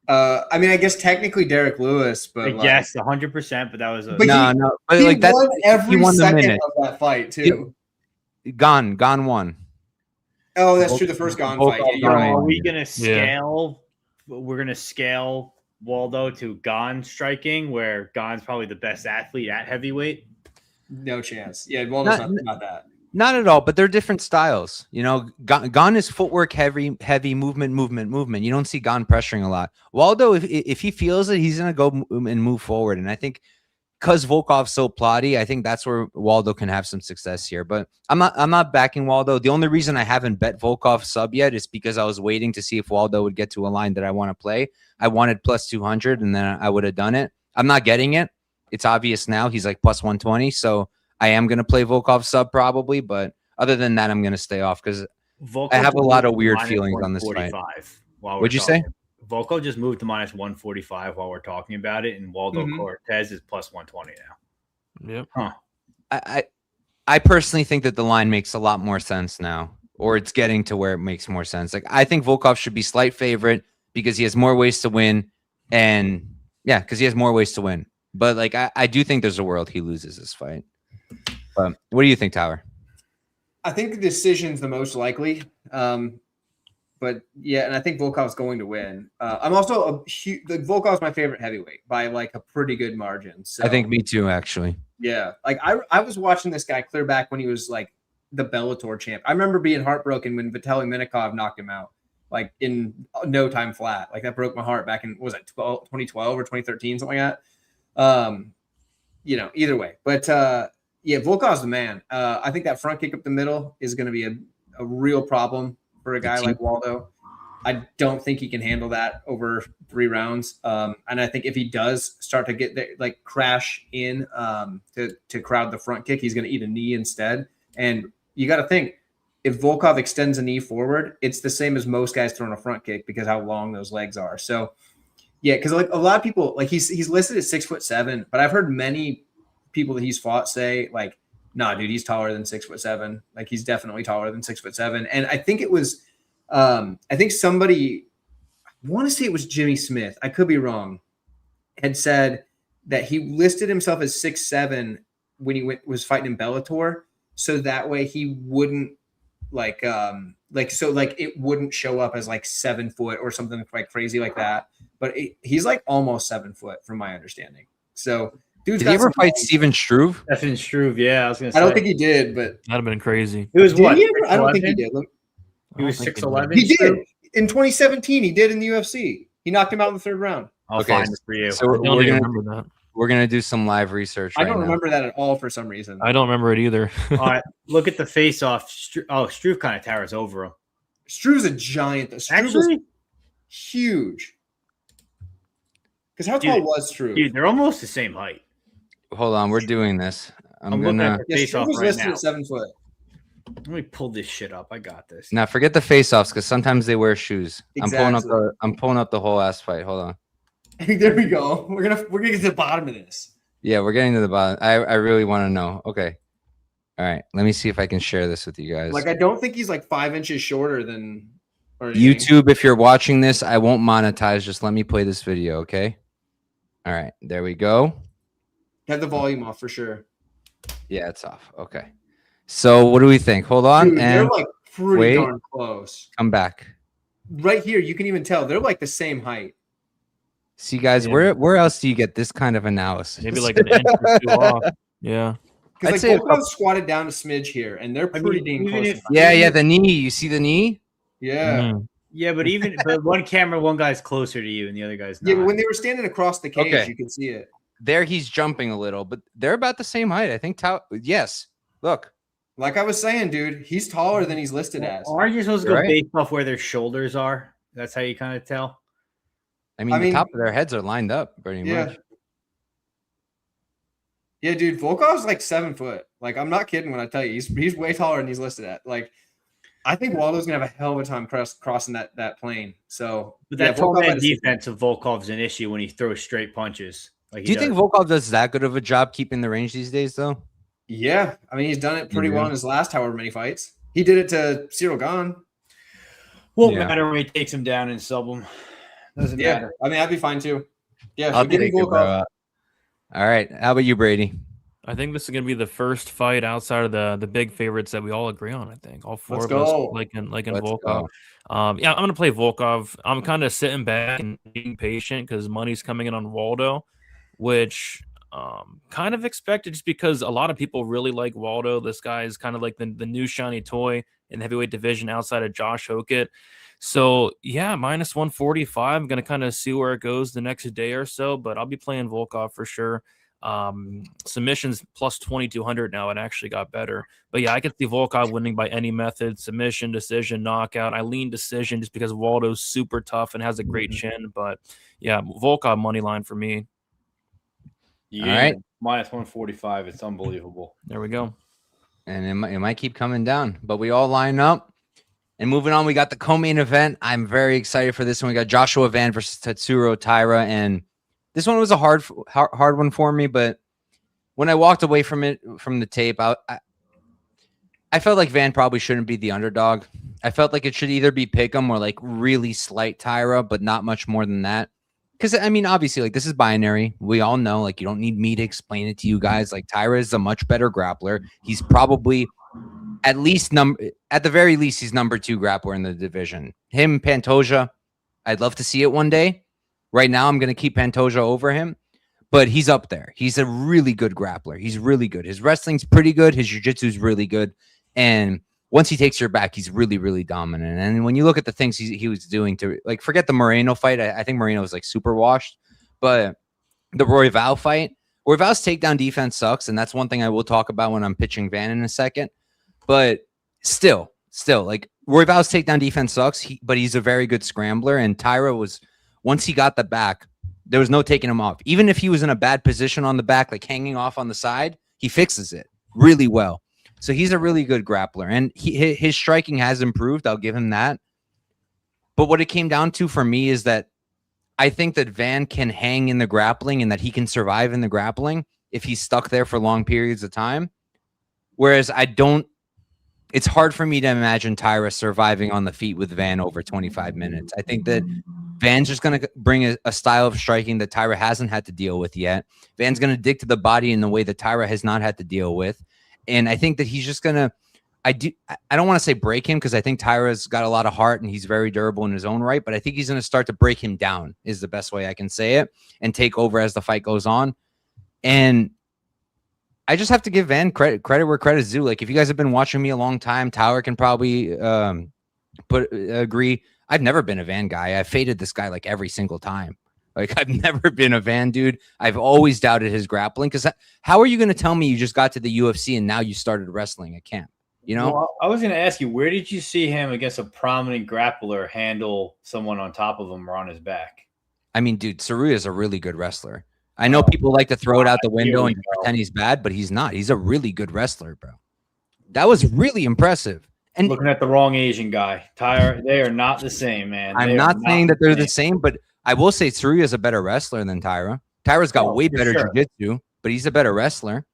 S2: I mean, I guess technically Derek Lewis, but
S4: yes, 100%. But that was
S2: but
S1: no. But
S2: he
S1: like that,
S2: won every
S1: won
S2: second of that fight too.
S1: Gone won.
S2: Oh, that's true. The first Gone fight. Yeah, you're right.
S4: Are we gonna scale? Yeah. We're gonna scale Waldo to Gone striking, where Gone's probably the best athlete at heavyweight.
S2: No chance. Yeah, Waldo's not that.
S1: Not at all, but they're different styles. You know, Gone is footwork heavy movement. You don't see Gone pressuring a lot. Waldo, if he feels it, he's gonna go and move forward. And I think because Volkov's so plotty, I think that's where Waldo can have some success here. But I'm not backing Waldo. The only reason I haven't bet Volkov sub yet is because I was waiting to see if Waldo would get to a line that I want to play. I wanted plus 200, and then I would have done it. I'm not getting it. It's obvious now. He's like plus 120, so I am going to play Volkov sub probably. But other than that, I'm going to stay off because I have a lot of weird feelings on this fight. What'd you say?
S4: Volkov just moved to minus 145 while we're talking about it, and Waldo Cortez is plus 120 now.
S3: Yep.
S4: Huh.
S1: I personally think that the line makes a lot more sense now, or it's getting to where it makes more sense. Like I think Volkov should be slight favorite because he has more ways to win, and because he has more ways to win. But like I do think there's a world he loses this fight. But what do you think, Tyler?
S2: I think the decision's the most likely. But yeah, and I think Volkov's going to win. I'm also Volkov's my favorite heavyweight by like a pretty good margin. So
S1: I think me too, actually.
S2: Yeah, like I was watching this guy clear back when he was like the Bellator champ. I remember being heartbroken when Vitaly Minakov knocked him out, like in no time flat. Like that broke my heart back in what was it 2012 or 2013, something like that. You know, either way, but yeah, Volkov's the man. I think that front kick up the middle is going to be a real problem for a guy like Waldo. I don't think he can handle that over 3 rounds. And I think if he does start to get there, like crash in to crowd the front kick, he's going to eat a knee instead. And you got to think, if Volkov extends a knee forward, it's the same as most guys throwing a front kick because how long those legs are. So yeah, because like a lot of people, like he's listed at 6'7", but I've heard many people that he's fought say like, nah, dude, he's taller than 6'7". Like he's definitely taller than 6'7". And I think it was, I think somebody, I want to say it was Jimmy Smith, I could be wrong, had said that he listed himself as 6'7" when he was fighting in Bellator, so that way he wouldn't it wouldn't show up as like 7 foot or something like crazy like that. But he's like almost 7 foot from my understanding. So. Dude's
S1: did he ever fight Steven Struve?
S4: Steven Struve, yeah. I was gonna say.
S2: I don't think he did, but
S3: that'd have been crazy.
S4: It was what?
S2: I don't think he did.
S4: He was 6'11".
S2: He did in 2017. He did in the UFC. He knocked him out in the 3rd round.
S4: I'll find it for you.
S1: So we're gonna do some live research.
S2: I don't remember that at all for some reason.
S3: I don't remember it either.
S4: All right, look at the face off. Struve kind of towers over him.
S2: Struve's a giant. Struve is huge. Because how tall was Struve?
S4: Dude, they're almost the same height.
S1: Hold on, we're doing this. I'm
S4: looking
S1: gonna.
S4: at the face off right
S2: listed
S4: now.
S2: at 7 foot.
S4: Let me pull this shit up. I got this.
S1: Now forget the face-offs because sometimes they wear shoes.
S2: Exactly.
S1: I'm pulling up the whole ass fight. Hold on.
S2: There we go. We're gonna get to the bottom of this.
S1: Yeah, we're getting to the bottom. I really want to know. Okay. All right. Let me see if I can share this with you guys.
S2: Like I don't think he's like 5 inches shorter than or anything.
S1: YouTube, if you're watching this, I won't monetize. Just let me play this video, okay? All right, there we go.
S2: Have the volume off for sure.
S1: Yeah, it's off. Okay. So what do we think? Hold on.
S2: Dude, they're
S1: and
S2: like pretty
S1: wait.
S2: darn close.
S1: Come back.
S2: Right here, you can even tell they're like the same height.
S1: See, guys, where else do you get this kind of analysis?
S3: Maybe like an inch or two off. Yeah.
S2: Because
S1: I'd
S2: like
S1: say
S2: Volkov squatted down a smidge here, and they're pretty dang close.
S1: Yeah, the knee. You see the knee?
S2: Yeah.
S3: Mhm.
S4: Yeah, but one camera, one guy's closer to you and the other guy's not.
S2: Yeah, but when they were standing across the cage,
S1: Okay.
S2: you could see it.
S1: There he's jumping a little, but they're about the same height. I think. Yes. Look.
S2: Like I was saying, dude, he's taller than he's listed as.
S4: Aren't you supposed to go
S1: Right.
S4: based off where their shoulders are? That's how you kind of tell.
S1: I mean,
S2: I
S1: the
S2: mean-
S1: top of their heads are lined up pretty
S2: Yeah.
S1: much.
S2: Yeah, dude, Volkov's like 7 foot. Like, I'm not kidding when I tell you, he's way taller than he's listed at. Like, I think Waldo's gonna have a hell of a time crossing that plane. So,
S4: But
S2: yeah,
S4: that tall
S2: Volkov
S4: man
S2: had to-
S4: defense of Volkov's an issue when he throws straight punches. Like
S1: Do you think Volkov does that good of a job keeping the range these days, though?
S2: Yeah, I mean, he's done it pretty
S1: Yeah.
S2: well in his last however many fights. He did it to Cyril Gahn.
S4: won't
S1: Yeah.
S4: matter when he takes him down and sub him? Doesn't
S2: Yeah,
S4: matter.
S2: I mean, I'd be fine too. Yeah,
S1: I'll
S2: so give me
S1: take it, bro.
S2: Volkov.
S1: All right. How about you, Brady?
S3: I think this is going to be the first fight outside of the big favorites that we all agree on. I think all four
S2: Let's
S3: of us
S2: go.
S3: like in
S1: Let's
S3: Volkov.
S1: go.
S3: Yeah, I'm going to play Volkov. I'm kind of sitting back and being patient because money's coming in on Waldo, which kind of expected just because a lot of people really like Waldo. This guy is kind of like the new shiny toy in the heavyweight division outside of Josh Hokett. So yeah, minus 145. I'm going to kind of see where it goes the next day or so, but I'll be playing Volkov for sure. Submissions plus 2,200 now. It actually got better, but yeah, I could see Volkov winning by any method: submission, decision, knockout. I lean decision just because Waldo's super tough and has a great chin, but yeah, Volkov money line for me.
S5: Yeah,
S1: All right.
S5: minus 145. It's unbelievable.
S3: There we go.
S1: And it might keep coming down, but we all line up. And moving on, we got the co-main event. I'm very excited for this one. We got Joshua Van versus Tatsuro Tyra, and this one was a hard one for me. But when I walked away from the tape, I felt like Van probably shouldn't be the underdog. I felt like it should either be Pick'em or like really slight Tyra, but not much more than that. Because I mean, obviously, like this is binary. We all know, like you don't need me to explain it to you guys. Like Tyra is a much better grappler. He's probably at the very least, he's number 2 grappler in the division. Him, Pantoja, I'd love to see it one day. Right now, I'm going to keep Pantoja over him, but he's up there. He's a really good grappler. He's really good. His wrestling's pretty good. His jiu-jitsu is really good. And once he takes your back, he's really, really dominant. And when you look at the things he was doing to, like, forget the Moreno fight. I think Moreno was like super washed, but the Royval fight, Royval's takedown defense sucks. And that's one thing I will talk about when I'm pitching Van in a second. But still, like Royval's takedown defense sucks, but he's a very good scrambler. And Tyra was, once he got the back, there was no taking him off. Even if he was in a bad position on the back, like hanging off on the side, he fixes it really well. So he's a really good grappler. And his striking has improved. I'll give him that. But what it came down to for me is that I think that Van can hang in the grappling and that he can survive in the grappling if he's stuck there for long periods of time. Whereas it's hard for me to imagine Tyra surviving on the feet with Van over 25 minutes. I think that Van's just going to bring a style of striking that Tyra hasn't had to deal with yet. Van's going to dig to the body in the way that Tyra has not had to deal with. And I think that he's just going to, I don't want to say break him because I think Tyra's got a lot of heart and he's very durable in his own right, but I think he's going to start to break him down is the best way I can say it and take over as the fight goes on. And I just have to give Van credit where credit's due. Like if you guys have been watching me a long time, Tyler can probably agree. I've never been a Van guy. I've faded this guy like every single time. Like I've never been a Van dude. I've always doubted his grappling because how are you going to tell me you just got to the UFC and now you started wrestling at camp? You know,
S5: Well, I was going to ask you, where did you see him against a prominent grappler handle someone on top of him or on his back?
S1: I mean, dude, Saruya is a really good wrestler. I know people like to throw it out the window and pretend he's bad, but he's not. He's a really good wrestler, bro. That was really impressive. And
S5: Looking at the wrong Asian guy. Tyra, they are not the same, man.
S1: I'm
S5: They are
S1: not saying that they're the
S5: same.
S1: same, but I will say Saruya is a better wrestler than Tyra. Tyra's got way
S5: for
S1: better
S5: sure.
S1: jiu-jitsu, but he's a better wrestler.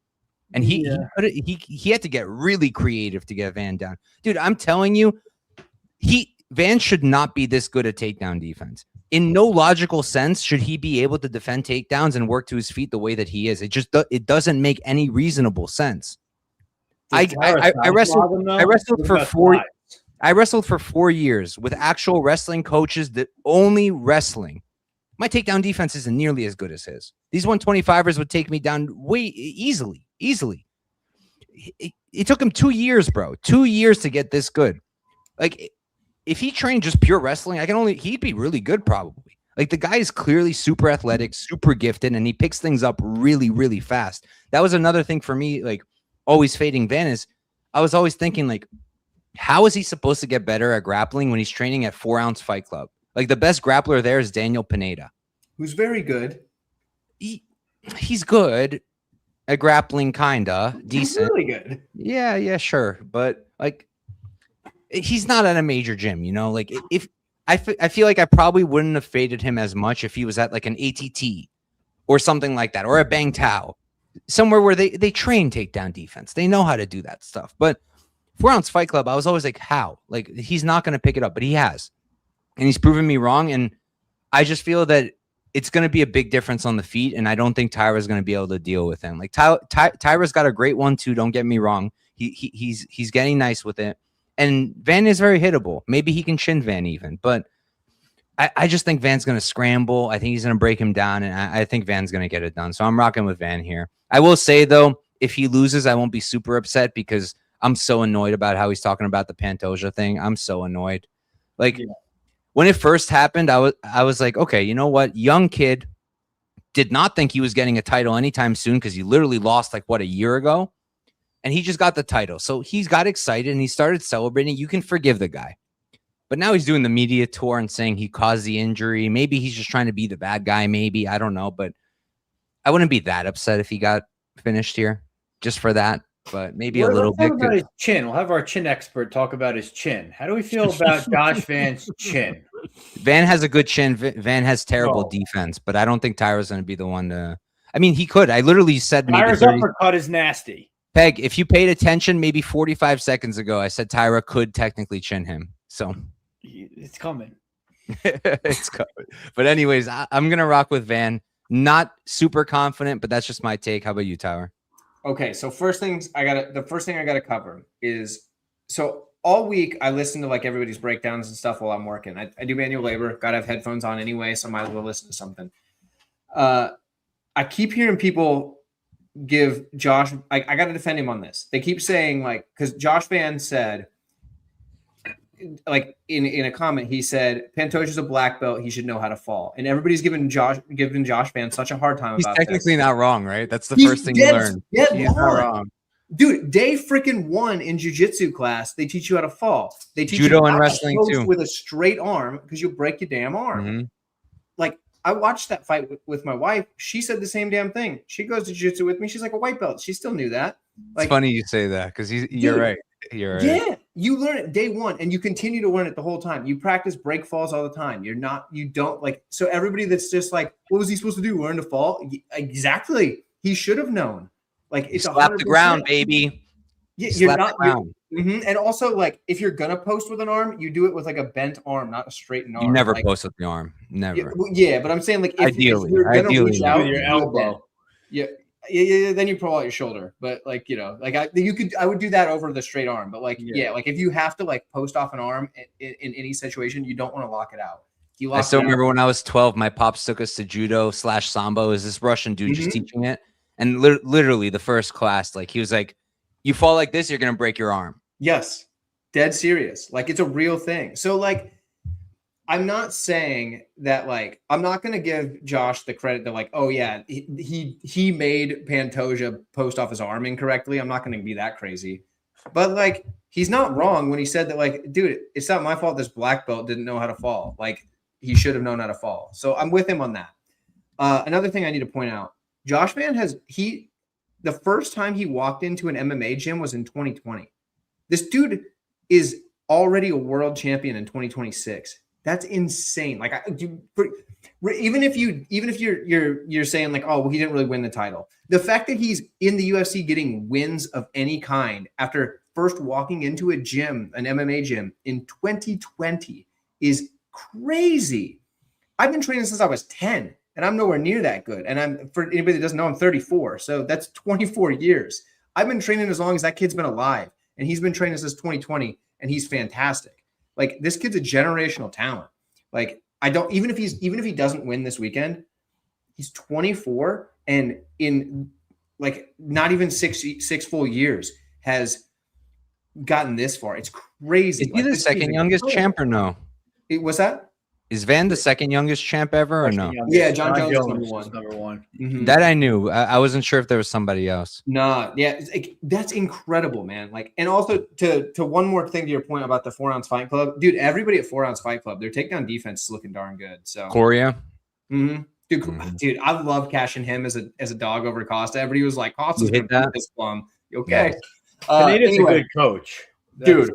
S1: And he had to get really creative to get Van down. Dude, I'm telling you, Van should not be this good at takedown defense. In no logical sense should he be able to defend takedowns and work to his feet the way that he is. It doesn't make any reasonable sense. I wrestled for 4 years with actual wrestling coaches that only wrestling. My takedown defense isn't nearly as good as his. These 125ers would take me down way easily. It took him 2 years, bro. 2 years to get this good. Like, if he trained just pure wrestling, he'd be really good probably. Like, the guy is clearly super athletic, super gifted, and he picks things up really, really fast. That was another thing for me, like, always fading Van is I was always thinking, like, how is he supposed to get better at grappling when he's training at 4 Ounce Fight Club? Like, the best grappler there is Daniel Pineda.
S2: Who's very good.
S1: He's good at grappling, kinda decent.
S2: He's really good.
S1: Yeah, sure. But, like, he's not at a major gym, you know? Like, if I feel like I probably wouldn't have faded him as much if he was at, like, an ATT or something like that, or a Bang Tao, somewhere where they train takedown defense. They know how to do that stuff. But 4 Ounce Fight Club, I was always like, how? Like, he's not going to pick it up, but he has. And he's proven me wrong. And I just feel that it's going to be a big difference on the feet. And I don't think Tyra's going to be able to deal with him. Like, Tyra's got a great 1-2. Don't get me wrong. He's getting nice with it. And Van is very hittable. Maybe he can chin Van even. But I just think Van's going to scramble. I think he's going to break him down. And I think Van's going to get it done. So I'm rocking with Van here. I will say, though, if he loses, I won't be super upset because I'm so annoyed about how he's talking about the Pantoja thing. I'm so annoyed. Like, when it first happened, I was like, okay, you know what? Young kid, did not think he was getting a title anytime soon because he literally lost, like, a year ago? And he just got the title. So he's got excited and he started celebrating. You can forgive the guy. But now he's doing the media tour and saying he caused the injury. Maybe he's just trying to be the bad guy. Maybe. I don't know. But I wouldn't be that upset if he got finished here just for that. But maybe a little bit.
S5: About his chin. We'll have our chin expert talk about his chin. How do we feel about Josh Van's chin?
S1: Van has a good chin. Van has terrible defense. But I don't think Tyra's going to be the one to. I mean, he could. I literally said maybe
S5: Tyra's uppercut is nasty.
S1: Peg, if you paid attention, maybe 45 seconds ago, I said Tyra could technically chin him. So
S5: it's coming.
S1: It's coming. But anyways, I'm going to rock with Van. Not super confident, but that's just my take. How about you, Tyler?
S2: Okay, so the first thing I gotta cover is, so all week I listen to like everybody's breakdowns and stuff while I'm working. I do manual labor, gotta have headphones on anyway, so I might as well listen to something. I keep hearing people give Josh, I gotta defend him on this. They keep saying, like, because Josh Van said, like, in a comment, he said Pantoja's a black belt, he should know how to fall, and everybody's giving Josh Van such a hard time.
S1: He's
S2: about
S1: technically
S2: this.
S1: Not wrong, right? That's the first thing you learn. He's not wrong.
S2: Dude, day freaking 1 in jiu-jitsu class, they teach you how to fall. They teach
S1: judo
S2: you
S1: and wrestling too
S2: with a straight arm because you'll break your damn arm.
S1: Mm-hmm.
S2: Like, I watched that fight with my wife. She said the same damn thing. She goes to jiu-jitsu with me. She's like a white belt. She still knew that. Like,
S1: it's funny you say that because you're right. You're right.
S2: Yeah, you learn it day 1 and you continue to learn it the whole time. You practice break falls all the time. You don't like, so everybody that's just like, what was he supposed to do? Learn to fall? Exactly. He should have known. Like, it's
S1: slap the ground, baby.
S2: Yeah, you're not. And also, like, if you're gonna post with an arm, you do it with like a bent arm, not a straightened arm.
S1: You never
S2: like,
S1: post with the arm. Never.
S2: Yeah, but I'm saying, like, if you're gonna reach out
S5: with your elbow.
S2: Yeah, then you pull out your shoulder. But, like, you know, like, I would do that over the straight arm. But, like, like, if you have to, like, post off an arm in any situation, you don't want to lock it out.
S1: I still remember when I was 12, my pops took us to judo / sambo. Is this Russian dude just teaching it? And literally the first class, like, he was like, you fall like this, you're gonna break your arm.
S2: Yes, dead serious. Like, it's a real thing. So, like, I'm not saying that, like, I'm not going to give Josh the credit that, like, oh yeah, he made Pantoja post off his arm incorrectly. I'm not going to be that crazy, but, like, he's not wrong when he said that, like, dude, it's not my fault this black belt didn't know how to fall. Like, he should have known how to fall. So I'm with him on that. Another thing I need to point out, Josh Van the first time he walked into an MMA gym was in 2020. This dude is already a world champion in 2026. That's insane. Like, even if you're saying, like, oh, well, he didn't really win the title. The fact that he's in the UFC getting wins of any kind after first walking into a gym, an MMA gym in 2020 is crazy. I've been training since I was 10 and I'm nowhere near that good. And for anybody that doesn't know, I'm 34. So that's 24 years. I've been training as long as that kid's been alive, and he's been training since 2020, and he's fantastic. Like, this kid's a generational talent. Like, even if he doesn't win this weekend, he's 24 and in like not even six full years has gotten this far. It's crazy.
S1: Is he the second youngest champ or no?
S2: What's that?
S1: Is Van the second youngest champ ever or no?
S2: Yeah, John Jones is
S5: number one.
S2: Mm-hmm.
S1: That I knew. I wasn't sure if there was somebody else.
S2: No, yeah, that's incredible, man. Like, and also to one more thing to your point about the 4-ounce Fight Club, dude. Everybody at 4-ounce Fight Club, their takedown defense is looking darn good. So
S1: Korea.
S2: Mm-hmm. Dude, I love cashing him as a dog over Costa. Everybody was like, Costa's
S1: hit that
S2: this plum. Okay,
S5: Pineda's a good coach,
S2: dude.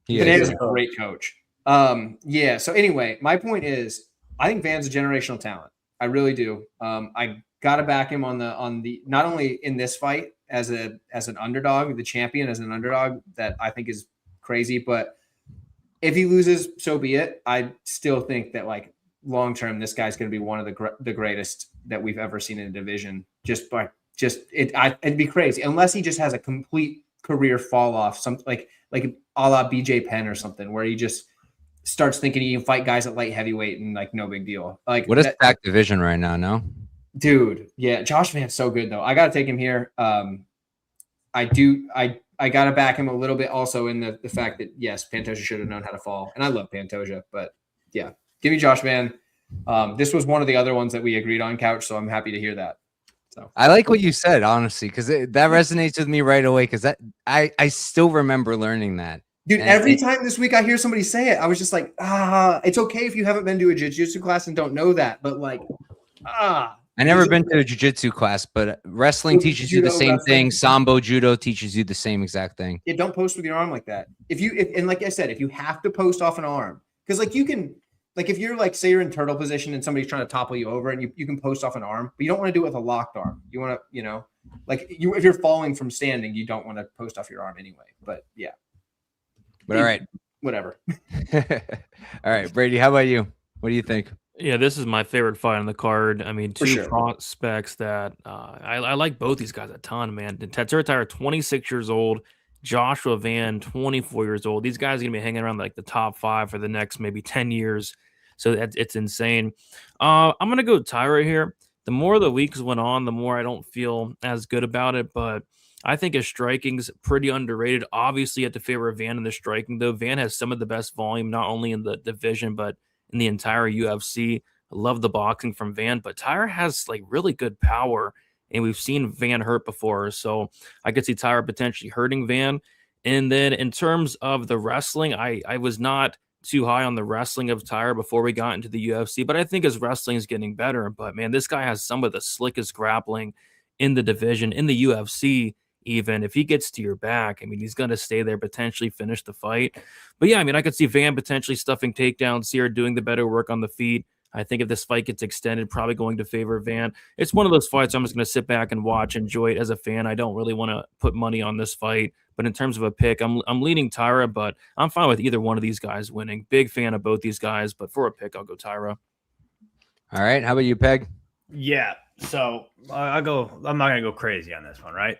S1: Pineda's
S2: a great coach. Yeah. So anyway, my point is, I think Van's a generational talent. I really do. I gotta back him on the not only in this fight as an underdog, the champion as an underdog, that I think is crazy. But if he loses, so be it. I still think that, like, long term, this guy's going to be one of the greatest that we've ever seen in a division. It'd be crazy unless he just has a complete career fall off, something like a la BJ Penn or something, where he just starts thinking he can fight guys at light heavyweight and, like, no big deal. Like,
S1: what is that division right now? No,
S2: dude. Yeah, Josh Van's so good though. I got to take him here. I got to back him a little bit also in the fact that, yes, Pantoja should have known how to fall, and I love Pantoja, but yeah, give me Josh Van. This was one of the other ones that we agreed on, Couch, so I'm happy to hear that. So
S1: I like what you said, honestly, because that resonates with me right away, because I still remember learning that.
S2: Dude, every time this week I hear somebody say it, I was just like, it's okay if you haven't been to a jiu-jitsu class and don't know that, but like,
S1: I never been to a jiu-jitsu class, but wrestling teaches you the same thing. Sambo judo teaches you the same exact thing.
S2: Yeah, don't post with your arm like that. And like I said, if you have to post off an arm, because like you can, like if you're like, say you're in turtle position and somebody's trying to topple you over, and you can post off an arm, but you don't want to do it with a locked arm. You want to, like if you're falling from standing, you don't want to post off your arm anyway. But yeah.
S1: But all right.
S2: Whatever.
S1: All right, Brady, how about you? What do you think?
S3: Yeah, this is my favorite fight on the card. I mean, two
S2: sure.
S3: prospects that I like both these guys a ton, man. Tatsuro Tyra, 26 years old. Joshua Van, 24 years old. These guys are going to be hanging around like the top 5 for the next maybe 10 years. So it's insane. I'm going to go Tyra here. The more the weeks went on, the more I don't feel as good about it, but I think his striking's pretty underrated. Obviously, at the favor of Van in the striking, though. Van has some of the best volume, not only in the division, but in the entire UFC. I love the boxing from Van, but Tyra has like really good power, and we've seen Van hurt before. So I could see Tyra potentially hurting Van. And then in terms of the wrestling, I was not too high on the wrestling of Tyra before we got into the UFC, but I think his wrestling is getting better. But man, this guy has some of the slickest grappling in the division, in the UFC. Even if he gets to your back, I mean, he's going to stay there, potentially finish the fight. But yeah, I mean, I could see Van potentially stuffing takedowns here, doing the better work on the feet. I think if this fight gets extended, probably going to favor Van. It's one of those fights I'm just going to sit back and watch, enjoy it as a fan. I don't really want to put money on this fight. But in terms of a pick, I'm leaning Tyra, but I'm fine with either one of these guys winning. Big fan of both these guys, but for a pick, I'll go Tyra.
S1: All right. How about you, Peg?
S4: Yeah. So I'm not going to go crazy on this one, right?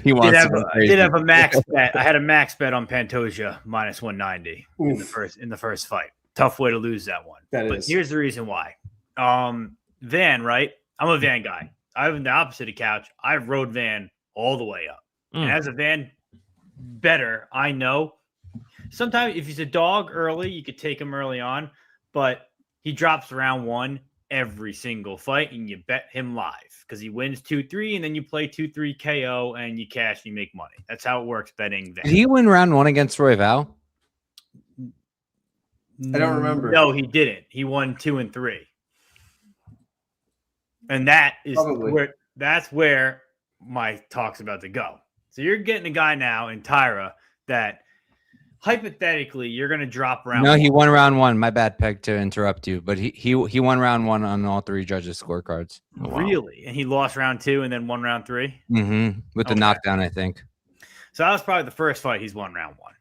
S1: He wants
S4: I did have a max bet. I had a max bet on Pantoja minus 190 in the first fight. Tough way to lose that one. But here's the reason why. Van, right? I'm a Van guy. I'm the opposite of Couch. I've rode Van all the way up. And as a Van better, I know sometimes if he's a dog early, you could take him early on, but he drops round 1 every single fight, and you bet him live because he wins 2-3, and then you play 2-3 KO and you cash and you make money. That's how it works betting.
S1: Did he win round 1 against Royval?
S2: I don't remember.
S4: No, he didn't. He won 2 and 3, and that's where my talk's about to go. So you're getting a guy now in Tyra that hypothetically you're going to drop round.
S1: No, he won round 1. My bad, Peg, to interrupt you, but he won round 1 on all 3 judges' scorecards.
S4: Oh, wow. Really? And he lost round 2 and then won round 3?
S1: With the knockdown, I think.
S4: So that was probably the first fight he's won round 1.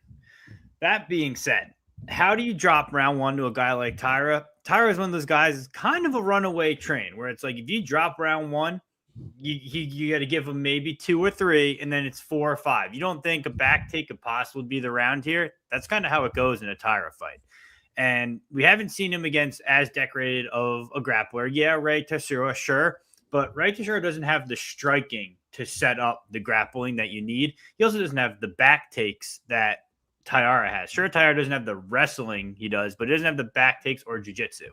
S4: That being said, how do you drop round 1 to a guy like Tyra? Tyra is one of those guys, is kind of a runaway train where it's like if you drop round 1, you got to give him maybe 2 or 3, and then it's 4 or 5. You don't think a back take could possibly be the round here? That's kind of how it goes in a Tyra fight. And we haven't seen him against as decorated of a grappler. Yeah, Ray Teixeira, sure. But Ray Teixeira doesn't have the striking to set up the grappling that you need. He also doesn't have the back takes that Tyra has. Sure, Tyra doesn't have the wrestling he does, but he doesn't have the back takes or jiu-jitsu.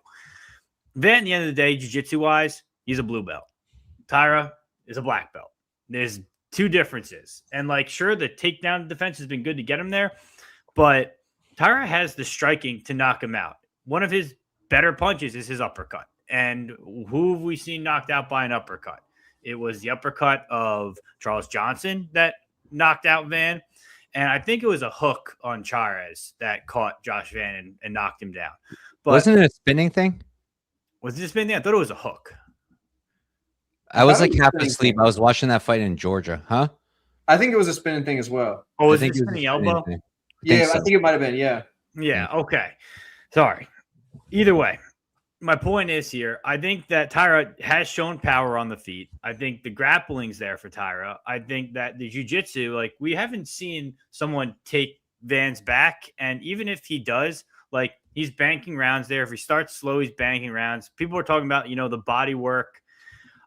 S4: Then at the end of the day, jiu-jitsu-wise, he's a blue belt. Tyra is a black belt. There's 2 differences. And, like, sure, the takedown defense has been good to get him there, but Tyra has the striking to knock him out. One of his better punches is his uppercut. And who have we seen knocked out by an uppercut? It was the uppercut of Charles Johnson that knocked out Van. And I think it was a hook on Chairez that caught Josh Van and knocked him down. But
S1: wasn't it a spinning thing?
S4: Was it a spinning thing? I thought it was a hook.
S1: I was like half asleep. I was watching that fight in Georgia. Huh?
S2: I think it was a spinning thing as well.
S4: Oh, was it a spinning elbow?
S2: Yeah, I think it might have been. Yeah.
S4: Yeah. Okay. Sorry. Either way, my point is here, I think that Tyra has shown power on the feet. I think the grappling's there for Tyra. I think that the jiu-jitsu, like, we haven't seen someone take Van's back. And even if he does, like, he's banking rounds there. If he starts slow, he's banking rounds. People are talking about, the body work.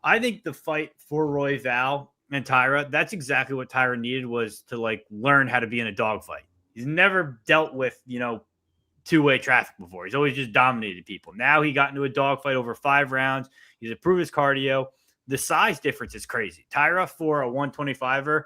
S4: I think the fight for Roy Val and Tyra, that's exactly what Tyra needed, was to, like, learn how to be in a dogfight. He's never dealt with, two-way traffic before. He's always just dominated people. Now he got into a dogfight over 5 rounds. He's improved his cardio. The size difference is crazy. Tyra, for a 125er,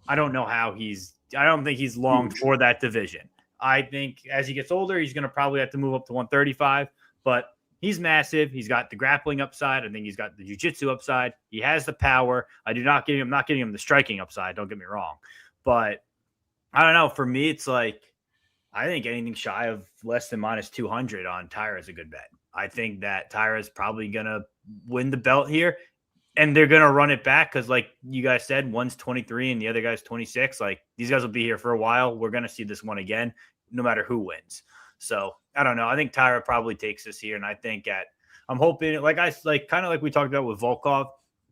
S4: I don't think he's long for that division. I think as he gets older, he's going to probably have to move up to 135, but he's massive. He's got the grappling upside. I think he's got the jiu-jitsu upside. He has the power. I'm not getting him the striking upside. Don't get me wrong. But I don't know. For me, it's like, I think anything shy of less than minus 200 on Tyra is a good bet. I think that Tyra is probably going to win the belt here, and they're going to run it back because, like you guys said, one's 23 and the other guy's 26. Like, these guys will be here for a while. We're going to see this one again, no matter who wins. So I don't know. I think Tyra probably takes this here, and I think I'm hoping, kind of like we talked about with Volkov,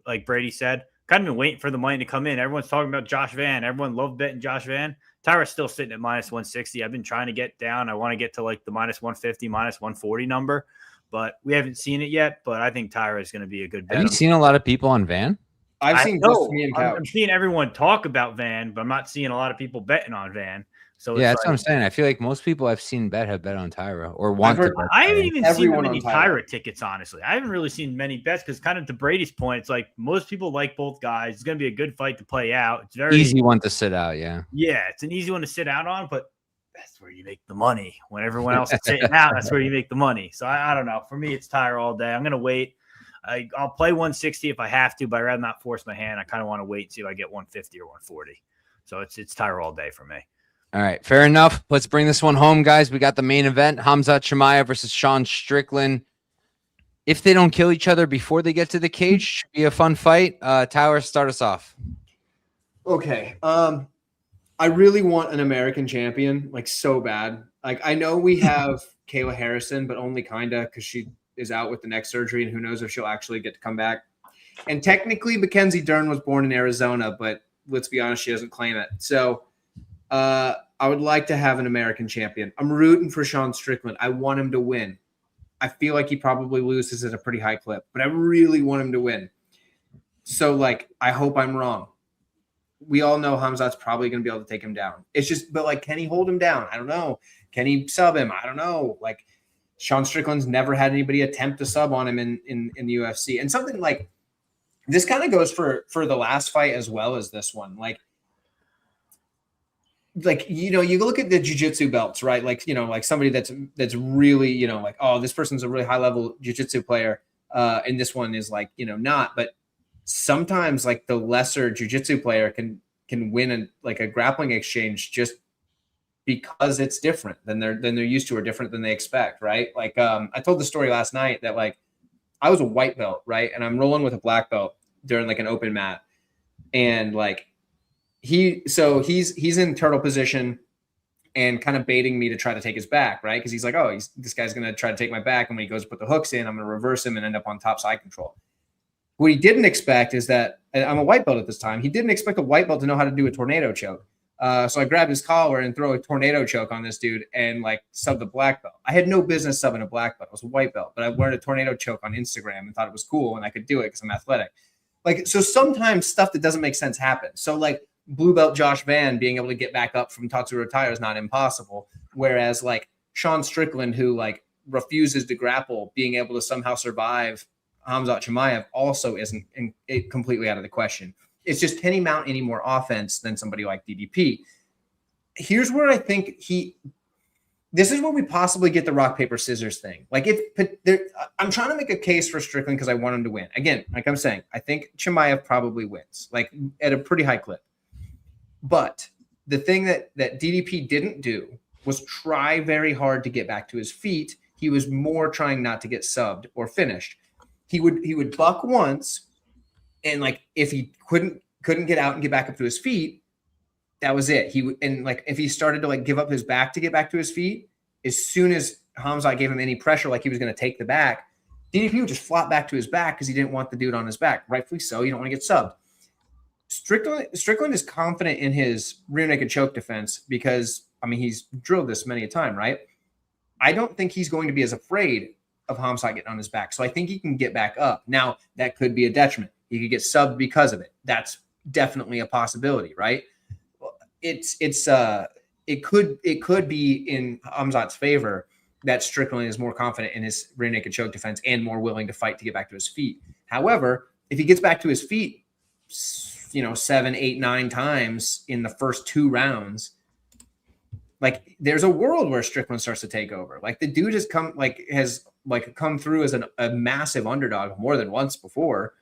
S4: like Brady said, kind of been waiting for the money to come in. Everyone's talking about Josh Van. Everyone loved betting Josh Van. Tyra's still sitting at minus 160. I've been trying to get down. I want to get to like the minus 150, minus 140 number, but we haven't seen it yet. But I think Tyra is going to be a good bet.
S1: Have you seen a lot of people on Van?
S2: I've seen just me and Couch.
S4: I'm seeing everyone talk about Van, but I'm not seeing a lot of people betting on Van. So
S1: yeah, that's what I'm saying. I feel like most people I've seen have bet on Tyra or want to bet.
S4: I haven't even seen many Tyra tickets, honestly. I haven't really seen many bets because, kind of to Brady's point, it's like most people like both guys. It's going to be a good fight to play out. It's very
S1: easy one to sit out. Yeah.
S4: Yeah, it's an easy one to sit out on, but that's where you make the money. When everyone else is sitting out, that's where you make the money. So I don't know. For me, it's Tyra all day. I'm going to wait. I'll play 160 if I have to, but I'd rather not force my hand. I kind of want to wait and see if I get 150 or 140. So it's Tyra all day for me.
S1: All right, fair enough. Let's bring this one home, guys. We got the main event, Khamzat Chimaev versus Sean Strickland. If they don't kill each other before they get to the cage, should be a fun fight. Tyler, start us off.
S2: Okay. I really want an American champion, like, so bad. Like, I know we have Kayla Harrison, but only kind of because she is out with the neck surgery, and who knows if she'll actually get to come back. And technically, Mackenzie Dern was born in Arizona, but let's be honest, she doesn't claim it. So I would like to have an American champion. I'm rooting for Sean Strickland. I want him to win. I feel like he probably loses at a pretty high clip, but I really want him to win. So, like, I hope I'm wrong. We all know Khamzat's probably going to be able to take him down. It's just, but, like, can he hold him down? I don't know. Can he sub him? I don't know. Like, Sean Strickland's never had anybody attempt to sub on him in the UFC. And something like this kind of goes for the last fight as well as this one. Like, you look at the jiu-jitsu belts, right? Like, like somebody that's really, like, oh, this person's a really high level jiu-jitsu player. And this one is like, not, but sometimes like the lesser jiu-jitsu player can win a grappling exchange just because it's different than they're used to or different than they expect. Right. Like, I told the story last night that, like, I was a white belt, right? And I'm rolling with a black belt during like an open mat. And like, he's in turtle position and kind of baiting me to try to take his back, right? Because he's like, oh, this guy's going to try to take my back. And when he goes to put the hooks in, I'm going to reverse him and end up on top side control. What he didn't expect is that, and I'm a white belt at this time, he didn't expect a white belt to know how to do a tornado choke. So I grabbed his collar and throw a tornado choke on this dude and like sub the black belt. I had no business subbing a black belt. I was a white belt, but I learned a tornado choke on Instagram and thought it was cool and I could do it because I'm athletic. Like, so sometimes stuff that doesn't make sense happens. So like blue belt Josh Van being able to get back up from Tatsuro Taira is not impossible. Whereas like Sean Strickland, who like refuses to grapple, being able to somehow survive Khamzat Chimaev also isn't completely out of the question. It's just, can he mount any more offense than somebody like DDP? Here's where I think this is where we possibly get the rock, paper, scissors thing. Like I'm trying to make a case for Strickland because I want him to win. Again, like I'm saying, I think Chimaev probably wins, like at a pretty high clip. But the thing that DDP didn't do was try very hard to get back to his feet. He was more trying not to get subbed or finished. He would buck once, and like if he couldn't get out and get back up to his feet, that was it. He would, and like if he started to like give up his back to get back to his feet, as soon as Khamzat gave him any pressure, like he was going to take the back, DDP would just flop back to his back because he didn't want the dude on his back. Rightfully so. You don't want to get subbed. Strickland is confident in his rear naked choke defense because, I mean, he's drilled this many a time, right? I don't think he's going to be as afraid of Khamzat getting on his back. So I think he can get back up. Now, that could be a detriment. He could get subbed because of it. That's definitely a possibility, right? It could be in Khamzat's favor that Strickland is more confident in his rear naked choke defense and more willing to fight to get back to his feet. However, if he gets back to his feet, 7, 8, 9 times in the first 2 rounds, like there's a world where Strickland starts to take over. Like the dude has come through as a massive underdog more than once before.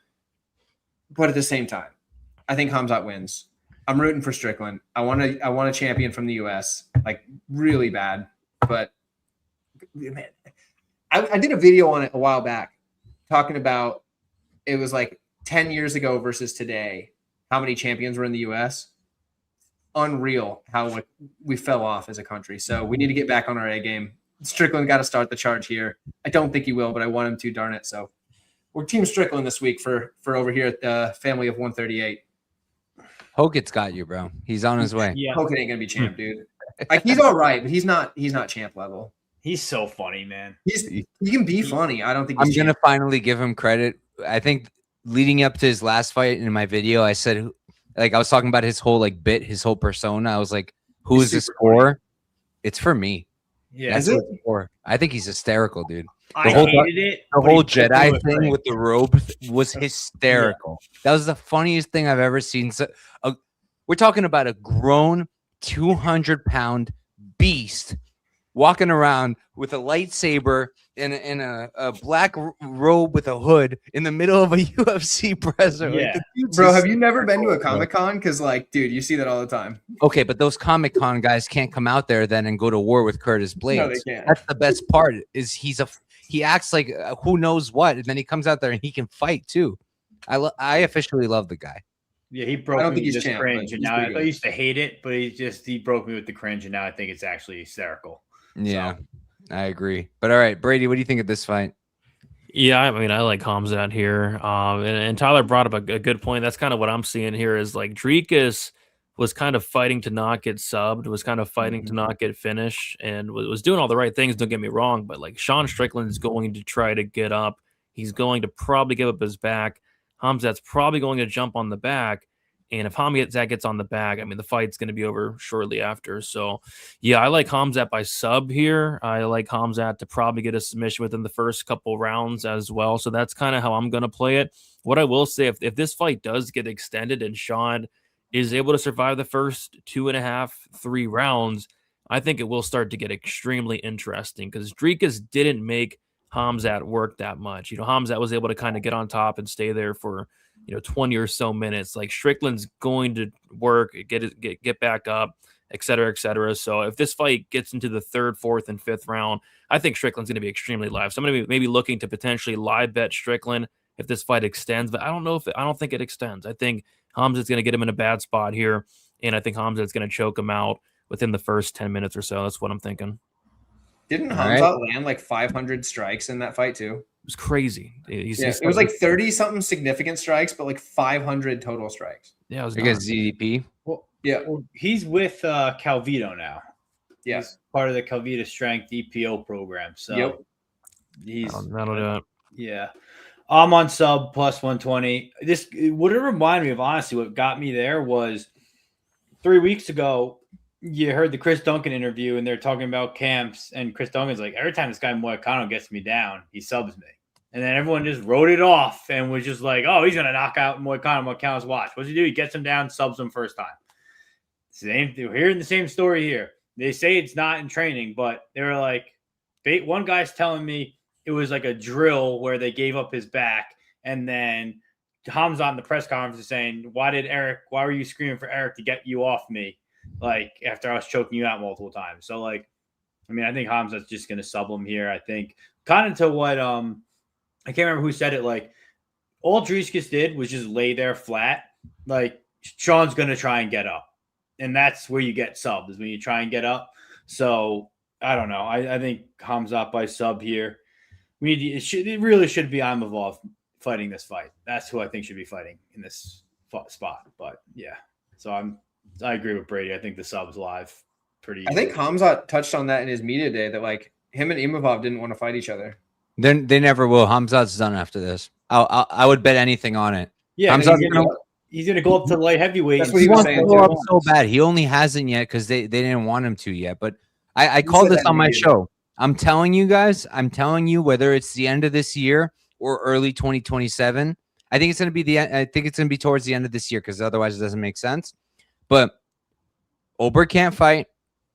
S2: But at the same time, I think Khamzat wins. I'm rooting for Strickland. I want a champion from the US, like really bad. But man, I did a video on it a while back talking about, it was like 10 years ago versus today, how many champions were in the US. Unreal how we fell off as a country. So we need to get back on our A game. Strickland got to start the charge here. I don't think he will, but I want him to, darn it. So we're Team Strickland this week for over here at the family of 138.
S1: Hoket's got you, bro. He's on his way.
S4: Yeah,
S2: Hoket ain't gonna be champ, dude. Like he's all right, but he's not champ level.
S4: he's so funny, man.
S2: He can be funny. I don't think
S1: I'm
S2: he's
S1: gonna
S2: champ.
S1: finally give him credit. I think leading up to his last fight in my video, I said, like, I was talking about his whole like bit, his whole persona. I was like, who is this for? It's for me.
S4: Yeah,
S1: That's what it's for. I think he's hysterical, dude.
S4: I
S1: whole-
S4: hated it.
S1: The
S4: but he
S1: whole
S4: put through
S1: Jedi
S4: it
S1: thing
S4: great.
S1: with the robe was hysterical. That was the funniest thing I've ever seen. So, we're talking about a grown 200-pound beast walking around with a lightsaber and a black robe with a hood in the middle of a UFC presser. Like,
S4: Yeah.
S1: the dude's
S2: Bro,
S1: just-
S2: have you never been to a Comic-Con? Because, like, dude, you see that all the time.
S1: Okay, but those Comic-Con guys can't come out there then and go to war with Curtis Blades.
S2: No, they can't.
S1: That's the best part. Is he acts like who knows what, and then he comes out there and he can fight too. I officially love the guy.
S4: Yeah, he
S2: I
S4: broke
S2: don't
S4: me
S2: think
S4: with
S2: he's
S4: this
S2: champ,
S4: cringe,
S2: but
S4: and
S2: he's
S4: now
S2: pretty
S4: I
S2: good.
S4: used to hate it, but he broke me with the cringe, and now I think it's actually hysterical.
S1: Yeah, I agree. But all right, Brady, what do you think of this fight?
S3: Yeah, I mean, I like Khamzat here. And Tyler brought up a good point. That's kind of what I'm seeing here is like Dricus was kind of fighting to not get subbed, was kind of fighting to not get finished, and was doing all the right things, don't get me wrong, but like Sean Strickland is going to try to get up. He's going to probably give up his back. Khamzat's probably going to jump on the back. And if Khamzat gets on the back, I mean, the fight's going to be over shortly after. So, yeah, I like Khamzat by sub here. I like Khamzat to probably get a submission within the first couple rounds as well. So that's kind of how I'm going to play it. What I will say, if this fight does get extended and Sean is able to survive the first 2.5, 3 rounds, I think it will start to get extremely interesting because Dricus didn't make Khamzat work that much. Khamzat was able to kind of get on top and stay there for 20 or so minutes. Like Strickland's going to work, get back up, et cetera, et cetera. So if this fight gets into the 3rd, 4th, and 5th round, I think Strickland's going to be extremely live. So I'm going to be maybe looking to potentially live bet Strickland if this fight extends, but I don't think it extends. I think Khamzat's going to get him in a bad spot here. and I think Hamzat's going to choke him out within the first 10 minutes or so. That's what I'm thinking.
S2: Didn't
S1: All
S2: Hamzat land like 500 strikes in that fight too?
S3: It was crazy.
S2: It was like 30 something significant strikes, but like 500 total strikes.
S3: Yeah, it was
S1: Against ZDP.
S5: Well,
S2: Yeah.
S5: well, he's with Calvito now.
S2: Yeah.
S5: He's part of the Calvita Strength EPO program. So
S2: Yep.
S5: he's
S3: that'll do it.
S5: yeah. I'm on sub plus 120. This what it reminded me of, honestly, what got me there was 3 weeks ago, you heard the Chris Duncan interview and they're talking about camps, and Chris Duncan's like, every time this guy Moicano gets me down, he subs me. And then everyone just wrote it off and was just like, oh, he's going to knock out Moicano's watch. What's he do? He gets him down, subs him first time. Same thing. We're hearing the same story here. They say it's not in training, but they were like, one guy's telling me it was like a drill where they gave up his back. And then Hamzat in the press conference is saying, why were you screaming for Eric to get you off me? Like, after I was choking you out multiple times. So, like, I mean, I think Hamzat's just going to sub him here. I think kind of to what, I can't remember who said it. Like, all Driscus did was just lay there flat. Like, Sean's going to try and get up. And that's where you get subbed, is when you try and get up. So, I don't know. I think Hamzat by sub here. It really should be Imavov fighting this fight. That's who I think should be fighting in this spot. But, yeah. So, I agree with Brady. I think the sub's live pretty easy.
S2: I think Hamzat touched on that in his media day that like him and Imavov didn't want to fight each other.
S1: They never will. Hamzat's done after this. I would bet anything on it.
S5: Yeah,
S1: Hamzat's
S5: he's gonna go up to light heavyweight.
S2: That's what
S1: he
S2: was
S1: wants to
S2: saying
S1: go up
S2: too.
S1: so bad. He only hasn't yet because they didn't want him to yet. But I called
S2: said
S1: this
S2: that
S1: on my
S2: immediately.
S1: show. I'm telling you guys. I'm telling you, whether it's the end of this year or early 2027, I think it's gonna be I think it's gonna be towards the end of this year because otherwise it doesn't make sense. But Ober can't fight.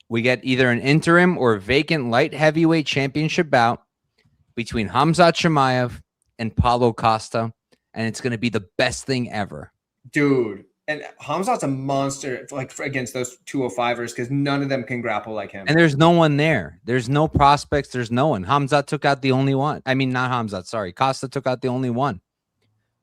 S1: We get either an interim or vacant light heavyweight championship bout between Hamzat Chimaev and Paulo Costa, and it's going to be the best thing ever.
S2: Dude. And Hamzat's a monster like against those 205ers because none of them can grapple like him.
S1: And there's no one there. There's no prospects. There's no one. Hamzat took out the only one. I mean, not Hamzat. Sorry. Costa took out the only one.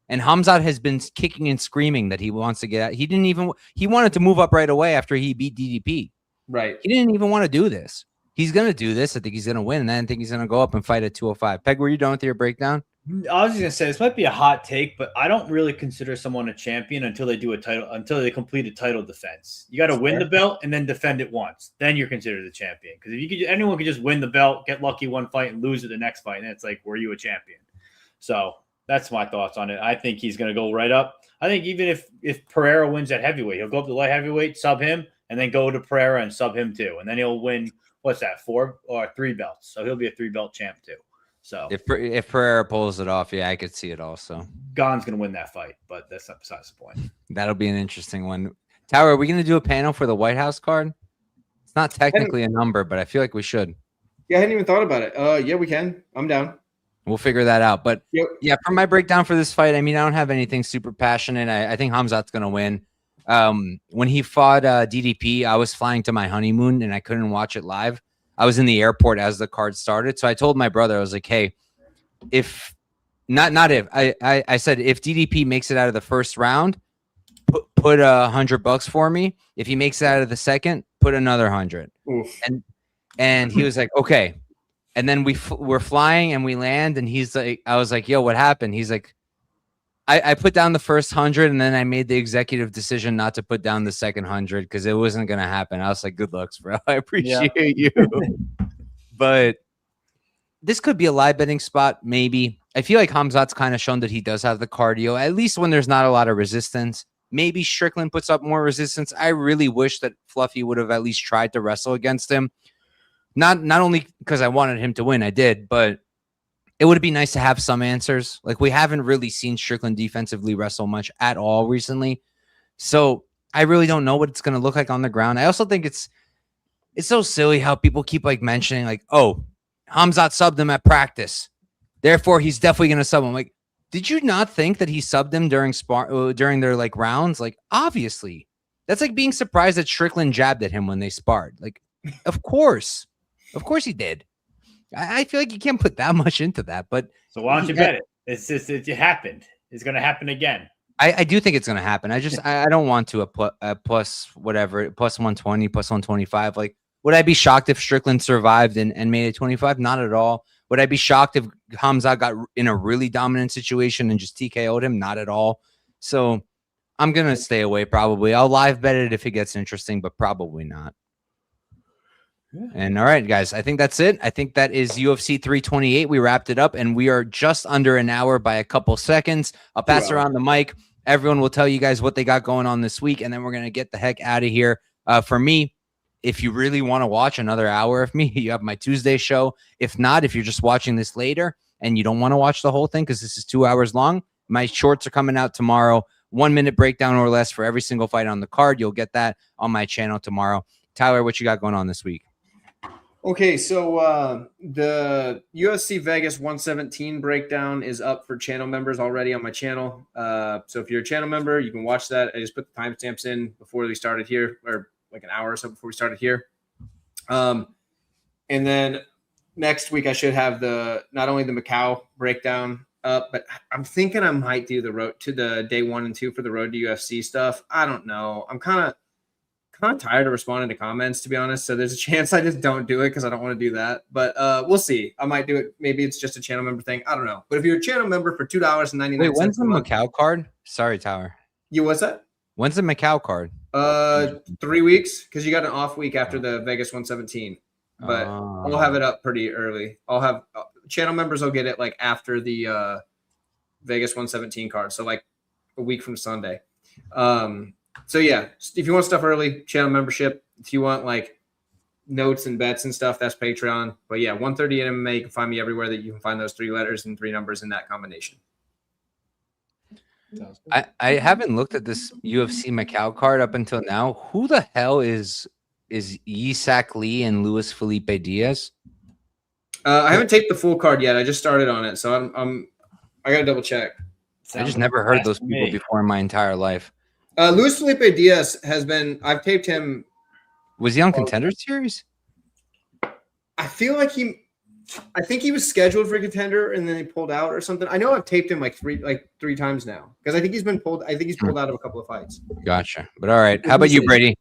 S1: And Hamzat has been kicking and screaming that he wants to get out. He wanted to move up right away after he beat DDP.
S2: Right.
S1: He didn't even want to do this. He's going to do this. I think he's going to win. And I think he's going to go up and fight at 205. Peg, were you done with your breakdown?
S5: I was just gonna say this might be a hot take, but I don't really consider someone a champion until they complete a title defense. You got to win the belt and then defend it once. Then you're considered a champion. Because if anyone could just win the belt, get lucky one fight, and lose it the next fight, and it's like, were you a champion? So that's my thoughts on it. I think he's gonna go right up. I think even if Pereira wins at heavyweight, he'll go up to light heavyweight, sub him, and then go to Pereira and sub him too, and then he'll win. What's that? 4 or 3 belts. So he'll be a 3-belt champ too. So
S1: If Pereira pulls it off, yeah, I could see it also.
S5: Gon's going to win that fight, but that's not besides the point.
S1: That'll be an interesting one. Tyra, are we going to do a panel for the White House card? It's not technically a number, but I feel like we should.
S2: Yeah, I hadn't even thought about it. Yeah, we can. I'm down.
S1: We'll figure that out. But
S2: Yep.
S1: yeah, for my breakdown for this fight, I mean, I don't have anything super passionate. I think Hamzat's going to win. When he fought DDP, I was flying to my honeymoon and I couldn't watch it live. I was in the airport as the card started. So I told my brother, I was like, hey, I said, if DDP makes it out of the first round, put $100 for me. If he makes it out of the second, put another 100.
S2: Oof.
S1: And he was like, okay. And then we're flying and we land and he's like, I was like, yo, what happened? He's like, I put down the first 100 and then I made the executive decision not to put down the second 100 because it wasn't going to happen. I was like, good looks, bro. I appreciate you. But this could be a live betting spot, maybe. I feel like Hamzat's kind of shown that he does have the cardio, at least when there's not a lot of resistance. Maybe Strickland puts up more resistance. I really wish that Fluffy would have at least tried to wrestle against him. Not only because I wanted him to win, I did, but it would be nice to have some answers. Like, we haven't really seen Strickland defensively wrestle much at all recently. So I really don't know what it's going to look like on the ground. I also think it's so silly how people keep like mentioning like, oh, Hamzat subbed him at practice, therefore he's definitely going to sub him. Like, did you not think that he subbed him during their like rounds? Like, obviously. That's like being surprised that Strickland jabbed at him when they sparred. Like, of course he did. I feel like you can't put that much into that, but
S5: So why don't you bet it? It's just it happened. It's going to happen again.
S1: I do think it's going to happen. I don't want to a plus whatever, plus 120, plus 125. Like, would I be shocked if Strickland survived and made it 25? Not at all. Would I be shocked if Hamza got in a really dominant situation and just TKO'd him? Not at all. So I'm going to stay away probably. I'll live bet it if it gets interesting, but probably not. Yeah. And all right, guys, I think that's it. I think that is UFC 328. We wrapped it up, and we are just under an hour by a couple seconds. I'll pass around the mic. Everyone will tell you guys what they got going on this week, and then we're going to get the heck out of here. For me, if you really want to watch another hour of me, you have my Tuesday show. If not, if you're just watching this later and you don't want to watch the whole thing because this is 2 hours long, my shorts are coming out tomorrow. 1 minute breakdown or less for every single fight on the card. You'll get that on my channel tomorrow. Tyler, what you got going on this week?
S2: Okay, so the UFC Vegas 117 breakdown is up for channel members already on my channel. So if you're a channel member, you can watch that. I just put the timestamps in before we started here, or like an hour or so before we started here. And then next week I should have not only the Macau breakdown up, but I'm thinking I might do the road to the day 1 and 2 for the road to UFC stuff. I don't know. I'm kind of tired of responding to comments, to be honest. So there's a chance I just don't do it because I don't want to do that. But we'll see. I might do it. Maybe it's just a channel member thing. I don't know. But if you're a channel member for $2.99,
S1: wait, when's the Macau card? Sorry, Tyler.
S2: What's that?
S1: When's the Macau card?
S2: 3 weeks, because you got an off week after the Vegas 117. But I'll have it up pretty early. I'll have channel members will get it like after the Vegas 117 card. So like a week from Sunday. So yeah, if you want stuff early, channel membership. If you want like notes and bets and stuff, that's Patreon. But yeah, 130 MMA, you can find me everywhere that you can find those 3 letters and 3 numbers in that combination.
S1: I haven't looked at this UFC Macau card up until now. Who the hell is Yisak Lee and Luis Felipe Diaz?
S2: I haven't taped the full card yet. I just started on it, so I gotta double check.
S1: I just never heard those people before in my entire life.
S2: Luis Felipe Diaz I've taped him.
S1: Was he on Contender Series?
S2: I think he was scheduled for Contender and then he pulled out or something. I know I've taped him like three times now because I think he's been pulled. I think he's pulled out of a couple of fights.
S1: Gotcha. But all right. How about you, Brady?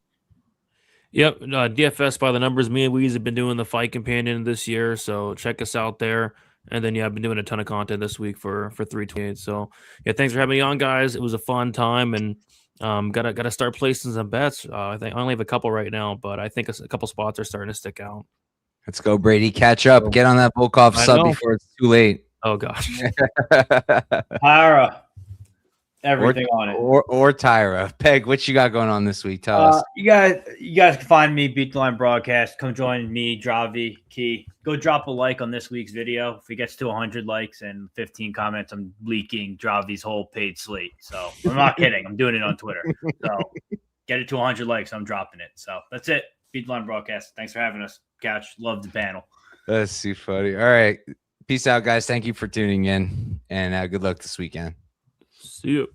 S3: Yep. DFS by the numbers. Me and Weez have been doing the Fight Companion this year. So check us out there. And then, I've been doing a ton of content this week for 328. So, thanks for having me on, guys. It was a fun time. And gotta start placing some bets. I think I only have a couple right now, but I think a couple spots are starting to stick out.
S1: Let's go, Brady. Catch up. Get on that Volkov sub before it's too late.
S3: Oh gosh.
S5: Tyra. Everything on it.
S1: Or Tyra. Peg, what you got going on this week? Tell us.
S5: You guys can find me, Beat the Line Broadcast. Come join me, Dravi, Key. Go drop a like on this week's video. If it gets to 100 likes and 15 comments, I'm leaking Dravi's whole paid slate. So I'm not kidding. I'm doing it on Twitter. So get it to 100 likes. I'm dropping it. So that's it. Beat the Line Broadcast. Thanks for having us. Couch. Love the panel.
S1: That's too funny. All right. Peace out, guys. Thank you for tuning in, and good luck this weekend.
S3: See you.